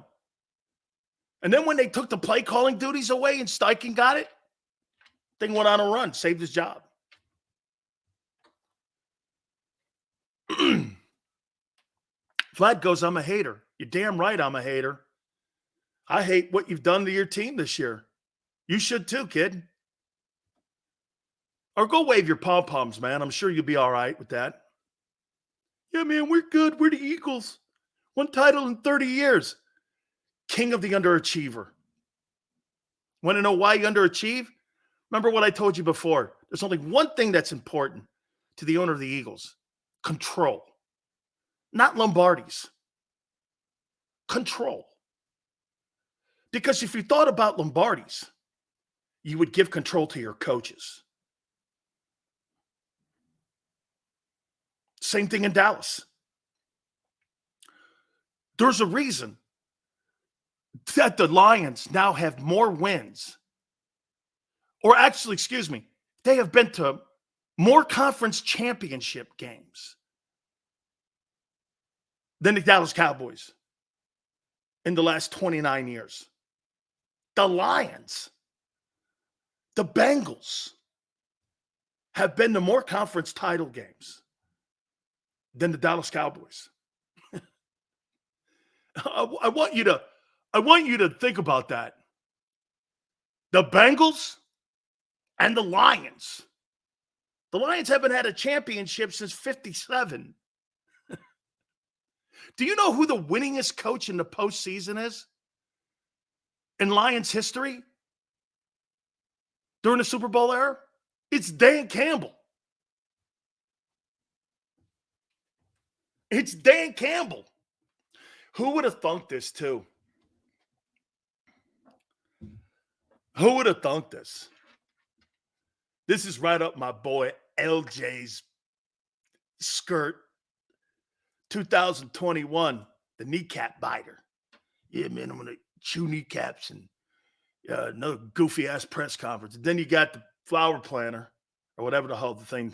And then when they took the play calling duties away and Steichen got it, thing went on a run, saved his job. Vlad goes, I'm a hater. You're damn right I'm a hater. I hate what you've done to your team this year. You should too, kid. Or go wave your pom-poms, man. I'm sure you'll be all right with that. Yeah, man, we're good. We're the Eagles. One title in 30 years. King of the underachiever. Want to know why you underachieve? Remember what I told you before. There's only one thing that's important to the owner of the Eagles. Control. Not Lombardi's. Control. Because if you thought about Lombardi's, you would give control to your coaches. Same thing in Dallas. There's a reason that the Lions now have more wins. Or actually, excuse me, they have been to more conference championship games than the Dallas Cowboys in the last 29 years. The Lions, the Bengals have been to more conference title games than the Dallas Cowboys. I want you to think about that. The Bengals and the Lions. The Lions haven't had a championship since 57. Do you know who the winningest coach in the postseason is in Lions history during the Super Bowl era? It's Dan Campbell. It's Dan Campbell. Who would have thunk this, too? Who would have thunk this? This is right up my boy LJ's skirt. 2021, the kneecap biter. Yeah, man, I'm going to chew kneecaps and another goofy-ass press conference. And then you got the flower planner or whatever the hell the thing,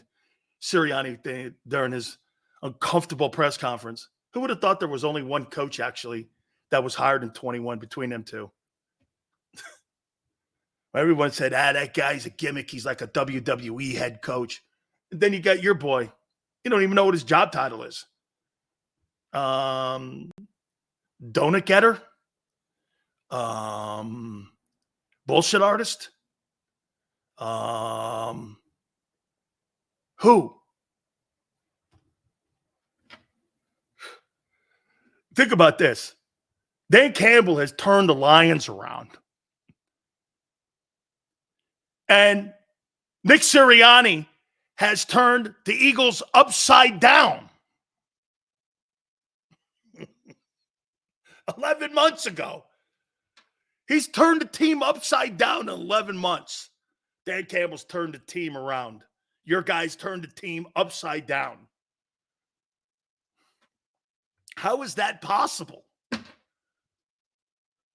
Sirianni thing during his uncomfortable press conference. Who would have thought there was only one coach, actually, that was hired in 21 between them two? Everyone said, that guy's a gimmick. He's like a WWE head coach. And then you got your boy. You don't even know what his job title is. Donut getter? Bullshit artist? Who? Think about this. Dan Campbell has turned the Lions around. And Nick Sirianni has turned the Eagles upside down. 11 months ago. He's turned the team upside down in 11 months. Dan Campbell's turned the team around. Your guys turned the team upside down. How is that possible?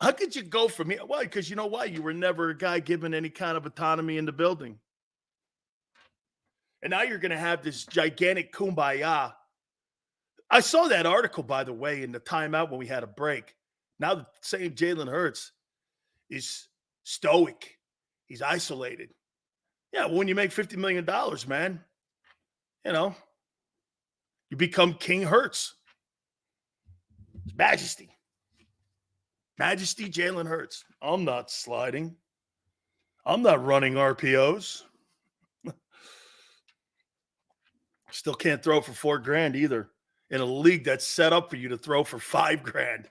How could you go from here? Why? Because you know why? You were never a guy given any kind of autonomy in the building. And now you're going to have this gigantic kumbaya. I saw that article, by the way, in the timeout when we had a break. Now the same Jalen Hurts is stoic. He's isolated. Yeah, when you make $50 million, man, you know, you become King Hurts. It's Majesty. Majesty Jalen Hurts. I'm not sliding. I'm not running RPOs. Still can't throw for $4,000 either. In a league that's set up for you to throw for $5,000.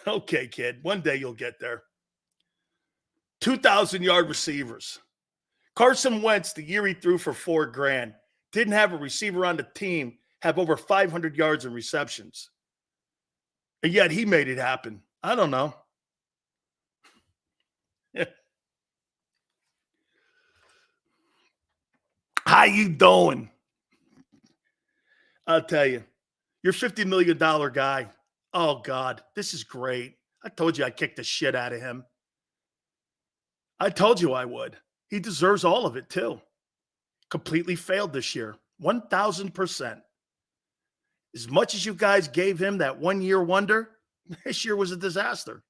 Okay, kid. One day you'll get there. 2,000-yard receivers. Carson Wentz, the year he threw for $4,000, didn't have a receiver on the team have over 500 yards and receptions. And yet he made it happen. I don't know. How you doing? I'll tell you. You're $50 million guy. Oh, God. This is great. I told you I'd kick the shit out of him. I told you I would. He deserves all of it, too. Completely failed this year. 1,000%. As much as you guys gave him that one-year wonder, this year was a disaster.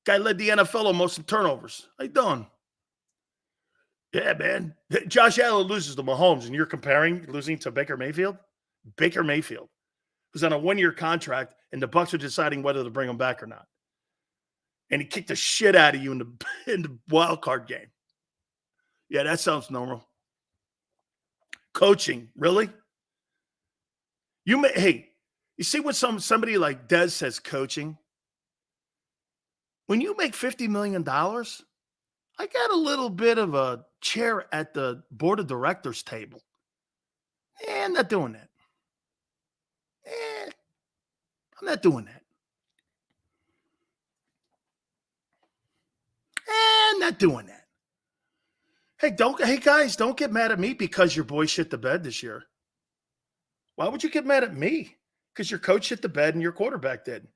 Guy led the NFL on most of turnovers. How you doing? Yeah, man. Josh Allen loses to Mahomes, and you're comparing losing to Baker Mayfield? Baker Mayfield, who's on a one-year contract, and the Bucs are deciding whether to bring him back or not. And he kicked the shit out of you in the wild card game. Yeah, that sounds normal. Coaching, really? Hey, you see when somebody like Dez says coaching? When you make $50 million, I got a little bit of a chair at the board of directors table. I'm not doing that. I'm not doing that. I'm not doing that. Hey guys, don't get mad at me because your boy shit the bed this year. Why would you get mad at me? Because your coach shit the bed and your quarterback did.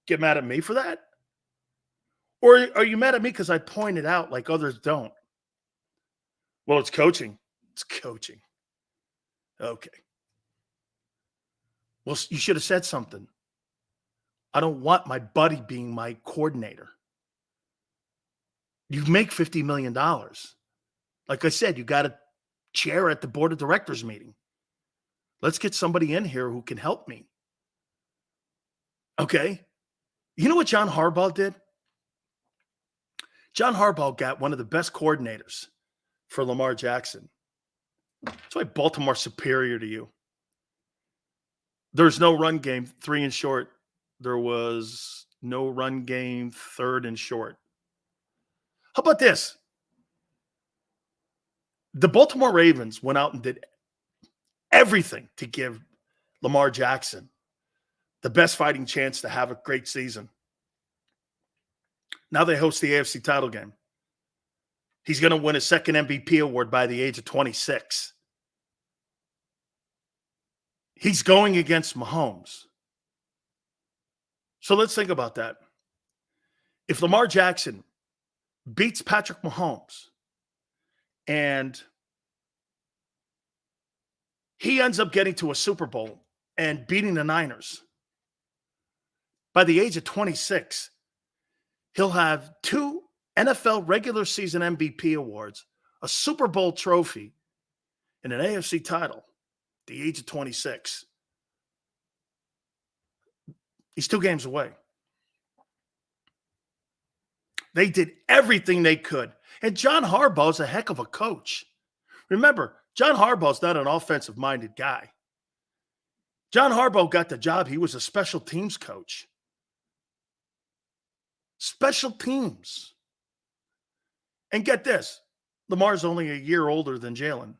Get mad at me for that? Or are you mad at me because I pointed out like others don't? Well, it's coaching. It's coaching. Okay. Well, you should have said something. I don't want my buddy being my coordinator. You make $50 million. Like I said, you got a chair at the board of directors meeting. Let's get somebody in here who can help me. Okay. You know what John Harbaugh did? John Harbaugh got one of the best coordinators for Lamar Jackson. That's why Baltimore's superior to you. There's no run game, 3 and short. There was no run game, 3rd and short. How about this? The Baltimore Ravens went out and did everything to give Lamar Jackson the best fighting chance to have a great season. Now they host the AFC title game. He's going to win a second MVP award by the age of 26. He's going against Mahomes. So let's think about that. If Lamar Jackson beats Patrick Mahomes and he ends up getting to a Super Bowl and beating the Niners, by the age of 26, he'll have 2 NFL regular season MVP awards, a Super Bowl trophy, and an AFC title at the age of 26. He's 2 games away. They did everything they could. And John Harbaugh's a heck of a coach. Remember, John Harbaugh's not an offensive-minded guy. John Harbaugh got the job. He was a special teams coach. Special teams. And get this, Lamar's only a year older than Jalen.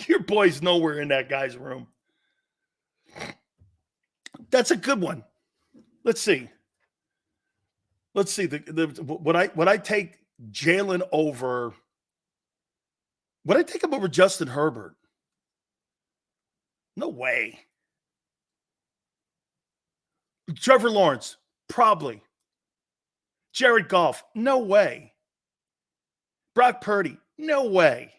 Your boy's nowhere in that guy's room. That's a good one. Let's see. Would I take Jalen over? Would I take him over Justin Herbert? No way. Trevor Lawrence, probably. Jared Goff, no way. Brock Purdy, no way.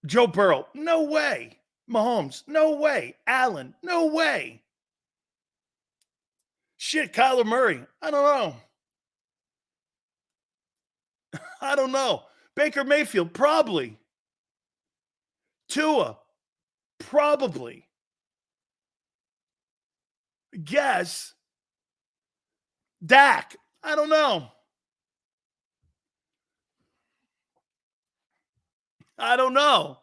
Joe Burrow, no way. Mahomes, no way. Allen, no way. Shit, Kyler Murray, I don't know. Baker Mayfield, probably. Tua, probably. Guess. Dak, I don't know. I don't know.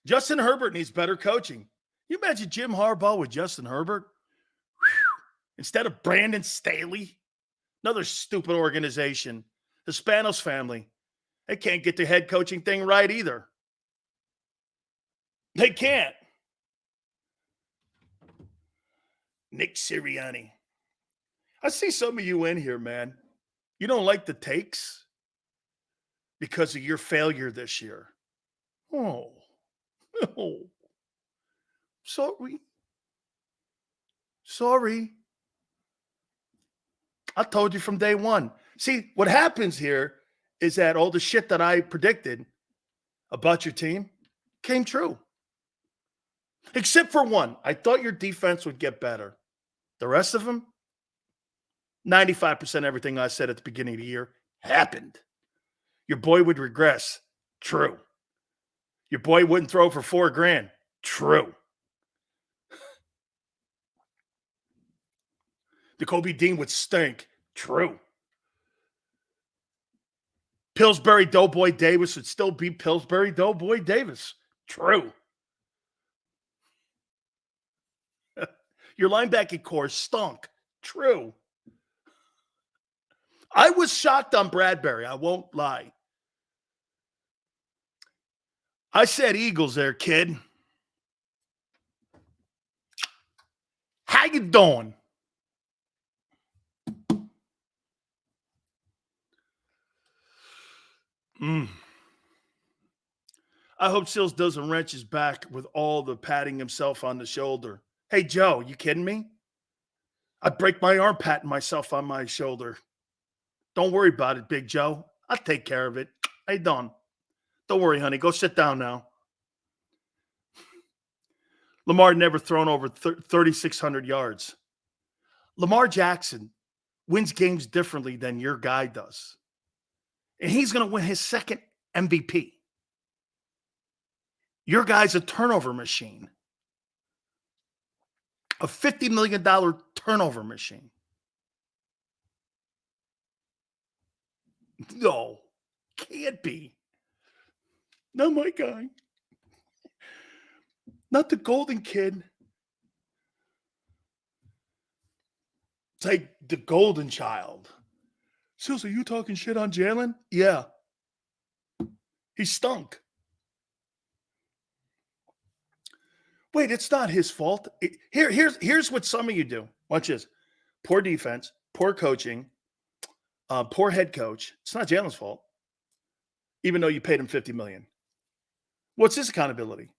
Justin Herbert needs better coaching. You imagine Jim Harbaugh with Justin Herbert? Whew. Instead of Brandon Staley, another stupid organization. The Spanos family. They can't get the head coaching thing right either. They can't. Nick Sirianni. I see some of you in here, man. You don't like the takes because of your failure this year. Oh. Sorry. I told you from day one. See, what happens here is that all the shit that I predicted about your team came true. Except for one. I thought your defense would get better. The rest of them, 95% everything I said at the beginning of the year happened. Your boy would regress. True. Your boy wouldn't throw for $4,000. True. Jacoby Dean would stink. True. Pillsbury Doughboy Davis would still be Pillsbury Doughboy Davis. True. Your linebacking core stunk. True. I was shocked on Bradbury. I won't lie. I said Eagles there, kid. How you doing? I hope Sills doesn't wrench his back with all the patting himself on the shoulder. Hey, Joe, you kidding me? I'd break my arm patting myself on my shoulder. Don't worry about it, Big Joe. I'll take care of it. How you doing? Don't worry, honey. Go sit down now. Lamar never thrown over 3,600 yards. Lamar Jackson wins games differently than your guy does. And he's going to win his second MVP. Your guy's a turnover machine. A $50 million turnover machine. No, can't be. Not my guy. Not the golden kid. It's like the golden child. Sills, are you talking shit on Jalen? Yeah. He stunk. Wait, it's not his fault. Here's what some of you do. Watch this. Poor defense, poor coaching, poor head coach. It's not Jalen's fault, even though you paid him $50 million. What's his accountability?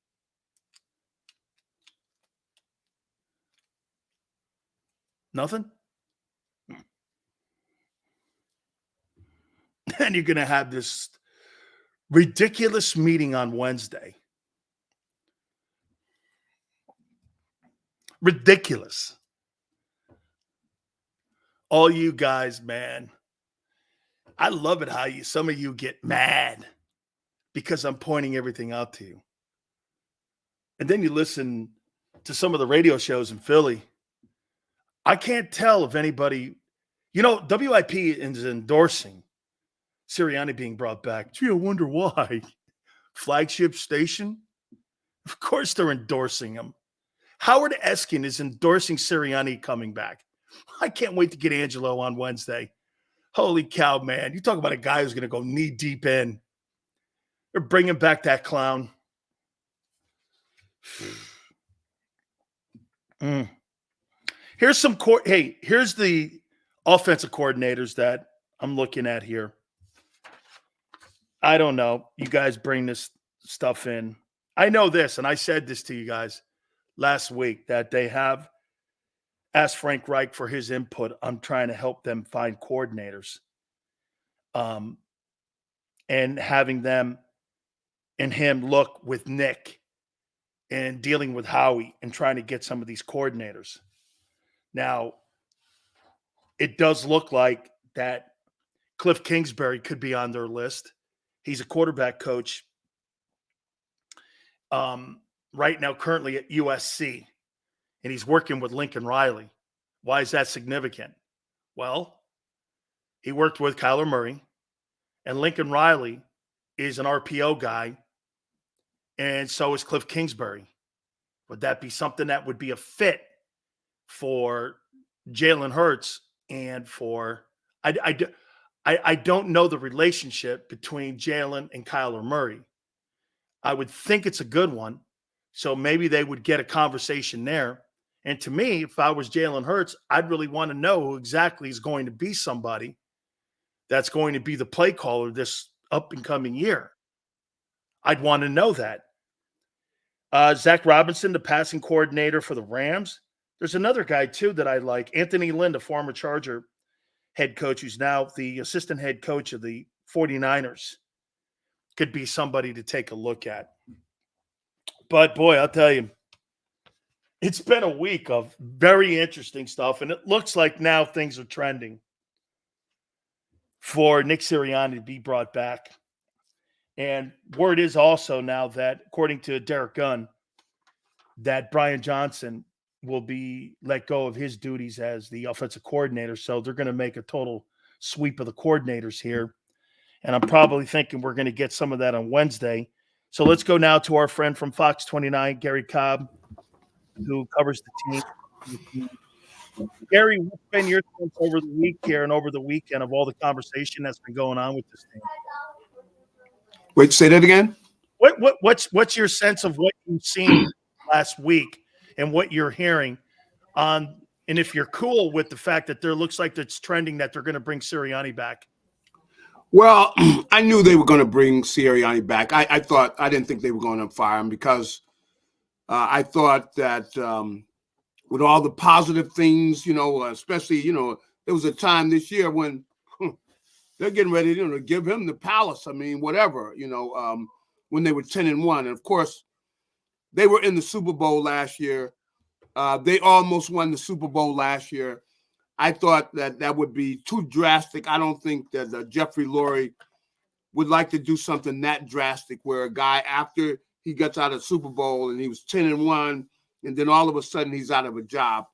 Nothing? And you're going to have this ridiculous meeting on Wednesday. Ridiculous. All you guys, man. I love it how some of you get mad because I'm pointing everything out to you. And then you listen to some of the radio shows in Philly. I can't tell if anybody, WIP is endorsing Sirianni being brought back. Gee, I wonder why. Flagship station? Of course they're endorsing him. Howard Eskin is endorsing Sirianni coming back. I can't wait to get Angelo on Wednesday. Holy cow, man. You talk about a guy who's going to go knee deep in. They're bringing back that clown. Here's here's the offensive coordinators that I'm looking at here. I don't know. You guys bring this stuff in. I know this, and I said this to you guys last week, that they have asked Frank Reich for his input on trying to help them find coordinators. And having them and him look with Nick and dealing with Howie and trying to get some of these coordinators. Now, it does look like that Cliff Kingsbury could be on their list. He's a quarterback coach right now, currently at USC, and he's working with Lincoln Riley. Why is that significant? Well, he worked with Kyler Murray, and Lincoln Riley is an RPO guy and so is Cliff Kingsbury. Would that be something that would be a fit for Jalen Hurts and for I don't know the relationship between Jalen and Kyler Murray. I would think it's a good one. So maybe they would get a conversation there. And to me, if I was Jalen Hurts, I'd really want to know who exactly is going to be somebody that's going to be the play caller this up and coming year. I'd want to know that. Zach Robinson, the passing coordinator for the Rams. There's another guy, too, that I like. Anthony Lynn, the former Charger head coach, who's now the assistant head coach of the 49ers. Could be somebody to take a look at. But, boy, I'll tell you, it's been a week of very interesting stuff, and it looks like now things are trending for Nick Sirianni to be brought back. And word is also now that, according to Derek Gunn, that Brian Johnson will be let go of his duties as the offensive coordinator. So they're going to make a total sweep of the coordinators here. And I'm probably thinking we're going to get some of that on Wednesday. So let's go now to our friend from Fox 29, Gary Cobb, who covers the team. Gary, what's been your sense over the week here and over the weekend of all the conversation that's been going on with this team? Wait, say that again? What's your sense of what you've seen last week and what you're hearing on, and if you're cool with the fact that there looks like it's trending that they're going to bring Sirianni back? Well, I knew they were going to bring Sirianni back. I didn't think they were going to fire him because I thought that with all the positive things, especially, there was a time this year when they're getting ready to give him the palace. I mean, whatever, when they were 10-1. And of course, they were in the Super Bowl last year. They almost won the Super Bowl last year. I thought that would be too drastic. I don't think that Jeffrey Lurie would like to do something that drastic where a guy, after he gets out of the Super Bowl and he was 10-1, and then all of a sudden he's out of a job.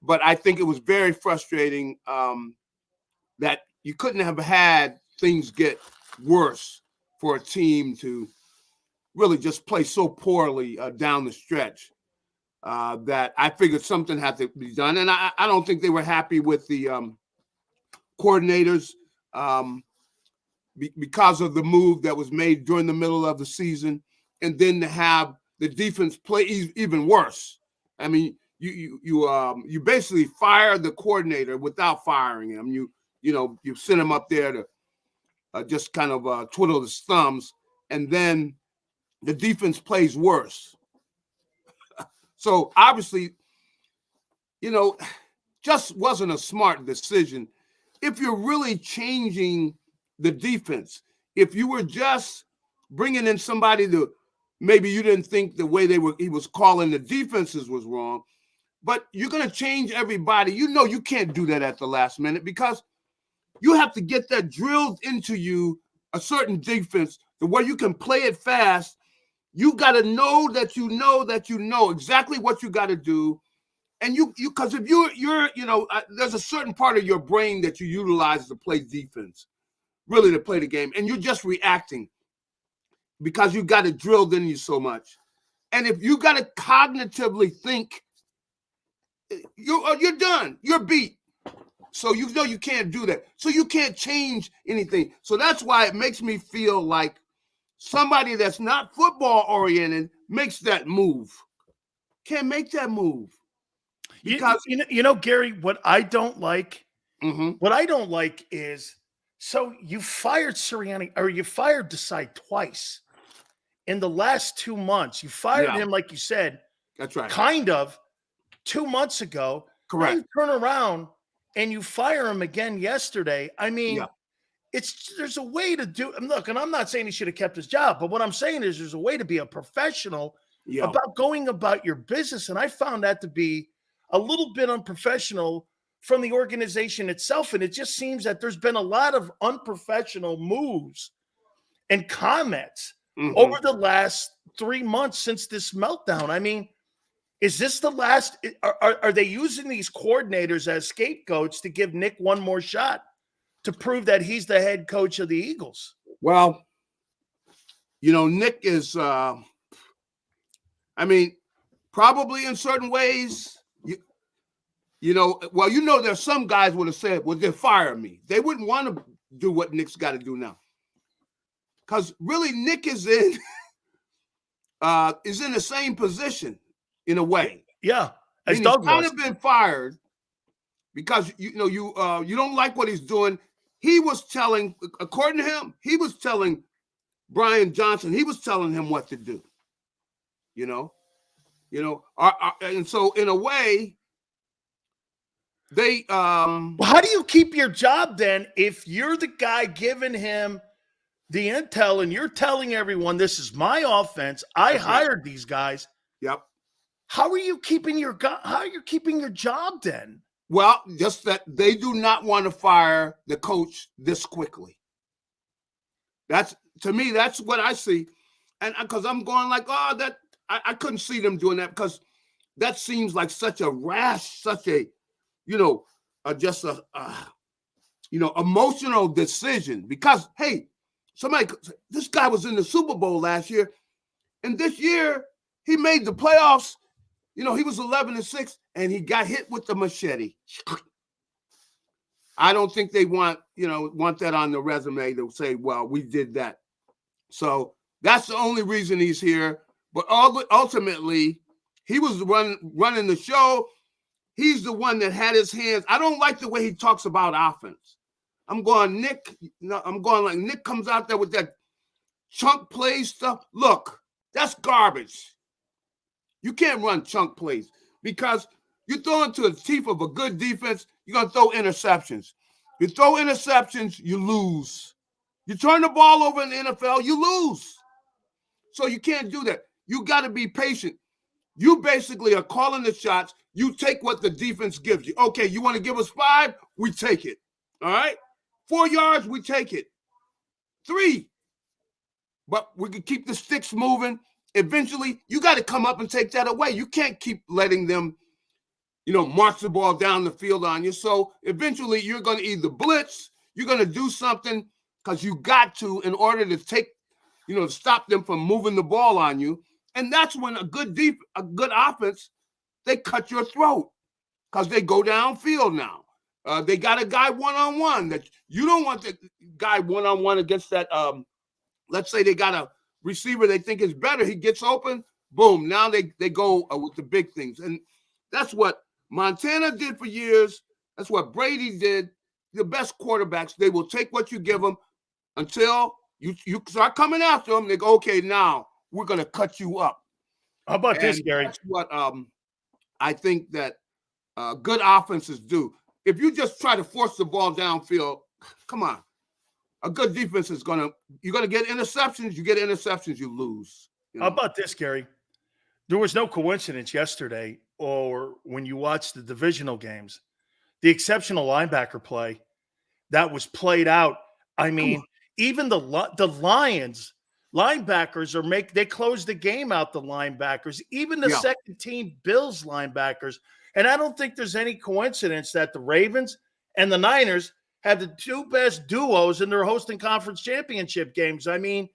But I think it was very frustrating that you couldn't have had things get worse for a team to really just play so poorly down the stretch. That I figured something had to be done. And I don't think they were happy with the coordinators because of the move that was made during the middle of the season, and then to have the defense play even worse. I mean, you basically fire the coordinator without firing him. You send him up there to just kind of twiddle his thumbs, and then the defense plays worse. So obviously, just wasn't a smart decision. If you're really changing the defense, if you were just bringing in somebody to, maybe you didn't think the way he was calling the defenses was wrong, but you're going to change everybody. You can't do that at the last minute because you have to get that drilled into you, a certain defense, the way you can play it fast. You got to know that you know exactly what you got to do. And because if you're there's a certain part of your brain that you utilize to play defense, really to play the game. And you're just reacting because you got it drilled in you so much. And if you got to cognitively think, you're done, you're beat. So you can't do that. So you can't change anything. So that's why it makes me feel like somebody that's not football oriented makes that move. Can't make that move. Because Gary, what I don't like is, so you fired Sirianni, or you fired Desai twice in the last 2 months. You fired him, like you said. That's right. Kind of 2 months ago. Correct. You turn around and you fire him again yesterday. I mean, there's a way to do. And look, and I'm not saying he should have kept his job, but what I'm saying is there's a way to be a professional about going about your business. And I found that to be a little bit unprofessional from the organization itself. And it just seems that there's been a lot of unprofessional moves and comments over the last 3 months since this meltdown. I mean, is this the last? Are they using these coordinators as scapegoats to give Nick one more shot to prove that he's the head coach of the Eagles? Well, Nick is I mean, probably in certain ways, there's some guys would have said, well, then fire me. They wouldn't want to do what Nick's got to do now. Because really, Nick is in the same position in a way. Yeah. As he's Doug kind was. of been fired because you don't like what he's doing. He was telling, according to him, he was telling Brian Johnson, he was telling him what to do. And so in a way, they Well, how do you keep your job then if you're the guy giving him the intel and you're telling everyone this is my offense? I hired these guys. Yep. How are you keeping your job then? Well, just that they do not want to fire the coach this quickly. To me, that's what I see. And because I'm going like, I couldn't see them doing that because that seems like such a rash, such a, emotional decision. Because, hey, this guy was in the Super Bowl last year, and this year he made the playoffs. He was 11-6, and he got hit with the machete. I don't think they want that on the resume to say, well, we did that. So that's the only reason he's here. But ultimately, he was running the show. He's the one that had his hands. I don't like the way he talks about offense. Nick comes out there with that chunk play stuff. Look, that's garbage. You can't run chunk plays because you throw into the teeth of a good defense, you're going to throw interceptions. You throw interceptions, you lose. You turn the ball over in the NFL, you lose. So you can't do that. You got to be patient. You basically are calling the shots. You take what the defense gives you. Okay, you want to give us 5? We take it. All right? 4 yards, we take it. 3. But we can keep the sticks moving. Eventually, you got to come up and take that away. You can't keep letting them, march the ball down the field on you. So eventually, you're going to either blitz, you're going to do something because you got to in order to take, stop them from moving the ball on you. And that's when a good offense, they cut your throat because they go downfield now. They got a guy one-on-one that you don't want the guy one-on-one against that. Let's say they got a receiver they think is better. He gets open, boom. Now they go with the big things. And that's what Montana did for years. That's what Brady did. The best quarterbacks, they will take what you give them until you start coming after them. They go, okay, now we're going to cut you up. How about this, Gary? That's what I think that good offenses do. If you just try to force the ball downfield, come on. A good defense is you're going to get interceptions. You get interceptions, you lose. How about this, Gary? There was no coincidence yesterday or when you watched the divisional games, the exceptional linebacker play that was played out. I mean, even the Lions linebackers they closed the game out, the linebackers, even the second team Bills linebackers. And I don't think there's any coincidence that the Ravens and the Niners have the 2 best duos in their hosting conference championship games. I mean,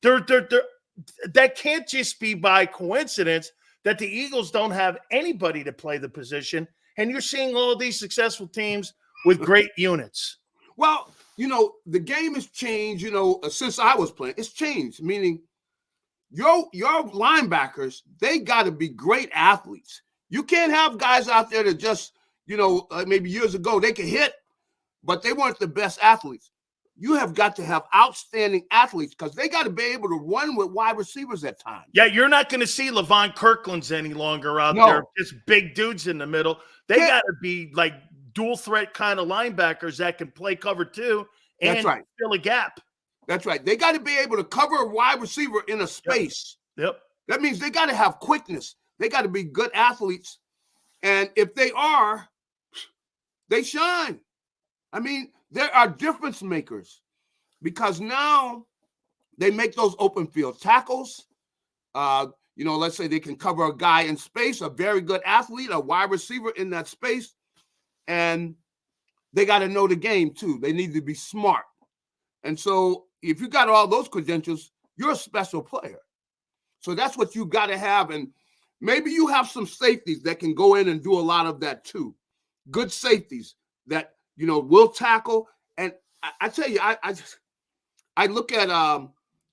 that can't just be by coincidence that the Eagles don't have anybody to play the position. And you're seeing all of these successful teams with great units. Well, the game has changed, since I was playing. It's changed, meaning your linebackers, they got to be great athletes. You can't have guys out there that just, maybe years ago, they could hit, but they weren't the best athletes. You have got to have outstanding athletes because they got to be able to run with wide receivers at times. Yeah, you're not going to see Levon Kirkland's any longer out there. Just big dudes in the middle. They got to be like dual threat kind of linebackers that can play cover 2 and fill a gap. That's right. They got to be able to cover a wide receiver in a space. Yep. That means they got to have quickness. They got to be good athletes. And if they are, they shine. I mean, there are difference makers because now they make those open field tackles. Let's say they can cover a guy in space, a very good athlete, a wide receiver in that space. And they got to know the game too. They need to be smart. And so if you got all those credentials, you're a special player. So that's what you got to have. And maybe you have some safeties that can go in and do a lot of that too. Good safeties that, will tackle. And I tell you, I look at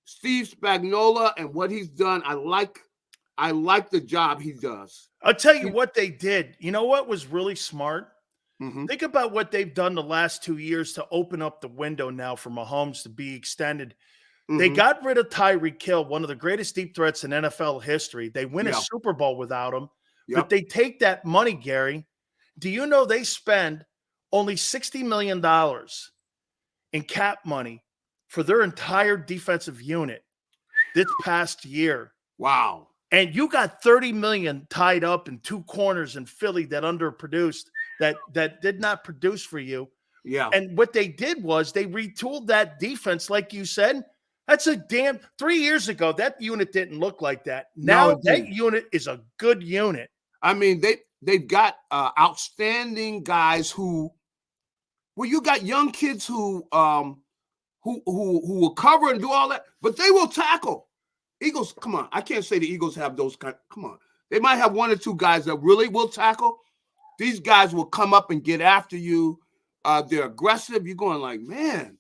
Steve Spagnuolo and what he's done. I like the job he does. I'll tell you what they did. You know what was really smart? Mm-hmm. Think about what they've done the last 2 years to open up the window now for Mahomes to be extended. They got rid of Tyreek Hill, one of the greatest deep threats in NFL history. They win a Super Bowl without him, but they take that money, Gary. Do you know they spend only $60 million in cap money for their entire defensive unit this past year? Wow. And you got $30 million tied up in 2 corners in Philly that underproduced, that did not produce for you. Yeah. And what they did was they retooled that defense, like you said. That's 3 years ago, that unit didn't look like that. Now that unit is a good unit. I mean, they've got outstanding guys who you got young kids who will cover and do all that, but they will tackle. Eagles, come on. I can't say the Eagles have those kind. Come on. They might have 1 or 2 guys that really will tackle. These guys will come up and get after you. They're aggressive. You're going like, man,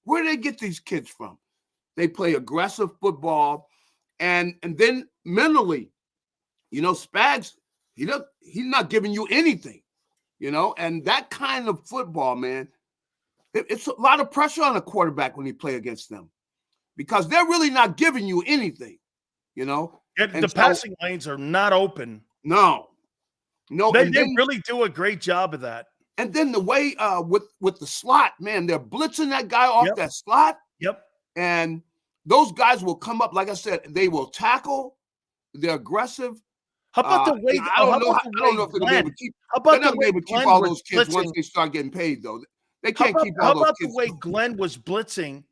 where do they get these kids from? They play aggressive football, and then mentally, Spags, he's not giving you anything, and that kind of football, man, it's a lot of pressure on a quarterback when you play against them because they're really not giving you anything, The passing lanes are not open. No. They really do a great job of that. And then the way with the slot, man, they're blitzing that guy off that slot. Yep. And those guys will come up, like I said, they will tackle. They're aggressive. How about the way? I don't know if they're going to be able to keep all those kids once they start getting paid, though. They can't keep all those kids. How about the way Glenn was blitzing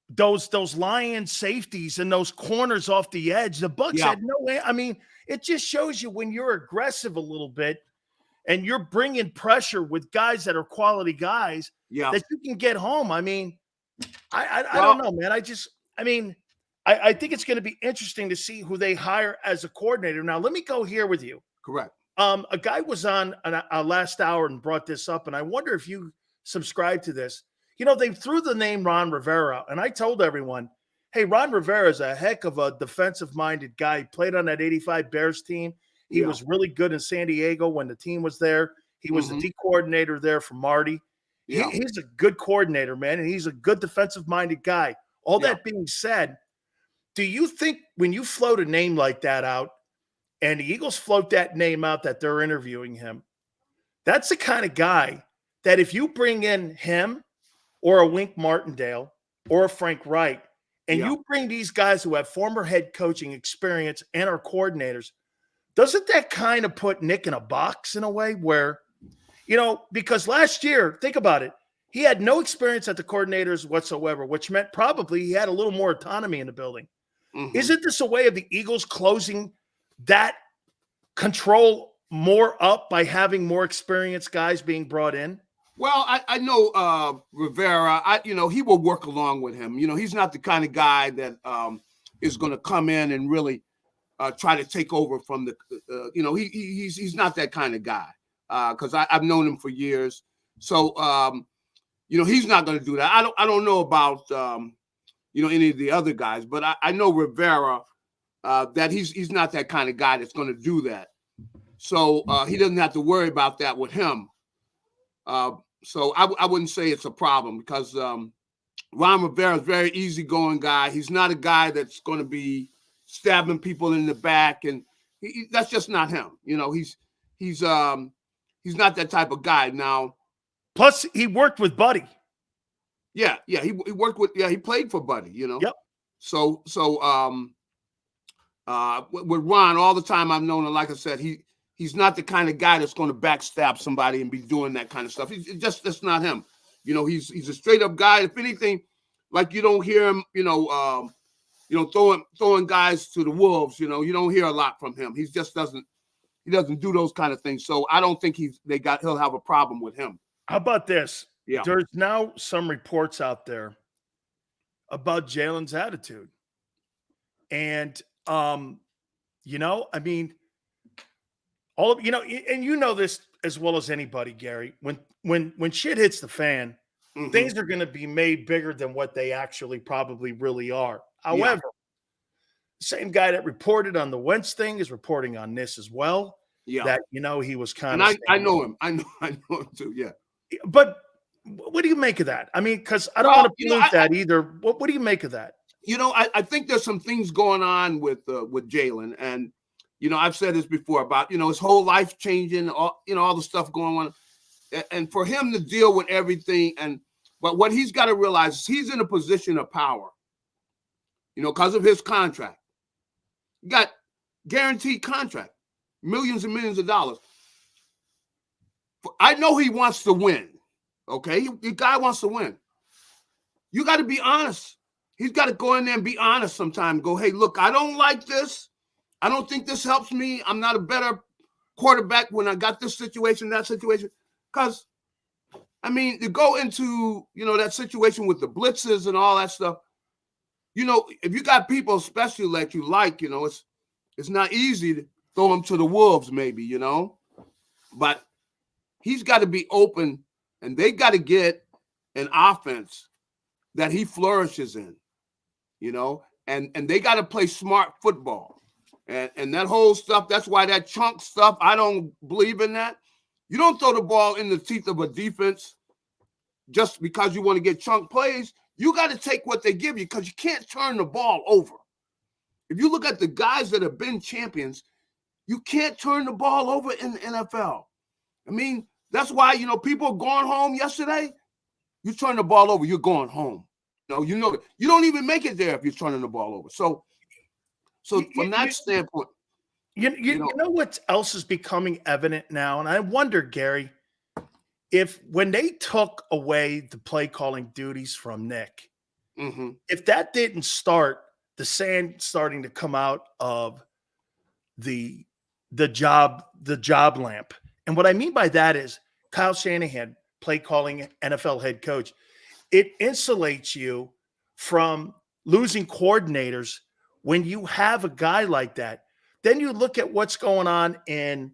those Lion safeties and those corners off the edge? The Bucs had no way. I mean, it just shows you when you're aggressive a little bit and you're bringing pressure with guys that are quality guys that you can get home. I mean, I don't know, man. I think it's going to be interesting to see who they hire as a coordinator. Now, let me go here with you. Correct. A guy was on a last hour and brought this up, and I wonder if you subscribe to this. They threw the name Ron Rivera, and I told everyone, hey, Ron Rivera is a heck of a defensive-minded guy. He played on that 85 Bears team. He was really good in San Diego when the team was there. He was the D coordinator there for Marty. Yeah. He's a good coordinator, man, and he's a good defensive-minded guy. All that being said, do you think when you float a name like that out and the Eagles float that name out that they're interviewing him, that's the kind of guy that if you bring in him or a Wink Martindale or a Frank Wright and you bring these guys who have former head coaching experience and are coordinators, doesn't that kind of put Nick in a box in a way where, because last year, think about it, he had no experience at the coordinators whatsoever, which meant probably he had a little more autonomy in the building. Mm-hmm. Isn't this a way of the Eagles closing that control more up by having more experienced guys being brought in? Well, I know Rivera, he will work along with him. He's not the kind of guy that is going to come in and really try to take over from the, he's not that kind of guy because I've known him for years. So, he's not going to do that. I don't know about, any of the other guys, but I know Rivera that he's not that kind of guy that's going to do that. So he doesn't have to worry about that with him. So I wouldn't say it's a problem because Ron Rivera is a very easygoing guy. He's not a guy that's going to be stabbing people in the back, and that's just not him. He's not that type of guy. Now, plus he worked with Buddy. Yeah, he worked with. Yeah, he played for Buddy. Yep. So with Ron, all the time I've known him, like I said, he's not the kind of guy that's going to backstab somebody and be doing that kind of stuff. That's not him. He's a straight up guy. If anything, like you don't hear him, throwing guys to the wolves. You don't hear a lot from him. He doesn't do those kind of things. So I don't think he'll have a problem with him. How about this? Yeah. There's now some reports out there about Jalen's attitude. And, And you know this as well as anybody, Gary. When shit hits the fan, things are going to be made bigger than what they actually probably really are. However, same guy that reported on the Wentz thing is reporting on this as well. Yeah. That, he was kind and of. I know him. I know him too. Yeah. But what do you make of that? I mean, because I don't want to pollute that either. What do you make of that? I think there's some things going on with Jalen, and I've said this before about his whole life changing, all the stuff going on, and for him to deal with everything. But what he's got to realize is he's in a position of power, because of his contract. He got guaranteed contract, millions and millions of dollars. I know he wants to win. Okay, the guy wants to win. You got to be honest. He's got to go in there and be honest sometime. Go, hey, look, I don't like this. I don't think this helps me. I'm not a better quarterback when I got this situation, that situation. Because, to go into, that situation with the blitzes and all that stuff, if you got people, especially like you like, it's not easy to throw them to the wolves maybe, But he's got to be open, and they got to get an offense that he flourishes in, and they got to play smart football. And that whole stuff, that's why that chunk stuff, I don't believe in that. You don't throw the ball in the teeth of a defense just because you want to get chunk plays. You got to take what they give you because you can't turn the ball over. If you look at the guys that have been champions, you can't turn the ball over in the NFL. That's why, people are going home yesterday. You turn the ball over, you're going home. You don't even make it there if you're turning the ball over. So from that standpoint, you know what else is becoming evident now? And I wonder, Gary, if when they took away the play calling duties from Nick, if that didn't start the sand starting to come out of the job lamp. And what I mean by that is Kyle Shanahan, play calling NFL head coach, it insulates you from losing coordinators when you have a guy like that. Then you look at what's going on in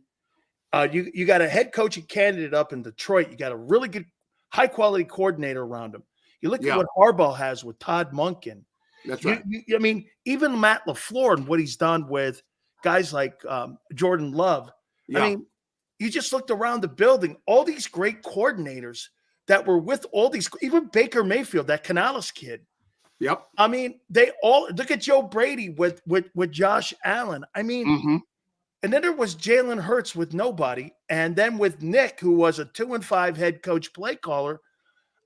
you got a head coaching candidate up in Detroit. You got a really good, high-quality coordinator around him. You look at what Harbaugh has with Todd Monken. That's right. Even Matt LaFleur and what he's done with guys like Jordan Love. Yeah. You just looked around the building, all these great coordinators that were with all these, even Baker Mayfield, that Canales kid. Yep. They all look at Joe Brady with Josh Allen. And then there was Jalen Hurts with nobody, and then with Nick, who was a 2-5 head coach play caller.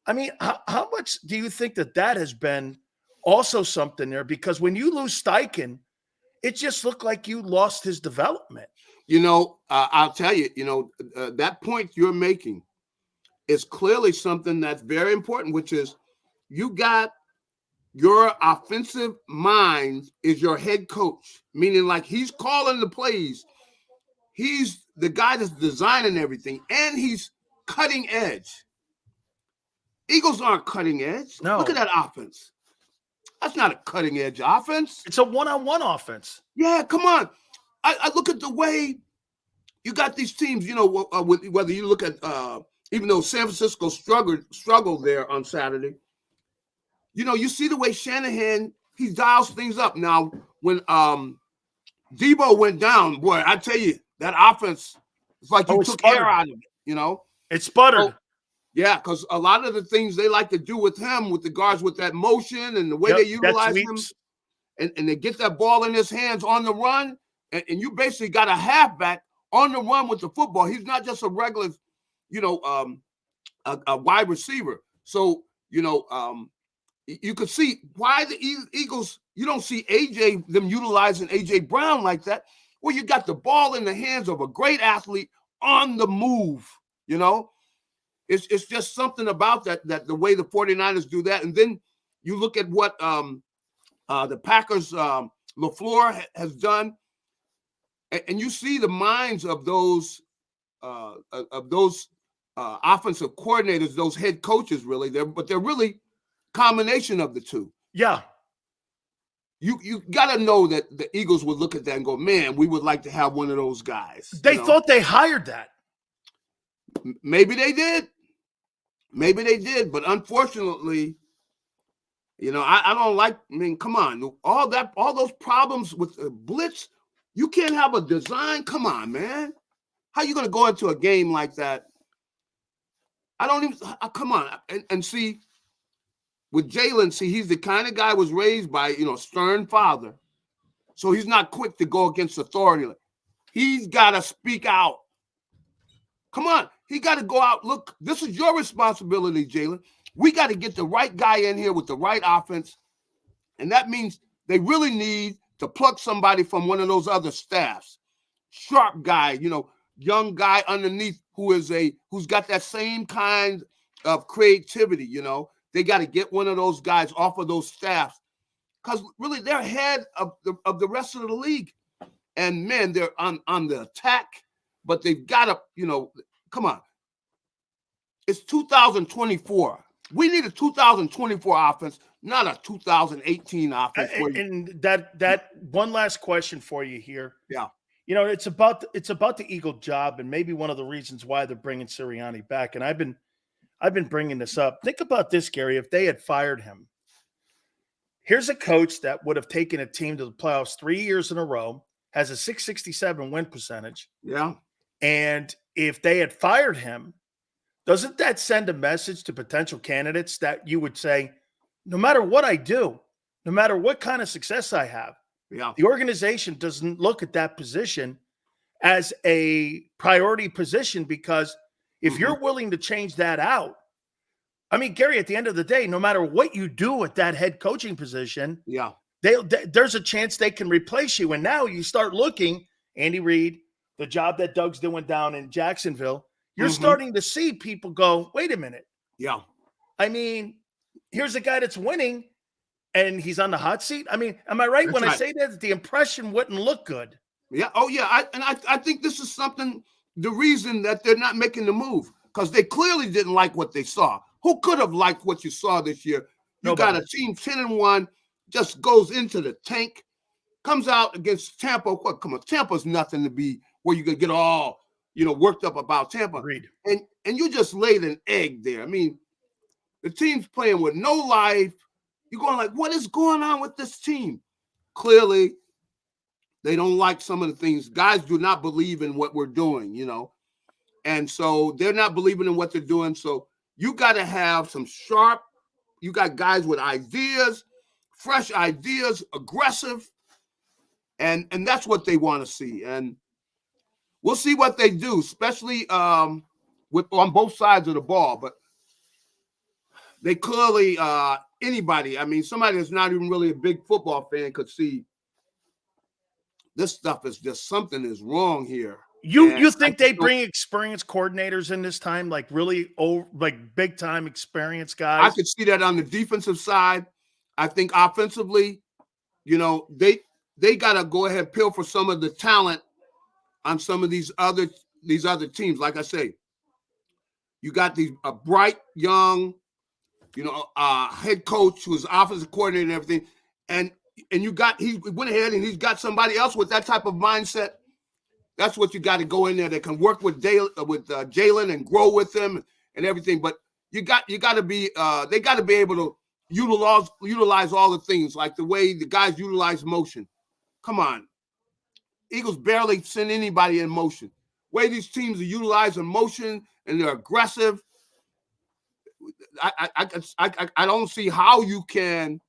How much do you think that has been also something there? Because when you lose Steichen, it just looked like you lost his development. I'll tell you, that point you're making is clearly something that's very important, which is you got your offensive mind is your head coach, meaning like he's calling the plays. He's the guy that's designing everything, and he's cutting edge. Eagles aren't cutting edge. No. Look at that offense. That's not a cutting edge offense. It's a one-on-one offense. Yeah, come on. I look at the way you got these teams, whether you look at, even though San Francisco struggled there on Saturday, you see the way Shanahan, he dials things up. Now, when Debo went down, boy, I tell you, that offense, it's like you took air out of it, It sputtered. So, yeah, because a lot of the things they like to do with him, with the guards, with that motion and the way they utilize him, and they get that ball in his hands on the run, and you basically got a halfback on the run with the football. He's not just a regular, a wide receiver. So, you could see why the Eagles, you don't see them utilizing A.J. Brown like that. Well, you got the ball in the hands of a great athlete on the move, It's just something about that the way the 49ers do that. And then you look at what the Packers, LaFleur has done, and you see the minds of those offensive coordinators, those head coaches, really. They're really combination of the two. Yeah. you got to know that the Eagles would look at that and go, man, we would like to have one of those guys. They thought they hired that. Maybe they did. Maybe they did. But unfortunately, I don't like, come on. All those problems with blitz, you can't have a design. Come on, man. How you going to go into a game like that? I don't even, come on. And see, with Jalen, he's the kind of guy was raised by, stern father. So he's not quick to go against authority. He's got to speak out. Come on. He got to go out. Look, this is your responsibility, Jalen. We got to get the right guy in here with the right offense. And that means they really need to pluck somebody from one of those other staffs. Sharp guy, young guy underneath who's got that same kind of creativity, They got to get one of those guys off of those staffs because really they're ahead of the rest of the league. And, man, they're on the attack, but they've got to, come on. It's 2024. We need a 2024 offense, not a 2018 offense. And that one last question for you here. Yeah. It's about the Eagle job and maybe one of the reasons why they're bringing Sirianni back. And I've been bringing this up. Think about this, Gary. If they had fired him, here's a coach that would have taken a team to the playoffs 3 years in a row, has a 667 win percentage. Yeah. And if they had fired him, doesn't that send a message to potential candidates that you would say, no matter what I do, no matter what kind of success I have, the organization doesn't look at that position as a priority position because if you're willing to change that out, Gary, at the end of the day, no matter what you do at that head coaching position, there's a chance they can replace you. And now you start looking, Andy Reid, the job that Doug's doing down in Jacksonville, you're starting to see people go, wait a minute. Yeah. Here's a guy that's winning and he's on the hot seat. Am I right I say that the impression wouldn't look good? Yeah. Oh, yeah. I think this is the reason that they're not making the move because they clearly didn't like what they saw. Who could have liked what you saw this year? You got a team 10-1, just goes into the tank, comes out against Tampa. What? Come on, Tampa's nothing to be where you could get all worked up about Tampa. Agreed. And you just laid an egg there. The team's playing with no life. You're going like, what is going on with this team? Clearly, they don't like some of the things. Guys do not believe in what we're doing, And so they're not believing in what they're doing. So you got to have some sharp, you got guys with ideas, fresh ideas, aggressive. And that's what they want to see. And we'll see what they do, especially on both sides of the ball. But they clearly, anybody, somebody that's not even really a big football fan could see this stuff is just something is wrong here. You think they bring experienced coordinators in this time, like really big time experienced guys? I could see that on the defensive side. I think offensively, they got to go ahead and peel for some of the talent on some of these other teams. Like I say, you got these bright young, head coach who's offensive coordinator and everything, and he went ahead and he's got somebody else with that type of mindset. That's what you got to go in there that can work with Jalen and grow with them and everything. But you got to be they got to be able to utilize all the things like the way the guys utilize motion. Come on, Eagles barely send anybody in motion. Way these teams are utilizing motion and they're aggressive. I don't see how you can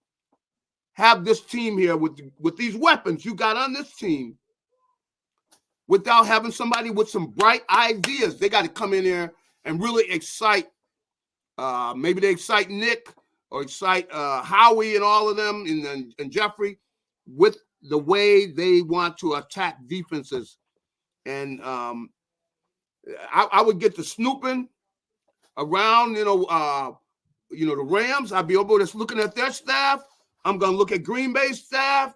have this team here with these weapons you got on this team without having somebody with some bright ideas. They got to come in there and really excite. Maybe they excite Nick or excite Howie and all of them and Jeffrey with the way they want to attack defenses. And I would get to snooping around, the Rams. I'd be over there looking at their staff. I'm going to look at Green Bay's staff.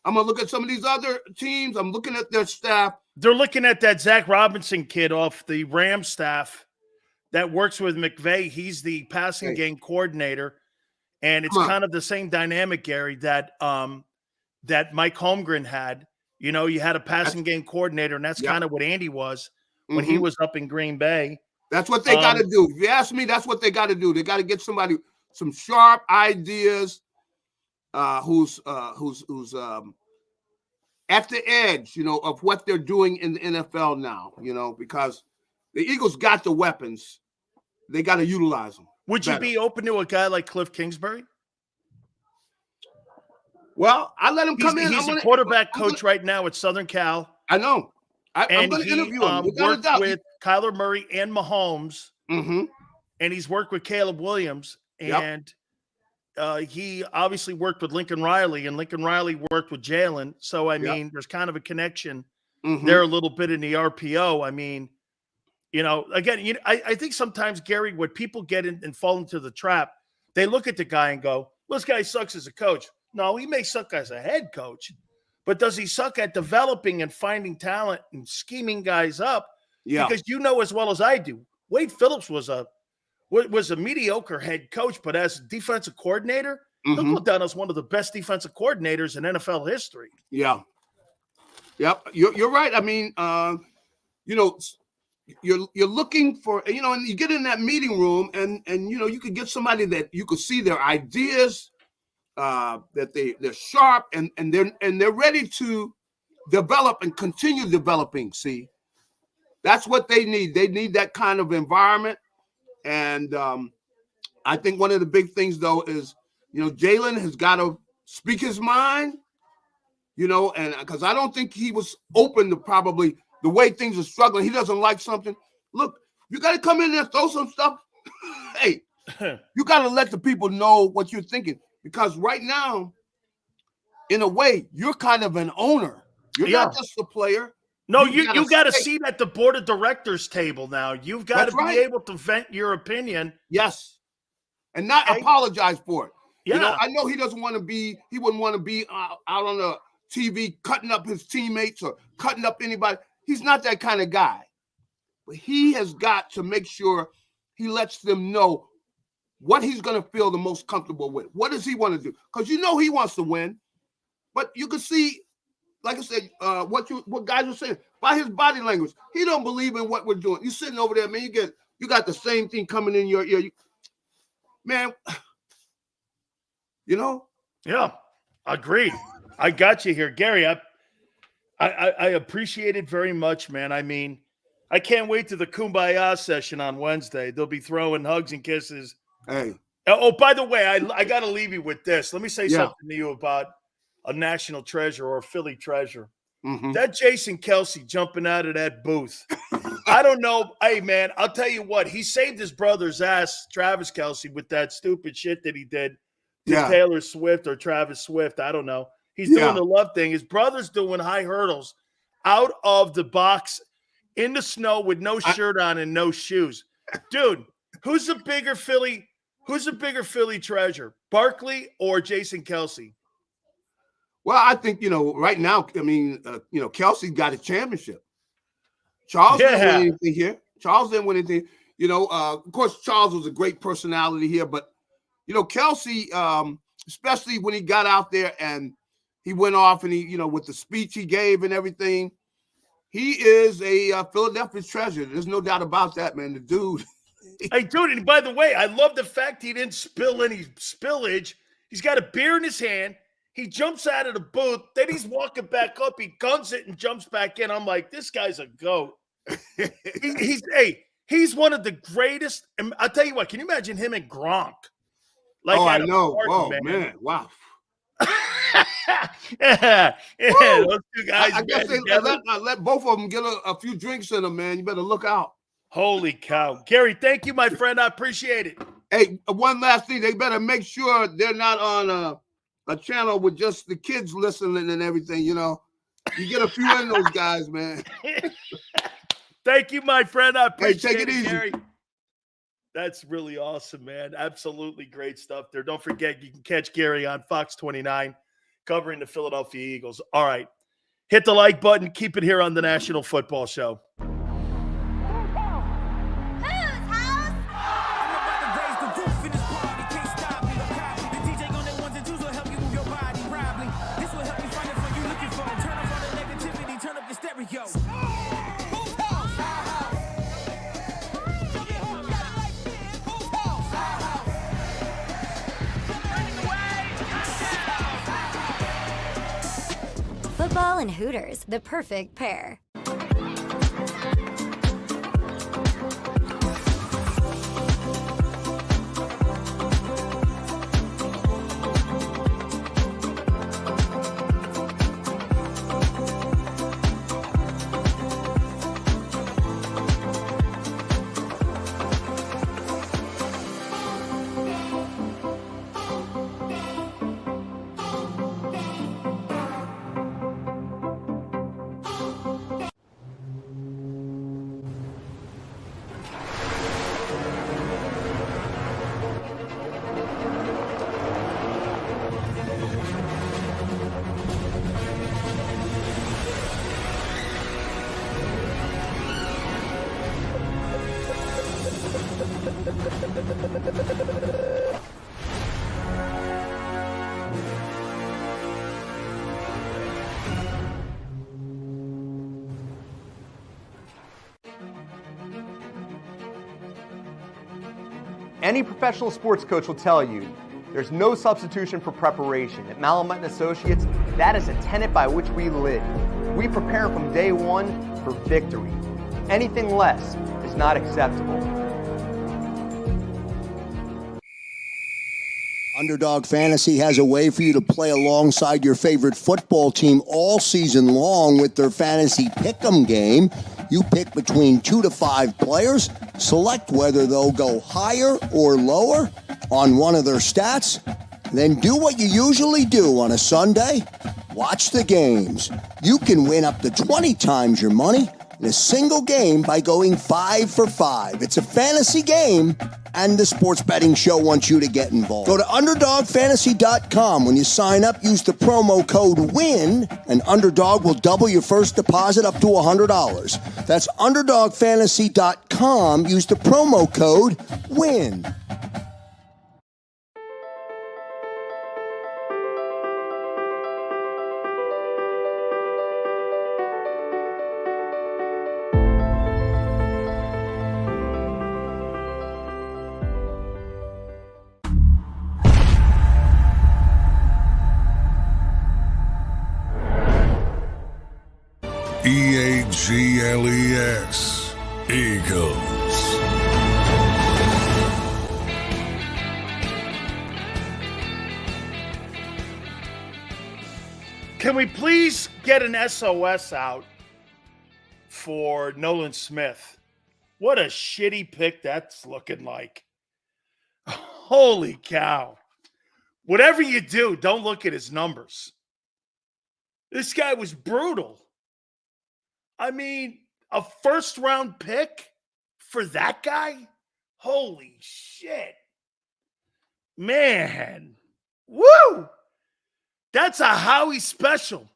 I'm going to look at some of these other teams. I'm looking at their staff. They're looking at that Zach Robinson kid off the Rams staff that works with McVay. He's the passing game coordinator. And it's kind of the same dynamic, Gary, that that Mike Holmgren had. You know, you had a passing game coordinator, and that's kind of what Andy was when he was up in Green Bay. That's what they got to do. If you ask me, that's what they got to do. They got to get somebody, some sharp ideas, who's at the edge, you know, of what they're doing in the NFL now, you know, because the Eagles got the weapons. They got to utilize them. Would you be open to a guy like Cliff Kingsbury? Well, I let him come in. He's a quarterback coach right now at Southern Cal. I know. I'm And going to interview him. he worked with Kyler Murray and Mahomes, and he's worked with Caleb Williams, and he obviously worked with Lincoln Riley, and Lincoln Riley worked with Jalen. So, I mean, there's kind of a connection there a little bit in the RPO. I mean, you know, again, I think sometimes, Gary, what people get in and fall into the trap, they look at the guy and go, well, this guy sucks as a coach. No, he may suck as a head coach, but does he suck at developing and finding talent and scheming guys up? Yeah. Because you know as well as I do, Wade Phillips was a mediocre head coach, but as defensive coordinator, he'll go down as one of the best defensive coordinators in NFL history. Yeah. Yep. You're right. I mean, you know, you're looking for, you know, and you get in that meeting room and you know, you could get somebody that you could see their ideas, that they're sharp and they're ready to develop and continue developing. See, that's what they need. They need that kind of environment. And I think one of the big things, though, is, you know, Jalen has got to speak his mind, you know, and because I don't think he was open to probably the way things are struggling. He doesn't like something. Look, you got to come in there and throw some stuff. Hey, you got to let the people know what you're thinking, because right now, in a way, you're kind of an owner. You're not just a player. No, you got a seat at the board of directors table now. You've got to be able to vent your opinion. Yes. And not apologize for it. Yeah. You know, I know he doesn't want to be, he wouldn't want to be out on the TV cutting up his teammates or cutting up anybody. He's not that kind of guy. But he has got to make sure he lets them know what he's going to feel the most comfortable with. What does he want to do? Because you know he wants to win. But you can see, like I said, what guys are saying by his body language, he don't believe in what we're doing. You're sitting over there, man. You got the same thing coming in your ear, man. You know. Yeah, agreed. I got you here, Gary. I appreciate it very much, man. I mean, I can't wait to the Kumbaya session on Wednesday. They'll be throwing hugs and kisses. Hey. Oh, by the way, I got to leave you with this. Let me say something to you about a national treasure or a Philly treasure. That Jason Kelsey jumping out of that booth. I don't know. Hey, man, I'll tell you what. He saved his brother's ass, Travis Kelsey, with that stupid shit that he did to Taylor Swift or Travis Swift. I don't know. He's doing the love thing. His brother's doing high hurdles out of the box in the snow with no shirt on and no shoes. Dude, who's a bigger Philly treasure, Barkley or Jason Kelsey? Well, I think, you know, right now, I mean, you know, Kelsey got a championship. Charles didn't win anything here. Charles didn't win anything. You know, of course, Charles was a great personality here, but, you know, Kelsey, especially when he got out there and he went off and he, you know, with the speech he gave and everything, he is a Philadelphia treasure. There's no doubt about that, man. The dude. Hey, dude, and by the way, I love the fact he didn't spill any spillage. He's got a beer in his hand. He jumps out of the booth. Then he's walking back up. He guns it and jumps back in. I'm like, this guy's a goat. He's one of the greatest. And I'll tell you what, can you imagine him and Gronk? Like, I know. Party, man. Wow. Those two guys. I guess they let both of them get a few drinks in them, man. You better look out. Holy cow. Gary, thank you, my friend. I appreciate it. Hey, one last thing. They better make sure they're not on a channel with just the kids listening and everything, you know. You get a few in those guys, man. Thank you, my friend. I appreciate take it easy. Gary. That's really awesome, man. Absolutely great stuff there. Don't forget, you can catch Gary on Fox 29 covering the Philadelphia Eagles. All right. Hit the like button. Keep it here on the National Football Show. yo. Football and Hooters, the perfect pair. Any professional sports coach will tell you there's no substitution for preparation. At Malamut & Associates, that is a tenet by which we live. We prepare from day one for victory. Anything less is not acceptable. Underdog Fantasy has a way for you to play alongside your favorite football team all season long with their fantasy pick'em game. You pick between 2 to 5 players, select whether they'll go higher or lower on one of their stats, then do what you usually do on a Sunday, watch the games. You can win up to 20 times your money in a single game by going 5 for 5. It's a fantasy game, and the Sports Betting Show wants you to get involved. Go to UnderdogFantasy.com. When you sign up, use the promo code WIN, and Underdog will double your first deposit up to $100. That's UnderdogFantasy.com. Use the promo code WIN. EAGLES, Eagles. Can we please get an SOS out for Nolan Smith? What a shitty pick that's looking like. Holy cow. Whatever you do, don't look at his numbers. This guy was brutal. I mean, a first-round pick for that guy? Holy shit. Man. Woo! That's a Howie special.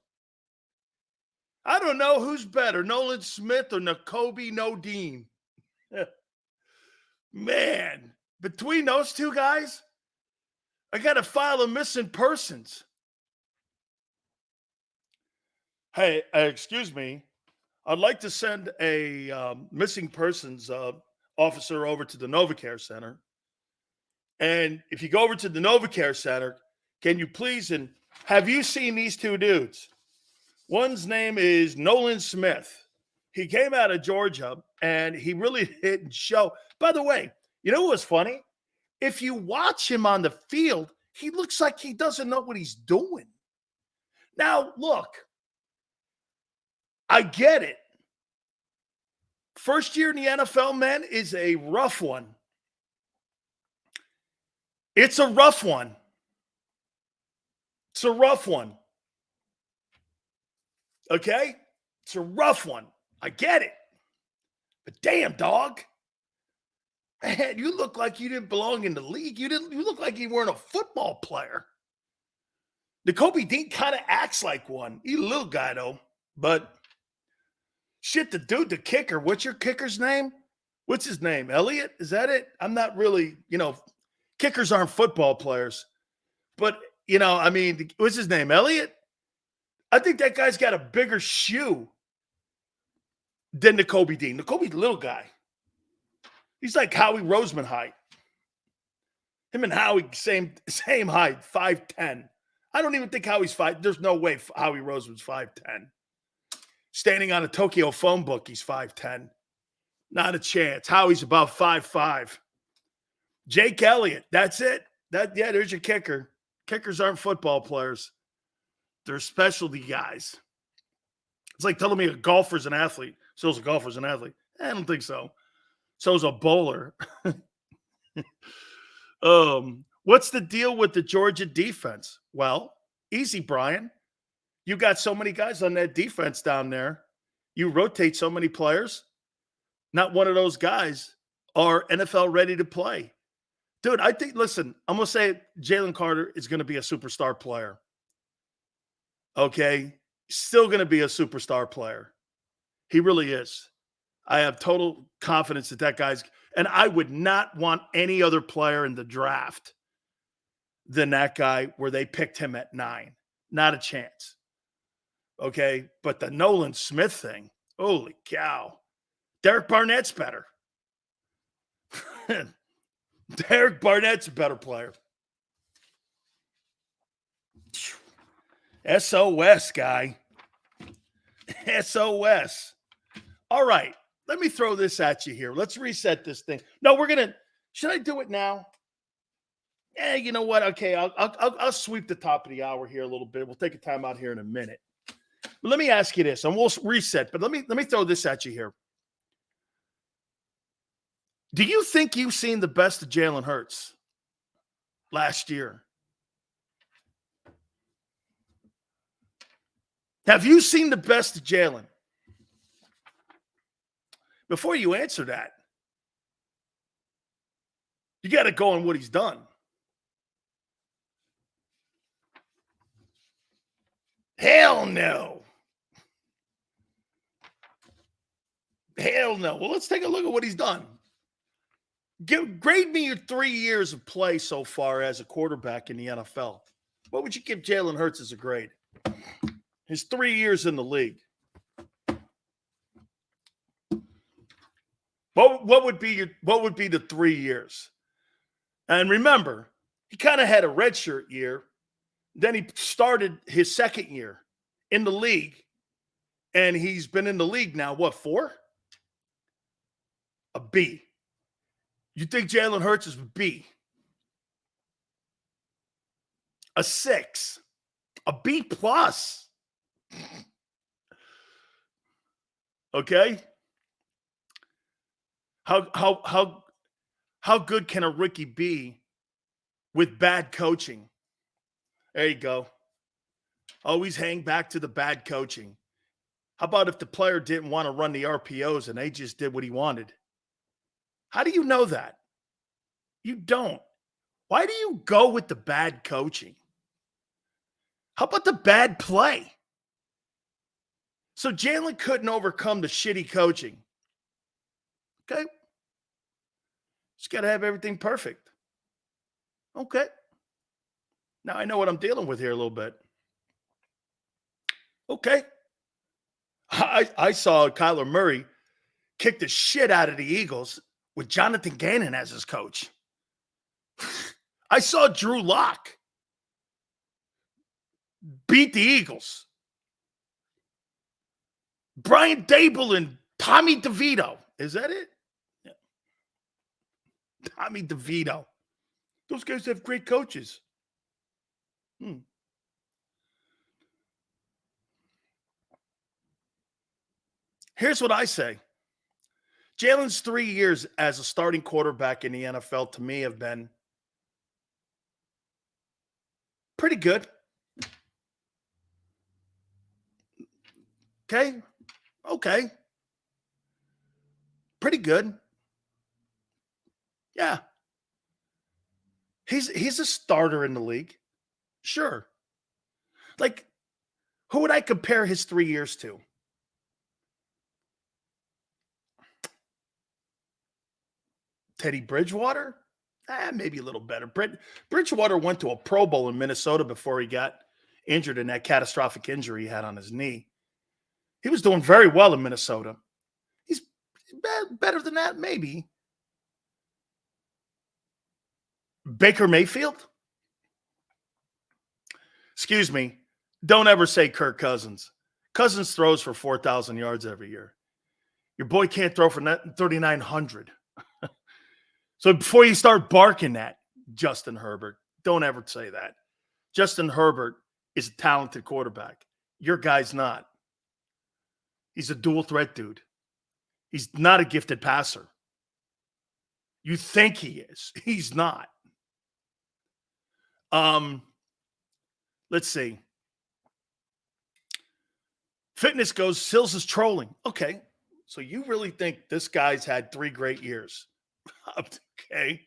I don't know who's better, Nolan Smith or Nakobe Nodine. Man, between those two guys, I got to file a missing persons. Hey, excuse me. I'd like to send a missing persons officer over to the NovaCare Center. And if you go over to the NovaCare Center, can you please, and have you seen these two dudes? One's name is Nolan Smith. He came out of Georgia, and he really didn't show. By the way, you know what's funny? If you watch him on the field, he looks like he doesn't know what he's doing. Now, look, I get it. First year in the NFL, man, is a rough one. It's a rough one. It's a rough one. Okay? It's a rough one. I get it. But damn, dog. Man, you look like you didn't belong in the league. You look like you weren't a football player. Nakobe Dean kind of acts like one. He's a little guy, though. But shit, the dude, the kicker, what's your kicker's name? What's his name? Elliott? Is that it? I'm not really, kickers aren't football players. But, I mean, what's his name? Elliott? I think that guy's got a bigger shoe than Nakobe Dean. Nakobe's a little guy. He's like Howie Roseman height. Him and Howie, same height, 5'10". I don't even think Howie's 5. There's no way Howie Roseman's 5'10". Standing on a Tokyo phone book, he's 5'10". Not a chance. Howie's about 5'5". Jake Elliott, that's it. There's your kicker. Kickers aren't football players. They're specialty guys. It's like telling me a golfer's an athlete. So's a golfer's an athlete. I don't think so. So's a bowler. What's the deal with the Georgia defense? Well, easy, Brian. You got so many guys on that defense down there. You rotate so many players. Not one of those guys are NFL ready to play. Dude, I think, listen, I'm going to say Jalen Carter is going to be a superstar player. Okay? Still going to be a superstar player. He really is. I have total confidence that guy's, and I would not want any other player in the draft than that guy where they picked him at 9. Not a chance. Okay? But the Nolan Smith thing, holy cow. Derek Barnett's better. Derek Barnett's a better player. SOS, guy. SOS. All right. Let me throw this at you here. Let's reset this thing. No, should I do it now? Yeah, you know what? Okay, I'll sweep the top of the hour here a little bit. We'll take a time out here in a minute. But let me ask you this, and we'll reset. But let me throw this at you here. Do you think you've seen the best of Jalen Hurts last year? Have you seen the best of Jalen? Before you answer that, you got to go on what he's done. Hell no. Hell no. Well, let's take a look at what he's done. Grade me your 3 years of play so far as a quarterback in the NFL. What would you give Jalen Hurts as a grade? His 3 years in the league. What would be the 3 years? And remember, he kind of had a redshirt year. Then he started his second year in the league. And he's been in the league now, what, 4? A B. You think Jalen Hurts is a B? A 6? A B plus? Okay? How good can a rookie be with bad coaching? There you go. Always hang back to the bad coaching. How about if the player didn't want to run the RPOs and they just did what he wanted? How do you know that? You don't. Why do you go with the bad coaching? How about the bad play? So Jalen couldn't overcome the shitty coaching. Okay. Just got to have everything perfect. Okay. Now I know what I'm dealing with here a little bit. Okay. I saw Kyler Murray kick the shit out of the Eagles with Jonathan Gannon as his coach. I saw Drew Lock beat the Eagles. Brian Dable and Tommy DeVito. Is that it? Yeah. Tommy DeVito. Those guys have great coaches. Here's what I say. Jalen's 3 years as a starting quarterback in the NFL to me have been pretty good. Okay. Pretty good. Yeah. He's a starter in the league. Sure. Like, who would I compare his 3 years to? Teddy Bridgewater? Maybe a little better. Bridgewater went to a Pro Bowl in Minnesota before he got injured in that catastrophic injury he had on his knee. He was doing very well in Minnesota. better than that, maybe. Baker Mayfield? Excuse me. Don't ever say Kirk Cousins. Cousins throws for 4,000 yards every year. Your boy can't throw for 3,900. So before you start barking at Justin Herbert, don't ever say that. Justin Herbert is a talented quarterback. Your guy's not. He's a dual threat dude. He's not a gifted passer. You think he is. He's not. Let's see. Fitness goes, Sills is trolling. Okay. So you really think this guy's had 3 great years? Okay.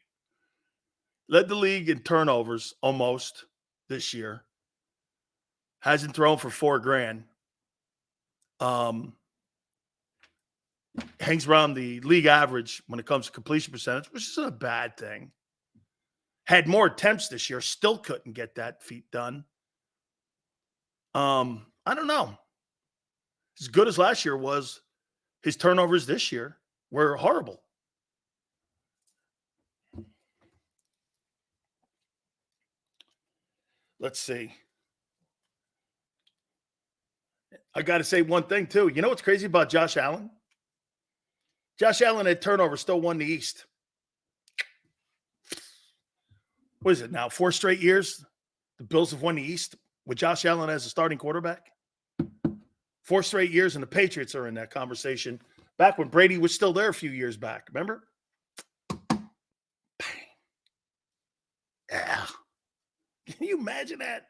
Led the league in turnovers almost this year. Hasn't thrown for $4,000. Hangs around the league average when it comes to completion percentage, which isn't a bad thing. Had more attempts this year, still couldn't get that feat done. I don't know. As good as last year was, his turnovers this year were horrible. Let's see. I got to say one thing, too. You know what's crazy about Josh Allen? Josh Allen had turnovers, still won the East. What is it now? 4 straight years? The Bills have won the East with Josh Allen as a starting quarterback? 4 straight years, and the Patriots are in that conversation. Back when Brady was still there a few years back. Remember? Yeah. Can you imagine that?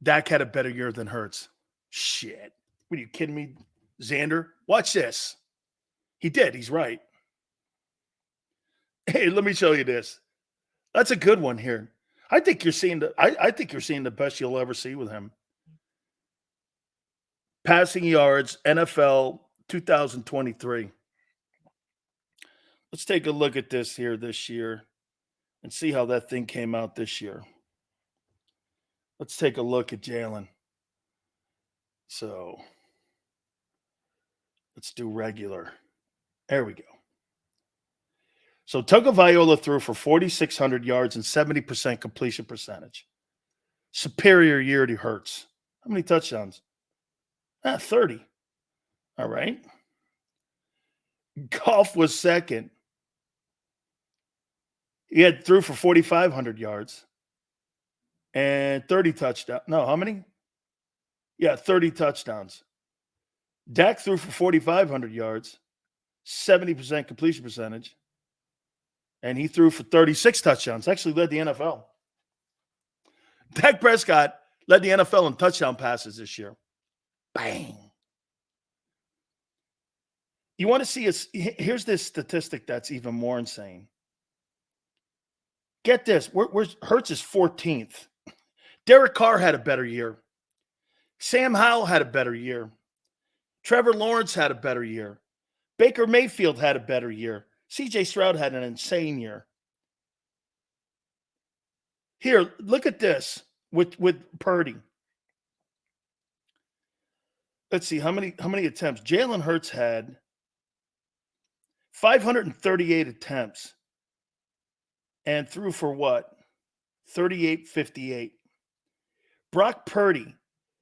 Dak had a better year than Hurts. Shit. What are you kidding me, Xander? Watch this. He did. He's right. Hey, let me show you this. That's a good one here. I think you're seeing the best you'll ever see with him. Passing yards, NFL 2023. Let's take a look at this here this year and see how that thing came out this year. Let's take a look at Jalen. So let's do regular. There we go. So Tagovailoa threw for 4,600 yards and 70% completion percentage. Superior year to Hurts. How many touchdowns? 30. All right. Goff was second. He had threw for 4,500 yards and 30 touchdowns. No, how many? Yeah, 30 touchdowns. Dak threw for 4,500 yards, 70% completion percentage, and he threw for 36 touchdowns. Actually led the NFL. Dak Prescott led the NFL in touchdown passes this year. Bang. You want to see us? Here's this statistic that's even more insane. Get this. Hurts is 14th. Derek Carr had a better year. Sam Howell had a better year. Trevor Lawrence had a better year. Baker Mayfield had a better year. CJ Stroud had an insane year. Here, look at this with Purdy. Let's see how many attempts. Jalen Hurts had 538 attempts and threw for what? 38-58. Brock Purdy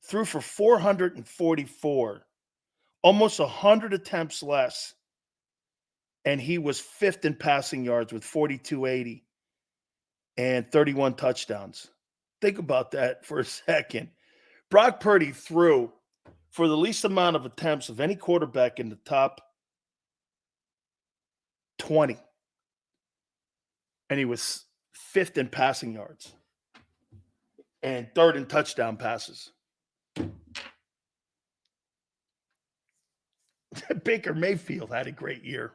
threw for 444, almost 100 attempts less, and he was 5th in passing yards with 4,280 and 31 touchdowns. Think about that for a second. Brock Purdy threw for the least amount of attempts of any quarterback in the top 20. And he was 5th in passing yards and 3rd in touchdown passes. Baker Mayfield had a great year.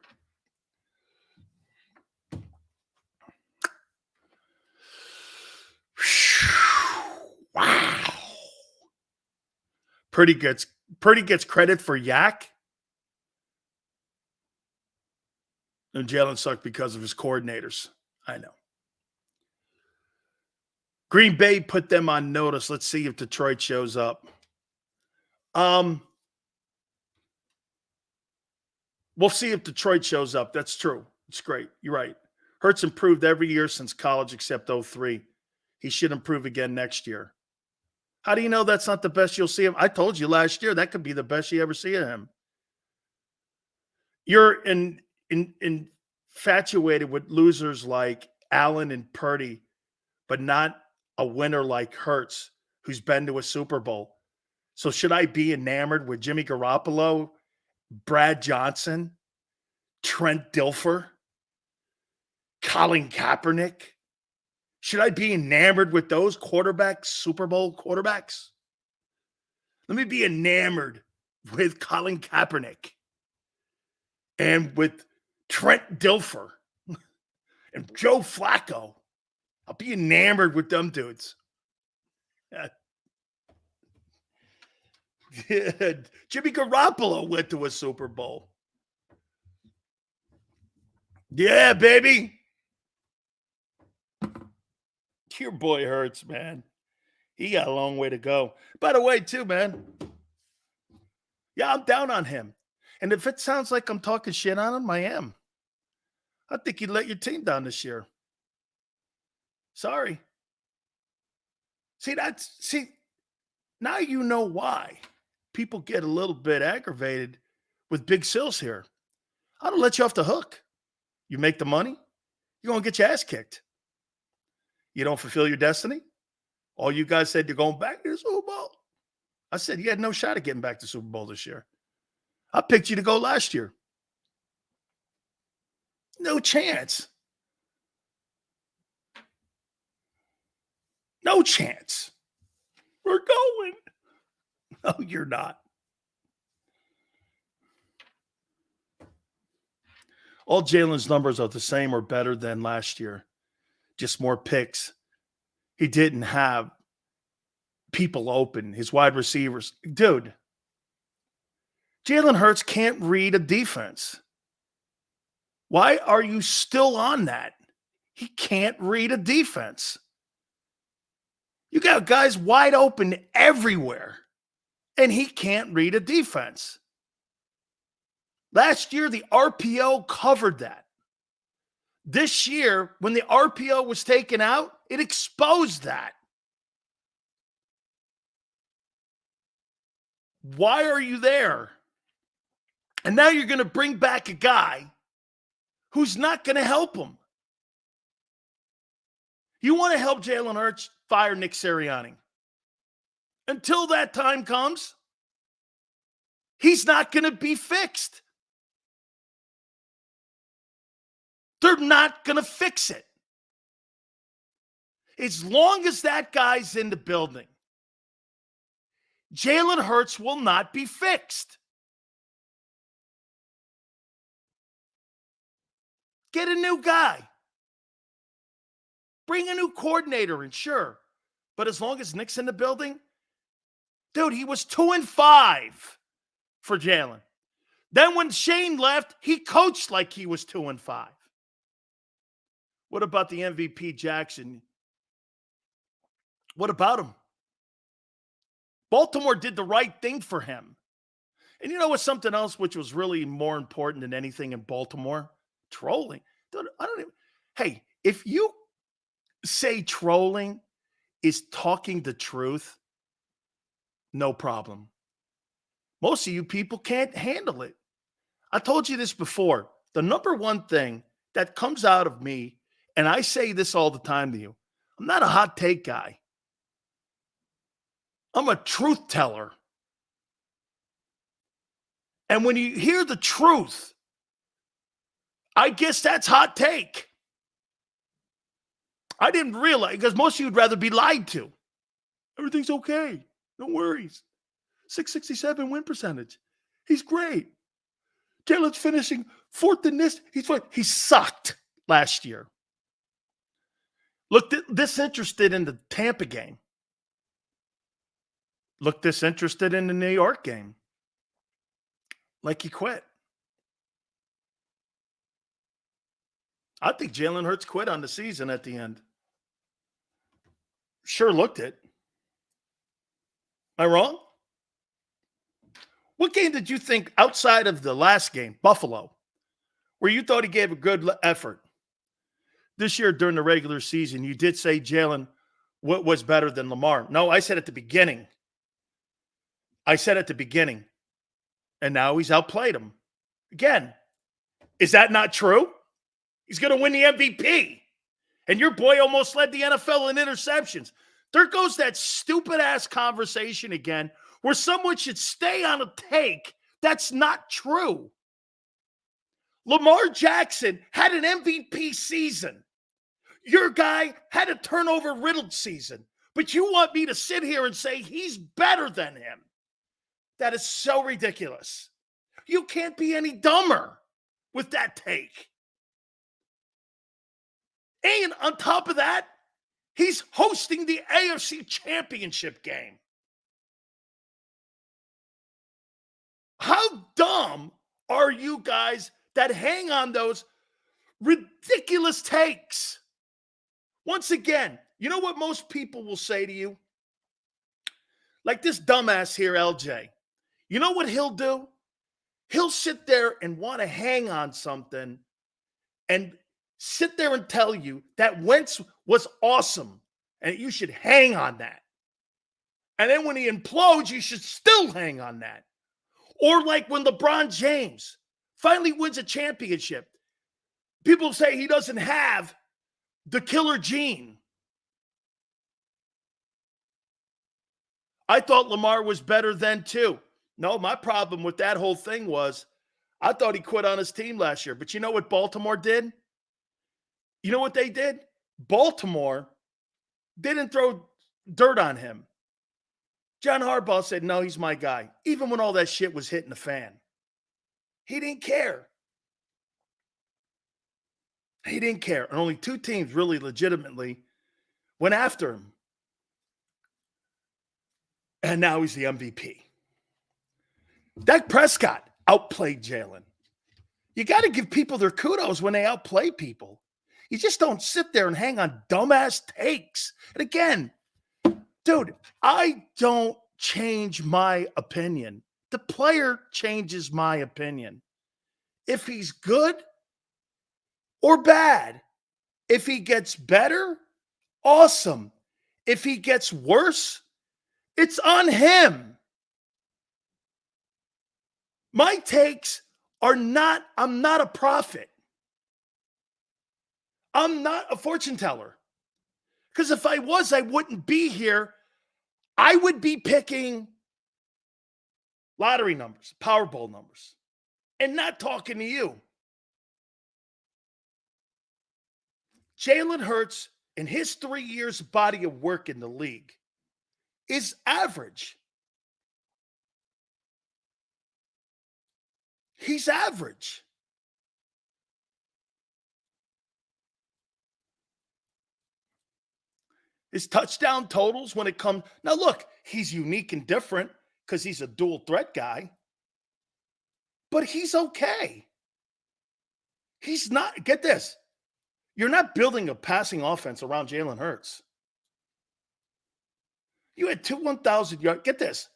Wow. Purdy gets credit for yak. And Jalen sucked because of his coordinators. I know. Green Bay put them on notice. Let's see if Detroit shows up. We'll see if Detroit shows up. That's true. It's great. You're right. Hurts improved every year since college except 03. He should improve again next year. How do you know that's not the best you'll see him? I told you last year that could be the best you ever see of him. You're infatuated with losers like Allen and Purdy, but not a winner like Hurts, who's been to a Super Bowl. So should I be enamored with Jimmy Garoppolo, Brad Johnson, Trent Dilfer, Colin Kaepernick? Should I be enamored with those quarterbacks, Super Bowl quarterbacks? Let me be enamored with Colin Kaepernick and with Trent Dilfer and Joe Flacco. I'll be enamored with them dudes. Jimmy Garoppolo went to a Super Bowl. Yeah, baby. Your boy Hurts, man. He got a long way to go. By the way, too, man. Yeah, I'm down on him. And if it sounds like I'm talking shit on him, I am. I think he let your team down this year. Sorry. See, now you know why people get a little bit aggravated with Big Sills here. I don't let you off the hook. You make the money, you're going to get your ass kicked. You don't fulfill your destiny. All you guys said you're going back to the Super Bowl. I said you had no shot at getting back to the Super Bowl this year. I picked you to go last year. No chance. No chance. We're going. No, you're not. All Jalen's numbers are the same or better than last year. Just more picks. He didn't have people open, his wide receivers. Dude, Jalen Hurts can't read a defense. Why are you still on that? He can't read a defense. You got guys wide open everywhere, and he can't read a defense. Last year, the RPO covered that. This year, when the RPO was taken out, it exposed that. Why are you there? And now you're going to bring back a guy who's not going to help him. You want to help Jalen Hurts? Fire Nick Sirianni. Until that time comes, he's not going to be fixed. They're not going to fix it. As long as that guy's in the building, Jalen Hurts will not be fixed. Get a new guy. Bring a new coordinator in, sure. But as long as Nick's in the building, dude, he was 2-5 for Jalen. Then when Shane left, he coached like he was 2-5. What about the MVP Jackson? What about him? Baltimore did the right thing for him. And you know what's something else which was really more important than anything in Baltimore? Trolling. Dude, hey, if you say trolling is talking the truth, no problem. Most of you people can't handle it. I told you this before. The number one thing that comes out of me, and I say this all the time to you, I'm not a hot take guy. I'm a truth teller. And when you hear the truth, I guess that's hot take. I didn't realize, because most of you would rather be lied to. Everything's okay. No worries. 667 win percentage. He's great. Jalen's finishing fourth in this. He sucked last year. Looked disinterested in the Tampa game. Looked disinterested in the New York game. Like he quit. I think Jalen Hurts quit on the season at the end. Sure looked it. Am I wrong? What game did you think outside of the last game, Buffalo, where you thought he gave a good effort? This year during the regular season, you did say Jalen was better than Lamar. No, I said at the beginning. And now he's outplayed him. Again, is that not true? He's going to win the MVP. And your boy almost led the NFL in interceptions. There goes that stupid-ass conversation again where someone should stay on a take. That's not true. Lamar Jackson had an MVP season. Your guy had a turnover-riddled season. But you want me to sit here and say he's better than him? That is so ridiculous. You can't be any dumber with that take. And on top of that, he's hosting the AFC Championship game. How dumb are you guys that hang on those ridiculous takes? Once again, you know what most people will say to you? Like this dumbass here, LJ. You know what he'll do? He'll sit there and want to hang on something and sit there and tell you that Wentz was awesome and you should hang on that. And then when he implodes, you should still hang on that. Or like when LeBron James finally wins a championship, people say he doesn't have the killer gene. I thought Lamar was better then too. No, my problem with that whole thing was I thought he quit on his team last year. But you know what Baltimore did? You know what they did? Baltimore didn't throw dirt on him. John Harbaugh said, no, he's my guy. Even when all that shit was hitting the fan. He didn't care. He didn't care. And only two teams really legitimately went after him. And now he's the MVP. Dak Prescott outplayed Jalen. You got to give people their kudos when they outplay people. You just don't sit there and hang on dumbass takes. And again, dude, I don't change my opinion. The player changes my opinion. If he's good or bad, if he gets better, awesome. If he gets worse, it's on him. My takes are not, I'm not a prophet. I'm not a fortune teller. Because if I was, I wouldn't be here. I would be picking lottery numbers, Powerball numbers, and not talking to you. Jalen Hurts, in his 3 years body of work in the league, is average. He's average. His touchdown totals when it comes. Now, look, he's unique and different because he's a dual threat guy. But he's okay. He's not. Get this. You're not building a passing offense around Jalen Hurts. You had 1,000 yards. Get this.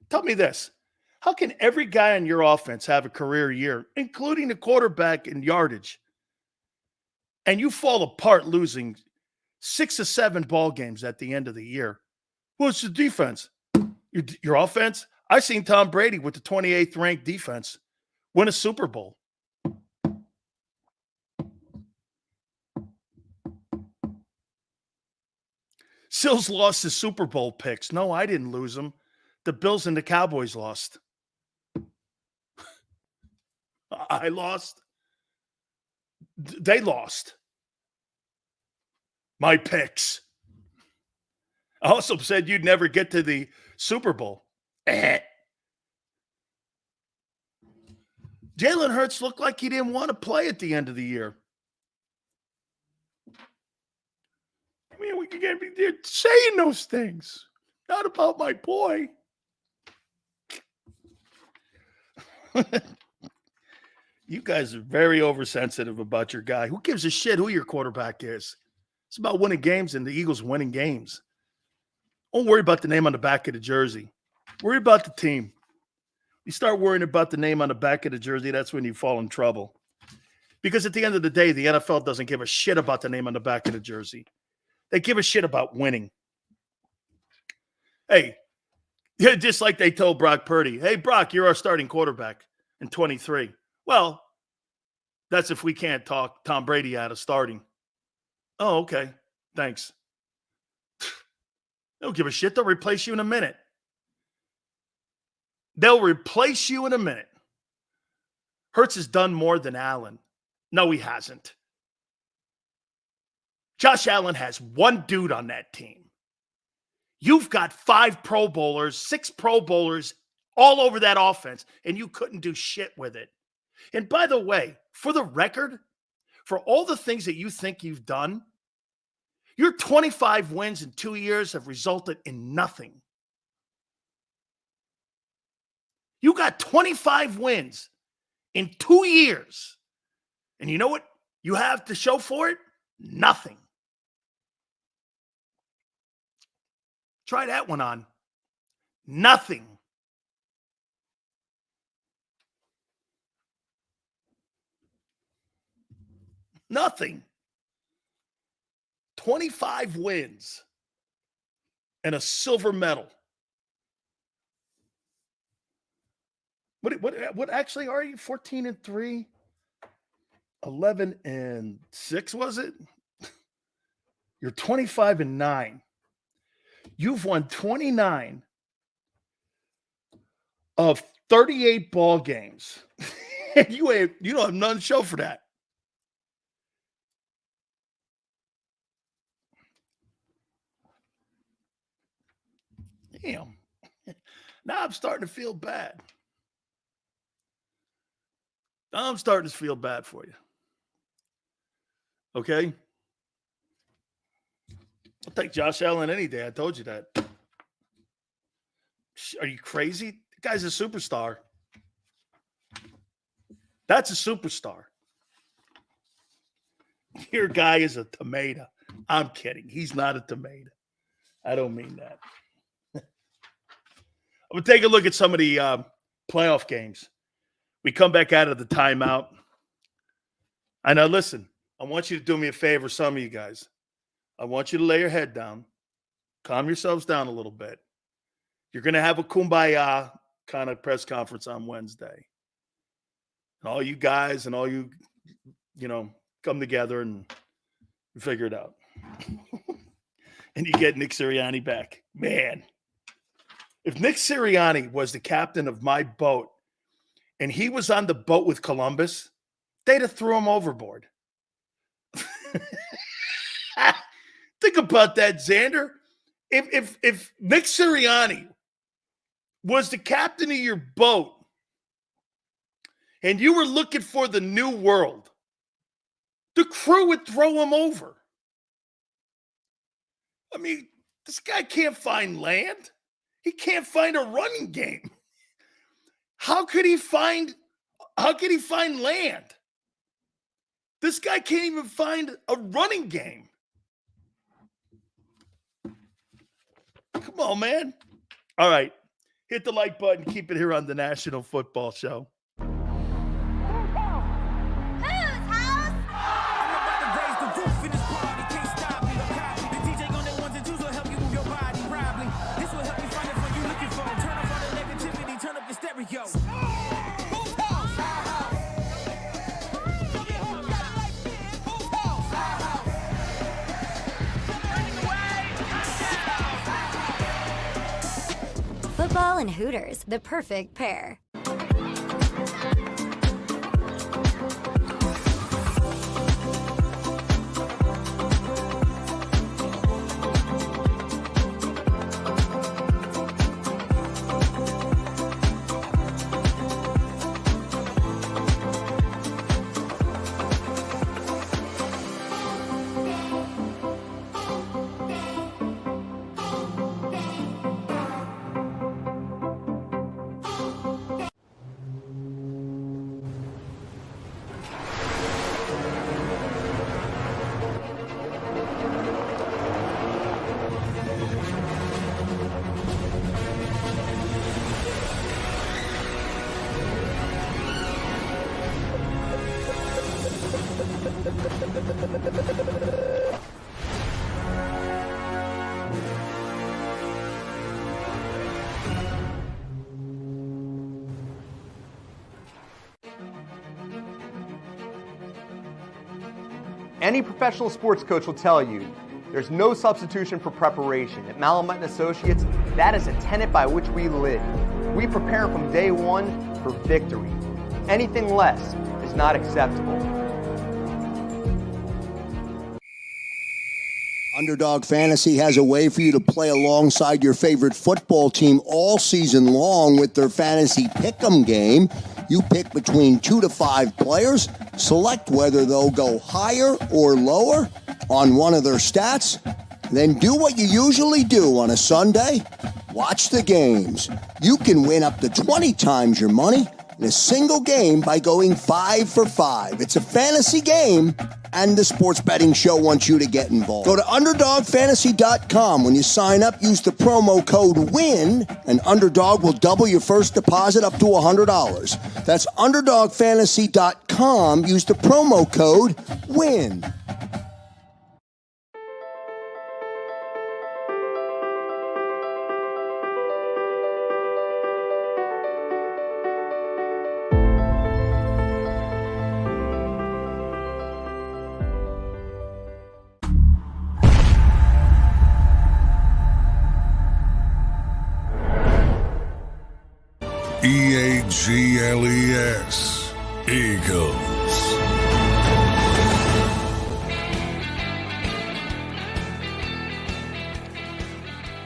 Tell me this. How can every guy on your offense have a career year, including the quarterback in yardage, and you fall apart losing 6 or 7 ball games at the end of the year? Well, it's the defense. Your offense? I seen Tom Brady with the 28th ranked defense win a Super Bowl. Sills lost his Super Bowl picks. No, I didn't lose them. The Bills and the Cowboys lost. I lost. They lost. My picks. I also said you'd never get to the Super Bowl. Jalen Hurts looked like he didn't want to play at the end of the year. I mean, we can't be saying those things. Not about my boy. You guys are very oversensitive about your guy. Who gives a shit who your quarterback is? It's about winning games, and the Eagles winning games. Don't worry about the name on the back of the jersey. Worry about the team. You start worrying about the name on the back of the jersey, that's when you fall in trouble. Because at the end of the day, the NFL doesn't give a shit about the name on the back of the jersey. They give a shit about winning. Hey, just like they told Brock Purdy, hey, Brock, you're our starting quarterback in 23. Well, that's if we can't talk Tom Brady out of starting. Oh, okay. Thanks. They don't give a shit. They'll replace you in a minute. They'll replace you in a minute. Hurts has done more than Allen. No, he hasn't. Josh Allen has one dude on that team. You've got 5 Pro Bowlers, 6 Pro Bowlers all over that offense, and you couldn't do shit with it. And by the way, for the record, for all the things that you think you've done, your 25 wins in 2 years have resulted in nothing. You got 25 wins in 2 years. And you know what you have to show for it? Nothing. Try that one on. Nothing. Nothing. 25 wins and a silver medal. What actually are you? 14-3? 11-6, was it? You're 25-9. You've won 29 of 38 ball games. You don't have none to show for that. Damn. Now I'm starting to feel bad. I'm starting to feel bad for you. Okay? I'll take Josh Allen any day. I told you that. Are you crazy? The guy's a superstar. That's a superstar. Your guy is a tomato. I'm kidding. He's not a tomato. I don't mean that. I'm going to take a look at some of the playoff games. We come back out of the timeout. I know, listen, I want you to do me a favor, some of you guys. I want you to lay your head down. Calm yourselves down a little bit. You're going to have a kumbaya kind of press conference on Wednesday. And all you guys and all you come together and figure it out. And you get Nick Sirianni back. Man, if Nick Sirianni was the captain of my boat and he was on the boat with Columbus, they'd have threw him overboard. Think about that, Xander. If Nick Sirianni was the captain of your boat and you were looking for the new world, the crew would throw him over. I mean, this guy can't find land. He can't find a running game. How could he find land? This guy can't even find a running game. Come on, man. All right. Hit the like button. Keep it here on the National Football Show. Football and Hooters, the perfect pair. Any professional sports coach will tell you there's no substitution for preparation. At Malamut & Associates, that is a tenet by which we live. We prepare from day one for victory. Anything less is not acceptable. Underdog Fantasy has a way for you to play alongside your favorite football team all season long with their fantasy pick'em game. You pick between 2 to 5 players, select whether they'll go higher or lower on one of their stats, then do what you usually do on a Sunday, watch the games. You can win up to 20 times your money in a single game by going 5 for 5. It's a fantasy game, and the Sports Betting Show wants you to get involved. Go to UnderdogFantasy.com. When you sign up, use the promo code WIN, and Underdog will double your first deposit up to $100. That's UnderdogFantasy.com. Use the promo code WIN. EAGLES, Eagles.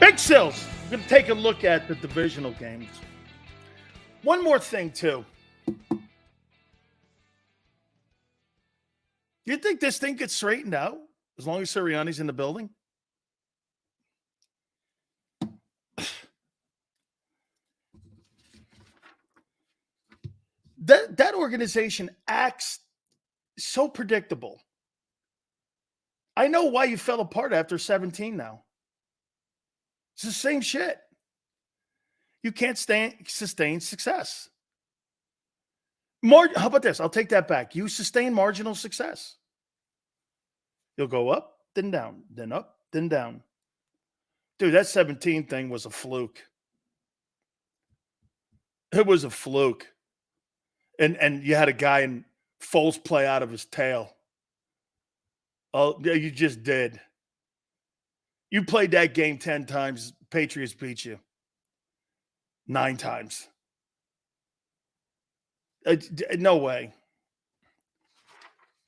Big Sills. We're going to take a look at the divisional games. One more thing, too. You think this thing gets straightened out as long as Sirianni's in the building? That organization acts so predictable. I know why you fell apart after 17 now. It's the same shit. You can't sustain success. How about this? I'll take that back. You sustain marginal success. You'll go up, then down, then up, then down. Dude, that 17 thing was a fluke. It was a fluke. And you had a guy in Foles play out of his tail. Oh, yeah, you just did. You played that game 10 times. Patriots beat you 9 times. No way.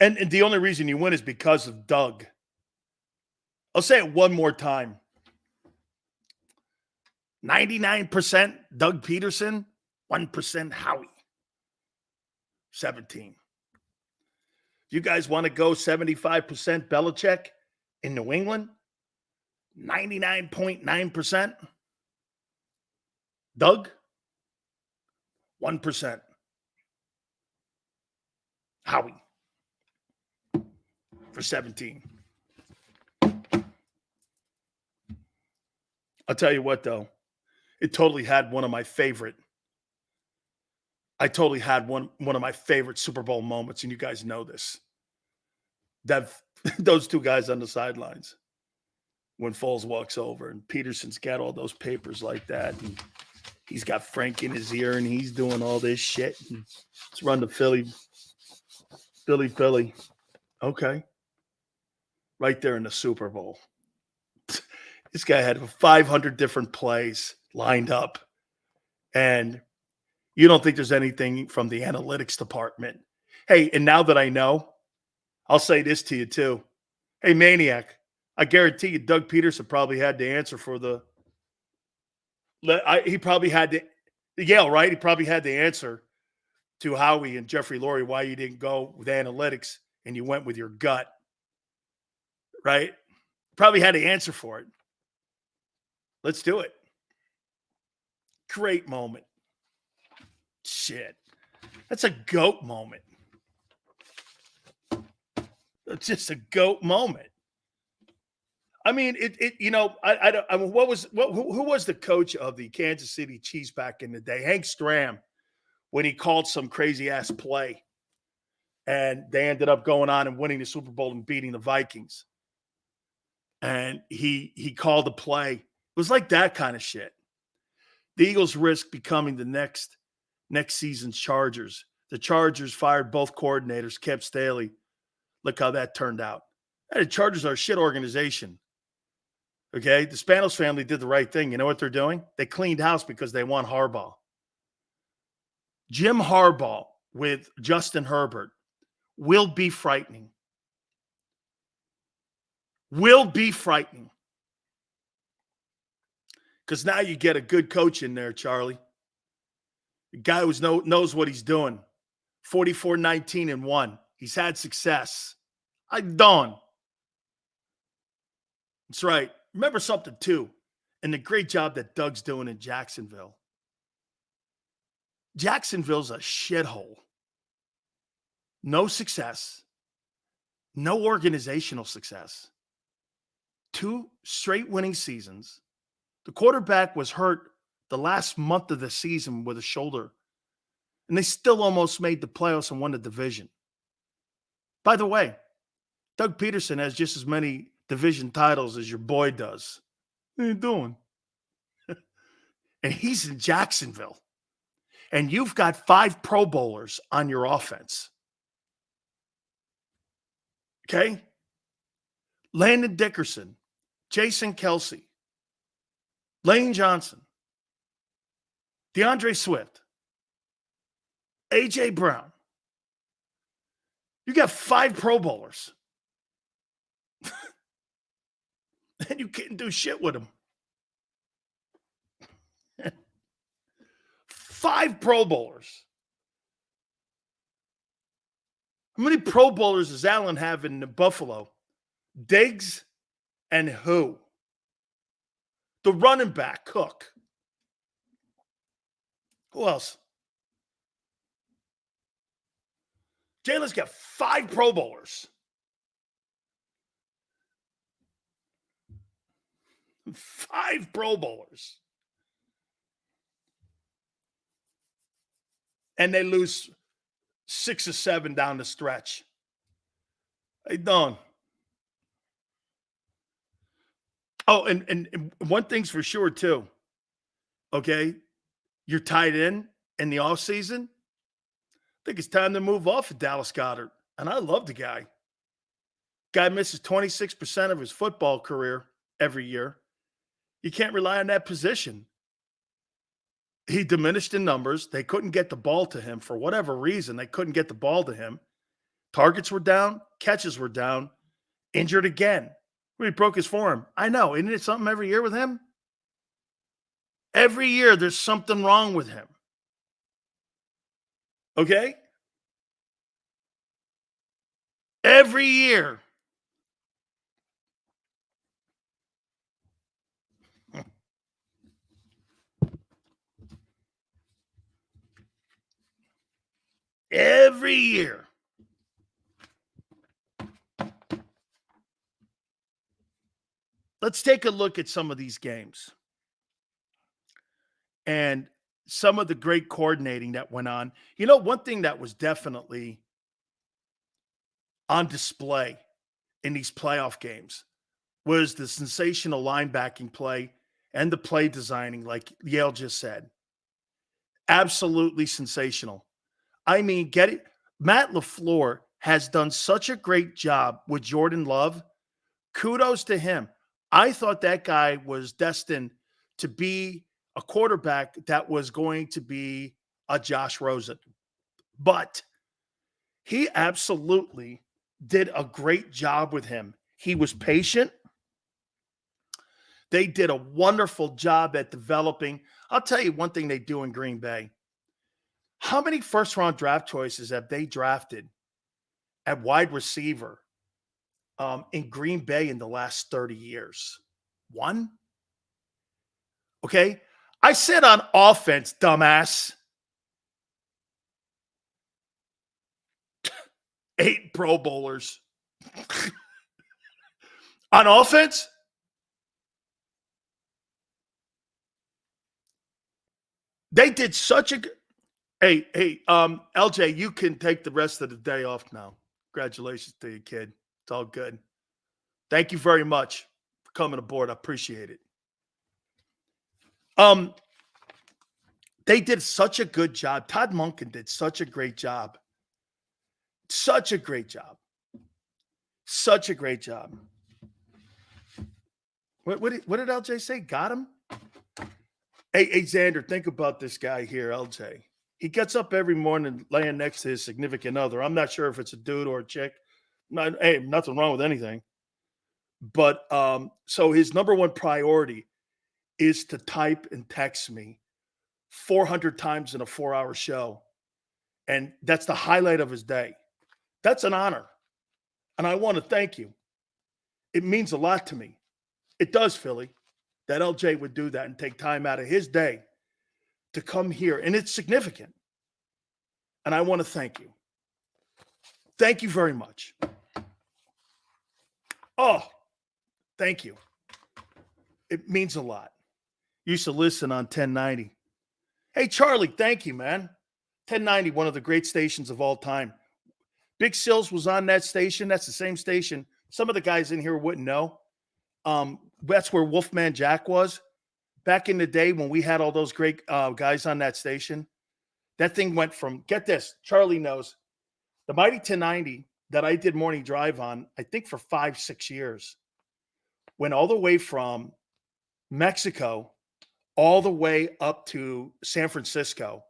And the only reason you win is because of Doug. I'll say it one more time. 99% Doug Peterson, 1% Howie. 17. If you guys want to go 75% Belichick in New England, 99.9% Doug, 1% Howie for 17. I'll tell you what, though. It totally had one of my favorite. I totally had one of my favorite Super Bowl moments, and you guys know this. Those two guys on the sidelines when Foles walks over and Peterson's got all those papers like that, and he's got Frank in his ear, and he's doing all this shit. And let's run to Philly. Okay. Right there in the Super Bowl. This guy had 500 different plays lined up, and you don't think there's anything from the analytics department. Hey, and now that I know, I'll say this to you too. Hey, Maniac, I guarantee you Doug Peterson probably had the answer for he probably had the Yale, right? He probably had the answer to Howie and Jeffrey Lurie why you didn't go with analytics and you went with your gut, right? Probably had the answer for it. Let's do it. Great moment. Shit. That's a GOAT moment. It's just a GOAT moment. I mean, who was the coach of the Kansas City Chiefs back in the day? Hank Stram, when he called some crazy ass play and they ended up going on and winning the Super Bowl and beating the Vikings. And he called the play. It was like that kind of shit. The Eagles risk becoming the next season's Chargers. The Chargers fired both coordinators, kept Staley, Look how that turned out. And the Chargers are a shit organization. Okay? The Spanos family did the right thing. You know what they're doing? They cleaned house because they want Harbaugh. Jim Harbaugh with Justin Herbert will be frightening. Will be frightening. Because now you get a good coach in there, Charlie. A guy who knows what he's doing. 44-19-1. He's had success. I'm done. That's right. Remember something, too, and the great job that Doug's doing in Jacksonville. Jacksonville's a shithole. No success. No organizational success. 2 straight winning seasons. The quarterback was hurt the last month of the season with a shoulder, and they still almost made the playoffs and won the division. By the way, Doug Peterson has just as many division titles as your boy does. What are you doing? And he's in Jacksonville. And you've got 5 Pro Bowlers on your offense. Okay? Landon Dickerson, Jason Kelsey, Lane Johnson, DeAndre Swift, A.J. Brown. You got 5 Pro Bowlers. And you can't do shit with them. 5 Pro Bowlers. How many Pro Bowlers does Allen have in Buffalo? Diggs and who? The running back, Cook. Who else? Jalen's got 5 Pro Bowlers. 5 Pro Bowlers. And they lose 6 or 7 down the stretch. Hey, Don. Oh, and one thing's for sure, too. Okay? You're tied in the offseason. I think it's time to move off of Dallas Goedert. And I love the guy. Guy misses 26% of his football career every year. You can't rely on that position. He diminished in numbers. They couldn't get the ball to him for whatever reason. They couldn't get the ball to him. Targets were down. Catches were down. Injured again. He broke his forearm. I know. Isn't it something every year with him? Every year there's something wrong with him. Okay? Every year. Every year. Let's take a look at some of these games and some of the great coordinating that went on. You know, one thing that was definitely on display in these playoff games was the sensational linebacking play and the play designing, like Yale just said. Absolutely sensational. I mean, get it. Matt LaFleur has done such a great job with Jordan Love. Kudos to him. I thought that guy was destined to be a quarterback that was going to be a Josh Rosen. But he absolutely did a great job with him. He was patient. They did a wonderful job at developing. I'll tell you one thing they do in Green Bay. How many first-round draft choices have they drafted at wide receiver in Green Bay in the last 30 years? 1? Okay? I said on offense, dumbass. 8 Pro Bowlers. On offense? They did such a good. Hey, LJ, you can take the rest of the day off now. Congratulations to you, kid. It's all good. Thank you very much for coming aboard. I appreciate it. They did such a good job. Todd Monken did such a great job. Such a great job. Such a great job. What did LJ say? Got him? Hey, Xander, think about this guy here, LJ. He gets up every morning laying next to his significant other. I'm not sure if it's a dude or a chick. Hey, nothing wrong with anything. But so his number one priority is to type and text me 400 times in a 4-hour show. And that's the highlight of his day. That's an honor. And I want to thank you. It means a lot to me. It does, Philly, that LJ would do that and take time out of his day to come here. And it's significant. And I want to thank you. Thank you very much. Oh, thank you. It means a lot. Used to listen on 1090. Hey, Charlie, thank you, man. 1090, one of the great stations of all time. Big Sills was on that station. That's the same station. Some of the guys in here wouldn't know. That's where Wolfman Jack was. Back in the day when we had all those great guys on that station, that thing went from, get this, Charlie knows, the Mighty 1090 that I did morning drive on, I think for 5-6 years, went all the way from Mexico all the way up to San Francisco,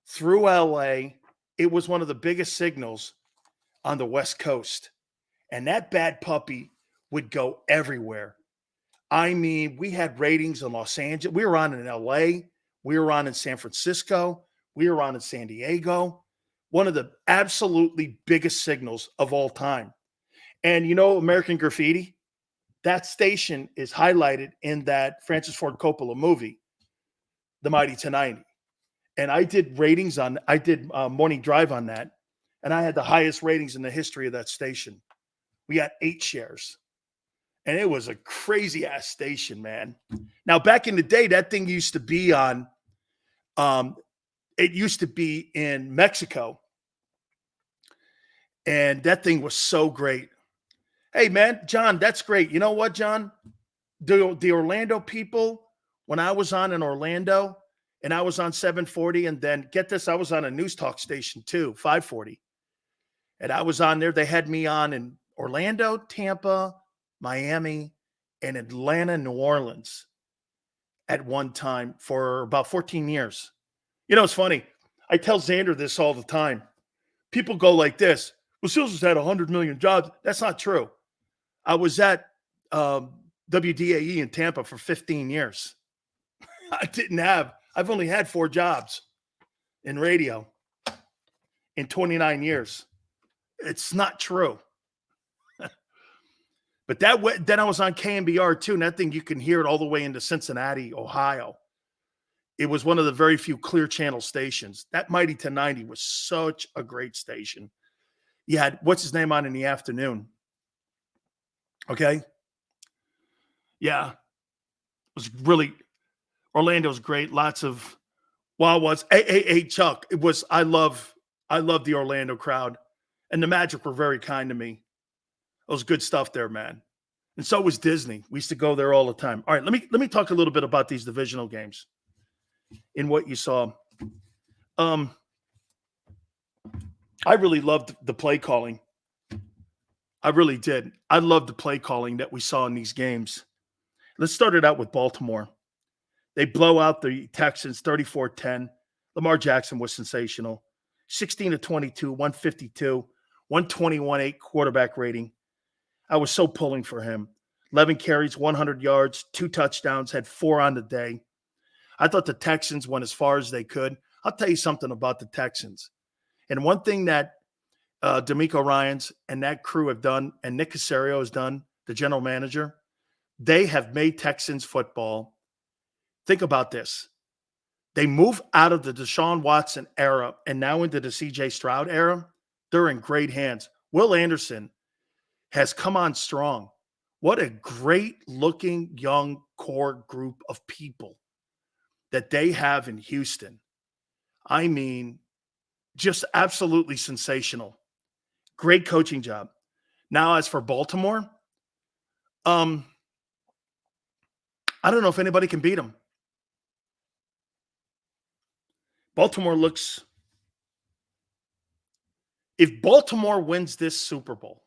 through LA. It was one of the biggest signals on the West Coast. And that bad puppy would go everywhere. I mean, we had ratings in Los Angeles. We were on in LA. We were on in San Francisco. We were on in San Diego. One of the absolutely biggest signals of all time. And you know, American Graffiti, that station is highlighted in that Francis Ford Coppola movie, The Mighty 1090. And I did ratings on, I did morning drive on that. And I had the highest ratings in the history of that station. We had 8 shares. And it was a crazy ass station, man. Now, back in the day, that thing used to be on, it used to be in Mexico. And that thing was so great. Hey, man, John, that's great. You know what, John? The Orlando people, when I was on in Orlando, and I was on 740, and then, get this, I was on a news talk station too, 540. And I was on there. They had me on in Orlando, Tampa, Miami, and Atlanta, New Orleans at one time for about 14 years. You know, it's funny. I tell Xander this all the time. People go like this. Well, Sills has had 100 million jobs. That's not true. I was at WDAE in Tampa for 15 years. I've only had 4 jobs in radio in 29 years. It's not true. But then I was on KMBR too, and that thing, you can hear it all the way into Cincinnati, Ohio. It was one of the very few clear channel stations. That Mighty 1090 was such a great station. You had, what's his name on in the afternoon? Okay. Yeah. It was really, Orlando's great. Lots of Wawas. Hey, Chuck. It was, I love the Orlando crowd. And the Magic were very kind to me. It was good stuff there, man. And so was Disney. We used to go there all the time. All right, let me talk a little bit about these divisional games in what you saw. I really loved the play calling. I really did. I loved the play calling that we saw in these games. Let's start it out with Baltimore. They blow out the Texans 34-10. Lamar Jackson was sensational. 16-22, 152, 121.8 quarterback rating. I was so pulling for him. 11 carries, 100 yards, 2 touchdowns, had 4 on the day. I thought the Texans went as far as they could. I'll tell you something about the Texans. And one thing that D'Amico Ryans and that crew have done, and Nick Caserio has done, the general manager, they have made Texans football. Think about this. They move out of the Deshaun Watson era and now into the C.J. Stroud era. They're in great hands. Will Anderson has come on strong. What a great-looking young core group of people that they have in Houston. I mean, just absolutely sensational. Great coaching job. Now, as for Baltimore, I don't know if anybody can beat them. Baltimore looks – if Baltimore wins this Super Bowl,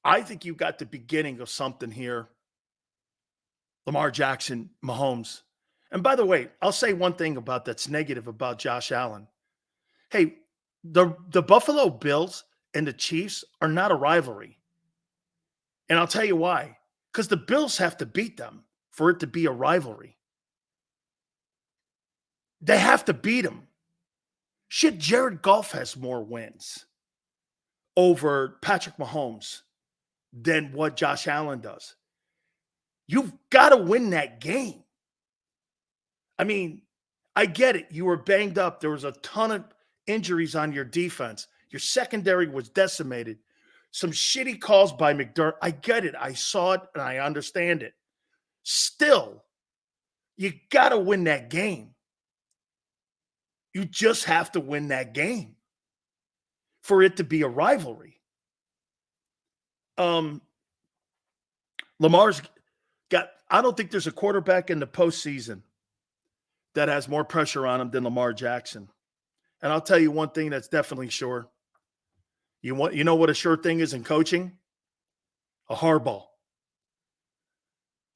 I think you got the beginning of something here. Lamar Jackson, Mahomes. And by the way, I'll say one thing about that's negative about Josh Allen. Hey, the Buffalo Bills and the Chiefs are not a rivalry. And I'll tell you why. Because the Bills have to beat them for it to be a rivalry. They have to beat them. Shit, Jared Goff has more wins over Patrick Mahomes than what Josh Allen does. You've got to win that game. I mean, I get it. You were banged up. There was a ton of injuries on your defense. Your secondary was decimated. Some shitty calls by McDermott. I get it. I saw it and I understand it. Still, you got to win that game. You just have to win that game for it to be a rivalry. Lamar's got, I don't think there's a quarterback in the postseason that has more pressure on him than Lamar Jackson. And I'll tell you one thing that's definitely sure. You know what a sure thing is in coaching? A hardball.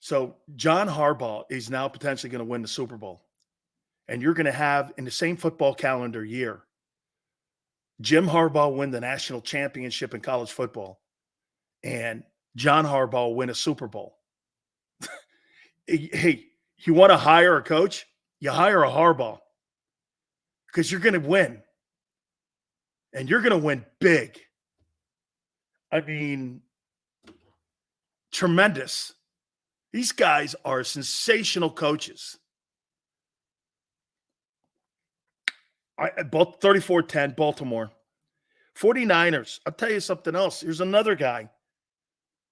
So John Harbaugh is now potentially going to win the Super Bowl. And you're going to have, in the same football calendar year, Jim Harbaugh win the national championship in college football. And John Harbaugh win a Super Bowl. Hey, you want to hire a coach? You hire a Harbaugh. Because you're going to win. And you're going to win big. I mean, tremendous. These guys are sensational coaches. Both 34-10, Baltimore. 49ers. I'll tell you something else. Here's another guy.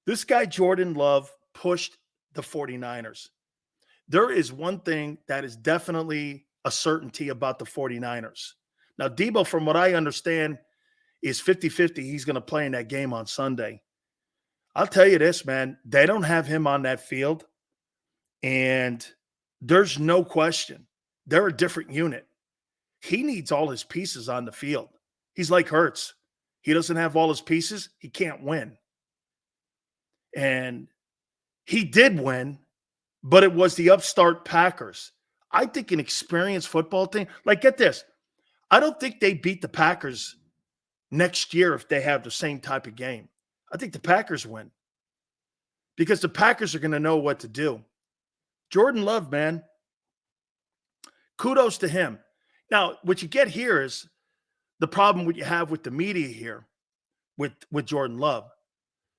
This guy, Jordan Love, pushed the 49ers. There is one thing that is definitely a certainty about the 49ers. Now, Debo, from what I understand, is 50-50. He's going to play in that game on Sunday. I'll tell you this, man. They don't have him on that field, and there's no question. They're a different unit. He needs all his pieces on the field. He's like Hurts. He doesn't have all his pieces. He can't win. And he did win, but it was the upstart Packers. I think an experienced football team, like, get this. I don't think they beat the Packers next year if they have the same type of game. I think the Packers win because the Packers are going to know what to do. Jordan Love, man, kudos to him. Now, what you get here is the problem what you have with the media here with Jordan Love,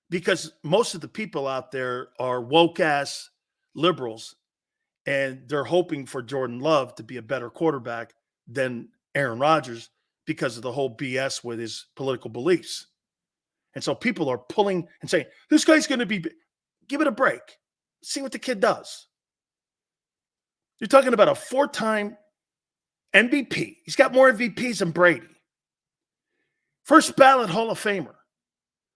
because most of the people out there are woke-ass liberals, and they're hoping for Jordan Love to be a better quarterback than Aaron Rodgers because of the whole BS with his political beliefs. And so people are pulling and saying, this guy's going to be – give it a break. See what the kid does. You're talking about a 4-time MVP. He's got more MVPs than Brady. First ballot Hall of Famer.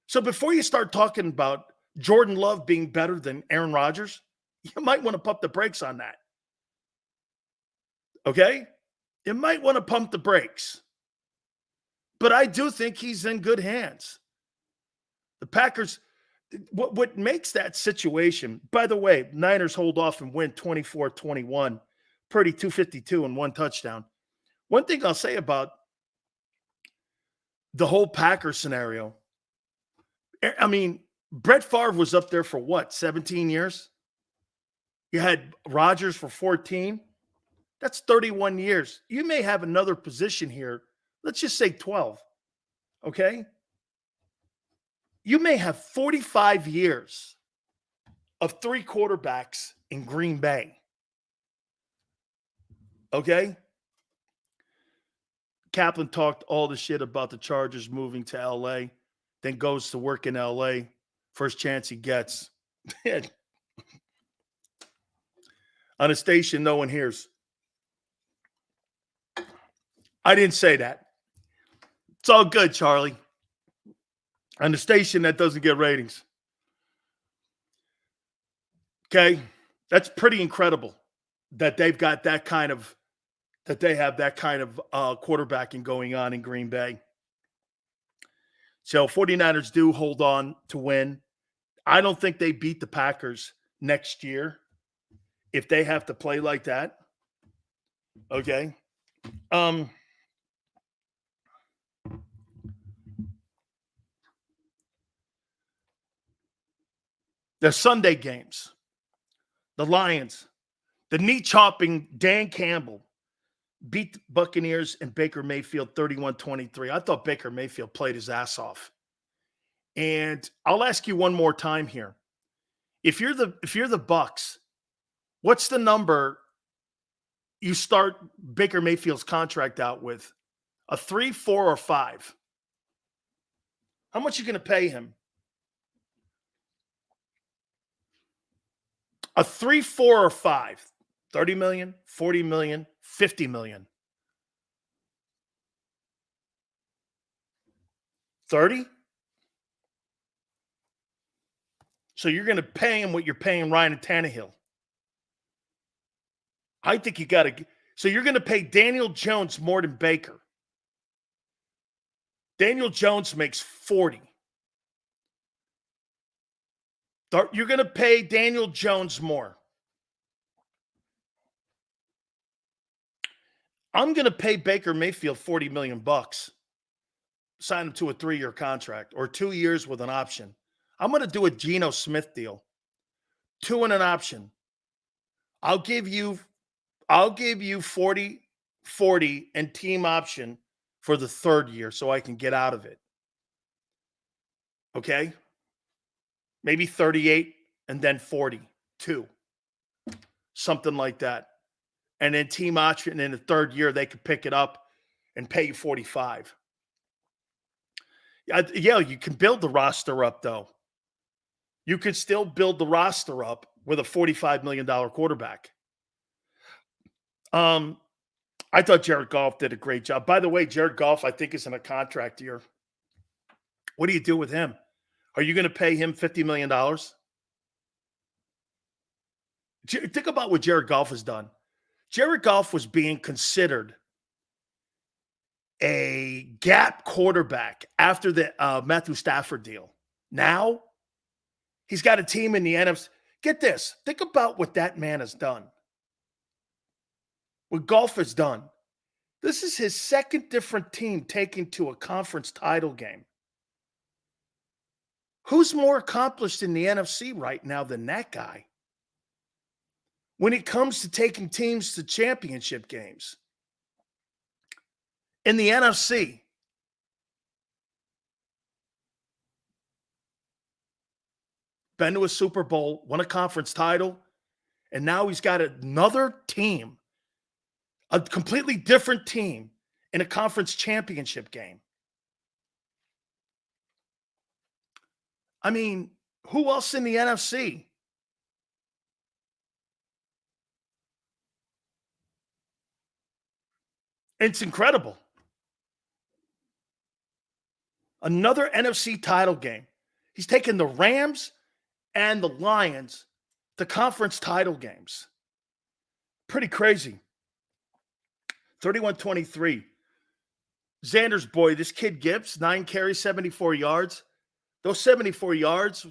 So before you start talking about Jordan Love being better than Aaron Rodgers, you might want to pump the brakes on that. Okay? You might want to pump the brakes. But I do think he's in good hands. The Packers, what makes that situation, by the way, Niners hold off and win 24-21. Purdy 252 and 1 touchdown. One thing I'll say about the whole Packers scenario, I mean, Brett Favre was up there for what, 17 years? You had Rodgers for 14. That's 31 years. You may have another position here. Let's just say 12. Okay? You may have 45 years of 3 quarterbacks in Green Bay. Okay? Kaplan talked all the shit about the Chargers moving to L.A., then goes to work in L.A. First chance he gets. On a station no one hears. I didn't say that. It's all good, Charlie. On the station that doesn't get ratings. Okay? That's pretty incredible that they've got that kind of, that they have that kind of quarterbacking going on in Green Bay. So 49ers do hold on to win. I don't think they beat the Packers next year if they have to play like that. Okay. The Sunday games, the Lions, the knee-chopping Dan Campbell beat the Buccaneers and Baker Mayfield 31-23. I thought Baker Mayfield played his ass off. And I'll ask you one more time here. If you're the Bucks, what's the number you start Baker Mayfield's contract out with? A 3, 4, or 5? How much are you going to pay him? A 3, 4, or 5? 30 million, 40 million, 50 million. 30? So you're going to pay him what you're paying Ryan and Tannehill. I think you got to. So you're going to pay Daniel Jones more than Baker. Daniel Jones makes 40. You're going to pay Daniel Jones more. I'm going to pay Baker Mayfield $40 million. Sign him to a 3-year contract or 2 years with an option. I'm going to do a Geno Smith deal. 2 and an option. I'll give you 40 and team option for the 3rd year so I can get out of it. Okay? Maybe 38 and then 42. Something like that. And then team option in the 3rd year, they could pick it up and pay you 45. Yeah, you can build the roster up, though. You could still build the roster up with a $45 million quarterback. I thought Jared Goff did a great job. By the way, Jared Goff, I think, is in a contract year. What do you do with him? Are you going to pay him $50 million? Think about what Jared Goff has done. Jared Goff was being considered a gap quarterback after the Matthew Stafford deal. Now, he's got a team in the NFC. Get this. Think about what that man has done. What Goff has done. This is his 2nd different team taken to a conference title game. Who's more accomplished in the NFC right now than that guy? When it comes to taking teams to championship games. In the NFC, been to a Super Bowl, won a conference title, and now he's got another team, a completely different team in a conference championship game. I mean, who else in the NFC? It's incredible. Another NFC title game. He's taken the Rams and the Lions to conference title games. Pretty crazy. 31-23. Xander's boy, this kid Gibbs, 9 carries, 74 yards. Those 74 yards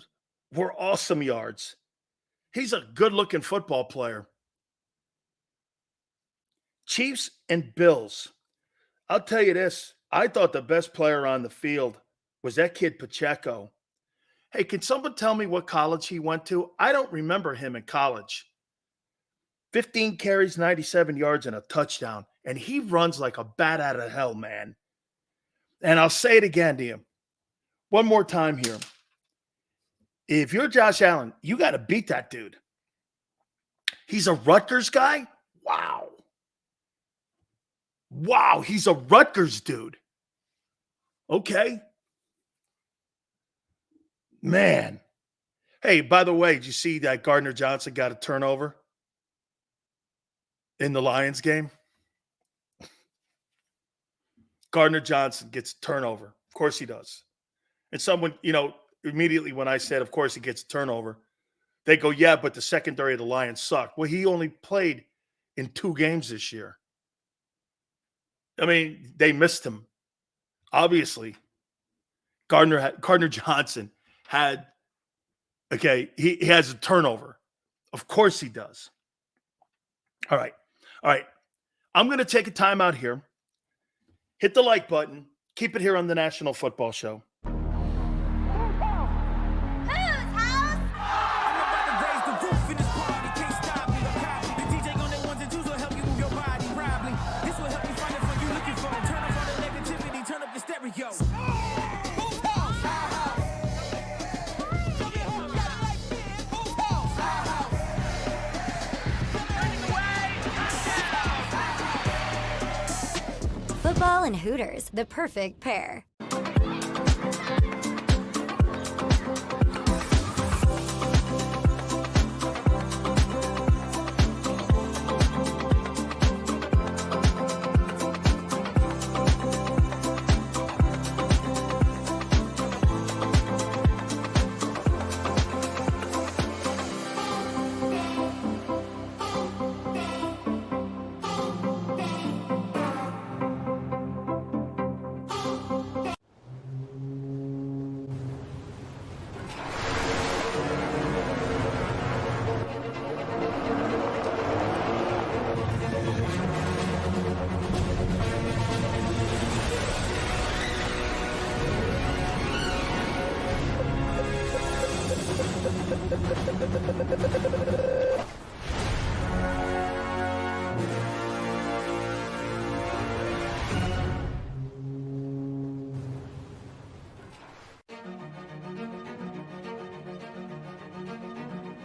were awesome yards. He's a good-looking football player. Chiefs and Bills. I'll tell you this. I thought the best player on the field was that kid Pacheco. Hey, can someone tell me what college he went to? I don't remember him in college. 15 carries, 97 yards, and a touchdown. And he runs like a bat out of hell, man. And I'll say it again to you. One more time here. If you're Josh Allen, you got to beat that dude. He's a Rutgers guy? Wow. Wow, he's a Rutgers dude. Okay. Man. Hey, by the way, did you see that Gardner Johnson got a turnover in the Lions game? Gardner Johnson gets a turnover. Of course he does. And someone, immediately when I said, of course he gets a turnover, they go, yeah, but the secondary of the Lions suck. Well, he only played in 2 games this year. I mean, they missed him, obviously. Gardner Johnson had, okay, he has a turnover. Of course he does. All right. I'm going to take a timeout here. Hit the like button. Keep it here on the National Football Show. Football and Hooters, the perfect pair.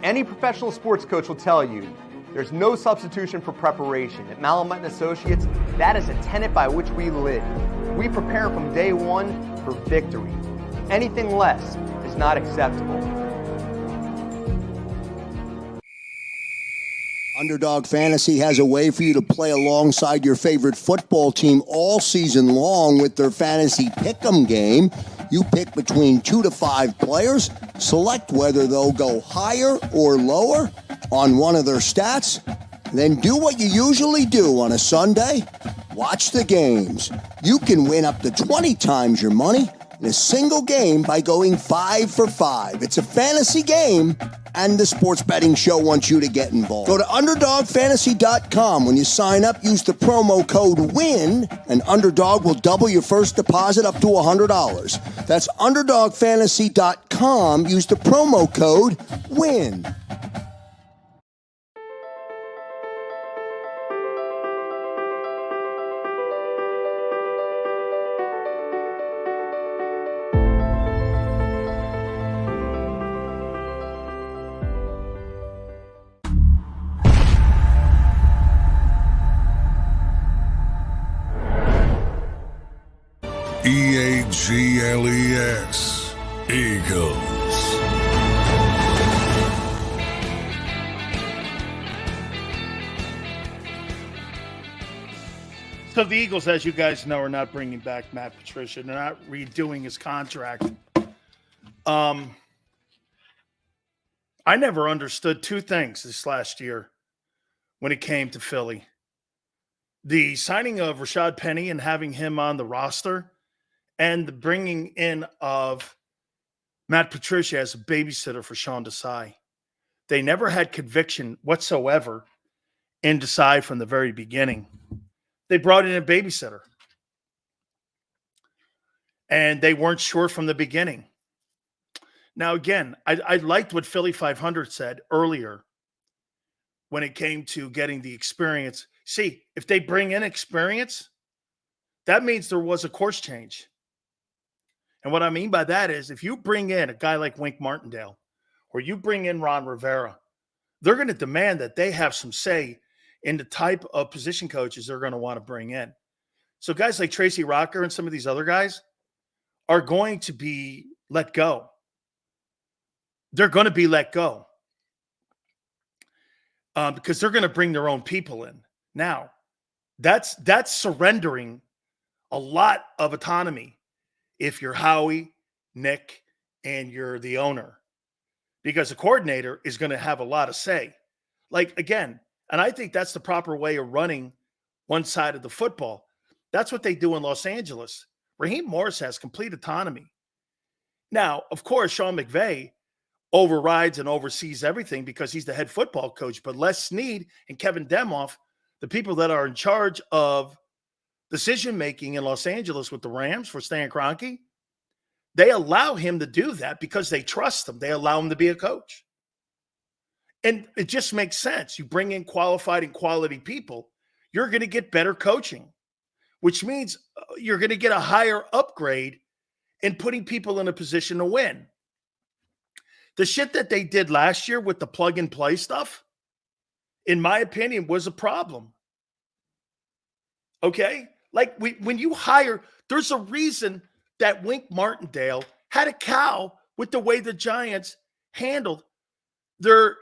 Any professional sports coach will tell you there's no substitution for preparation. At Malamut & Associates, that is a tenet by which we live. We prepare from day one for victory. Anything less is not acceptable. Underdog Fantasy has a way for you to play alongside your favorite football team all season long with their fantasy pick'em game. You pick between 2 to 5 players, select whether they'll go higher or lower on one of their stats, then do what you usually do on a Sunday, watch the games. You can win up to 20 times your money in a single game by going 5 for 5. It's a fantasy game, and the Sports Betting Show wants you to get involved. Go to UnderdogFantasy.com. When you sign up, use the promo code WIN, and Underdog will double your first deposit up to $100. That's UnderdogFantasy.com. Use the promo code WIN. EAGLES, Eagles. So the Eagles, as you guys know, are not bringing back Matt Patricia. They're not redoing his contract. I never understood two things this last year when it came to Philly. The signing of Rashad Penny and having him on the roster, and the bringing in of Matt Patricia as a babysitter for Sean Desai. They never had conviction whatsoever in Desai from the very beginning. They brought in a babysitter. And they weren't sure from the beginning. Now, again, I liked what Philly 500 said earlier when it came to getting the experience. See, if they bring in experience, that means there was a course change. And what I mean by that is if you bring in a guy like Wink Martindale or you bring in Ron Rivera, they're going to demand that they have some say in the type of position coaches they're going to want to bring in. So guys like Tracy Rocker and some of these other guys are going to be let go. They're going to be let go because they're going to bring their own people in. Now, that's surrendering a lot of autonomy if you're Howie, Nick, and you're the owner, because the coordinator is going to have a lot of say. Like, again, and I think that's the proper way of running one side of the football. That's what they do in Los Angeles. Raheem Morris has complete autonomy. Now, of course, Sean McVay overrides and oversees everything because he's the head football coach. But Les Snead and Kevin Demoff, the people that are in charge of decision-making in Los Angeles with the Rams for Stan Kroenke, they allow him to do that because they trust him. They allow him to be a coach. And it just makes sense. You bring in qualified and quality people, you're going to get better coaching, which means you're going to get a higher upgrade in putting people in a position to win. The shit that they did last year with the plug-and-play stuff, in my opinion, was a problem. Okay? Like when you hire, there's a reason that Wink Martindale had a cow with the way the Giants handled their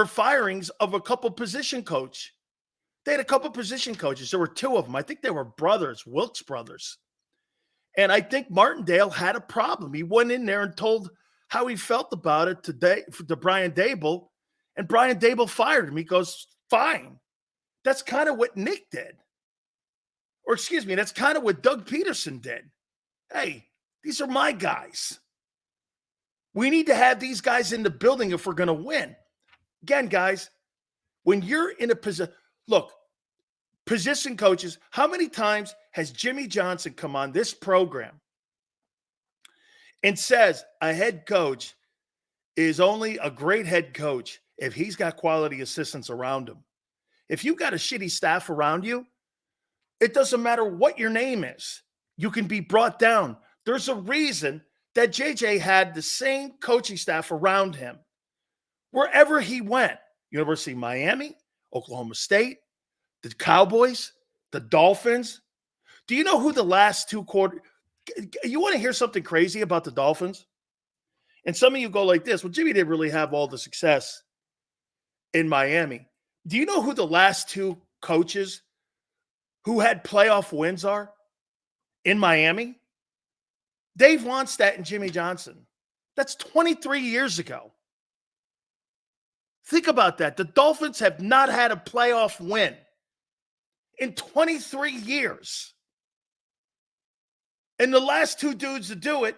firings of a couple position coach. They had a couple position coaches. There were two of them. I think they were brothers, Wilkes brothers. And I think Martindale had a problem. He went in there and told how he felt about it to Brian Daboll, and Brian Daboll fired him. He goes, fine. That's kind of what Nick did. Or excuse me, that's kind of what Doug Peterson did. Hey, these are my guys. We need to have these guys in the building if we're going to win. Again, guys, when you're in a position, look, position coaches, how many times has Jimmy Johnson come on this program and says a head coach is only a great head coach if he's got quality assistants around him? If you got a shitty staff around you, it doesn't matter what your name is. You can be brought down. There's a reason that JJ had the same coaching staff around him wherever he went. University of Miami, Oklahoma State, the Cowboys, the Dolphins. Do you know who the last two you want to hear something crazy about the Dolphins? And some of you go like this, well, Jimmy didn't really have all the success in Miami. Do you know who the last two coaches who had playoff wins are in Miami? Dave Wannstedt and Jimmy Johnson. That's 23 years ago. Think about that. The Dolphins have not had a playoff win in 23 years. And the last two dudes to do it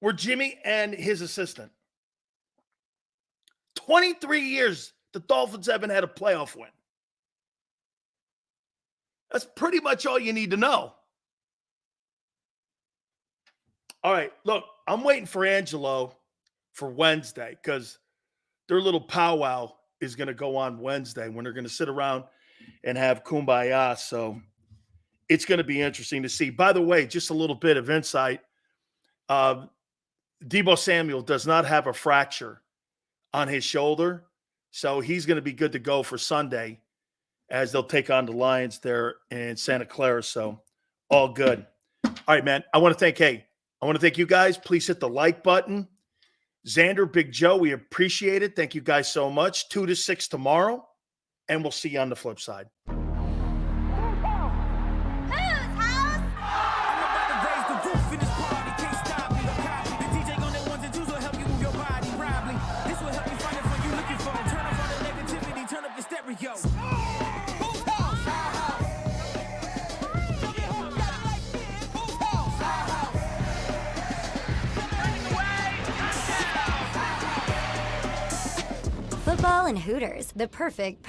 were Jimmy and his assistant. 23 years, the Dolphins haven't had a playoff win. That's pretty much all you need to know. All right, look, I'm waiting for Angelo for Wednesday because their little powwow is going to go on Wednesday when they're going to sit around and have kumbaya. So it's going to be interesting to see. By the way, just a little bit of insight. Deebo Samuel does not have a fracture on his shoulder, so he's going to be good to go for Sunday as they'll take on the Lions there in Santa Clara. So all good. All right, man. I want to thank you guys. Please hit the like button. Xander, Big Joe, we appreciate it. Thank you guys so much. 2 to 6 tomorrow, and we'll see you on the flip side. Football and Hooters, the perfect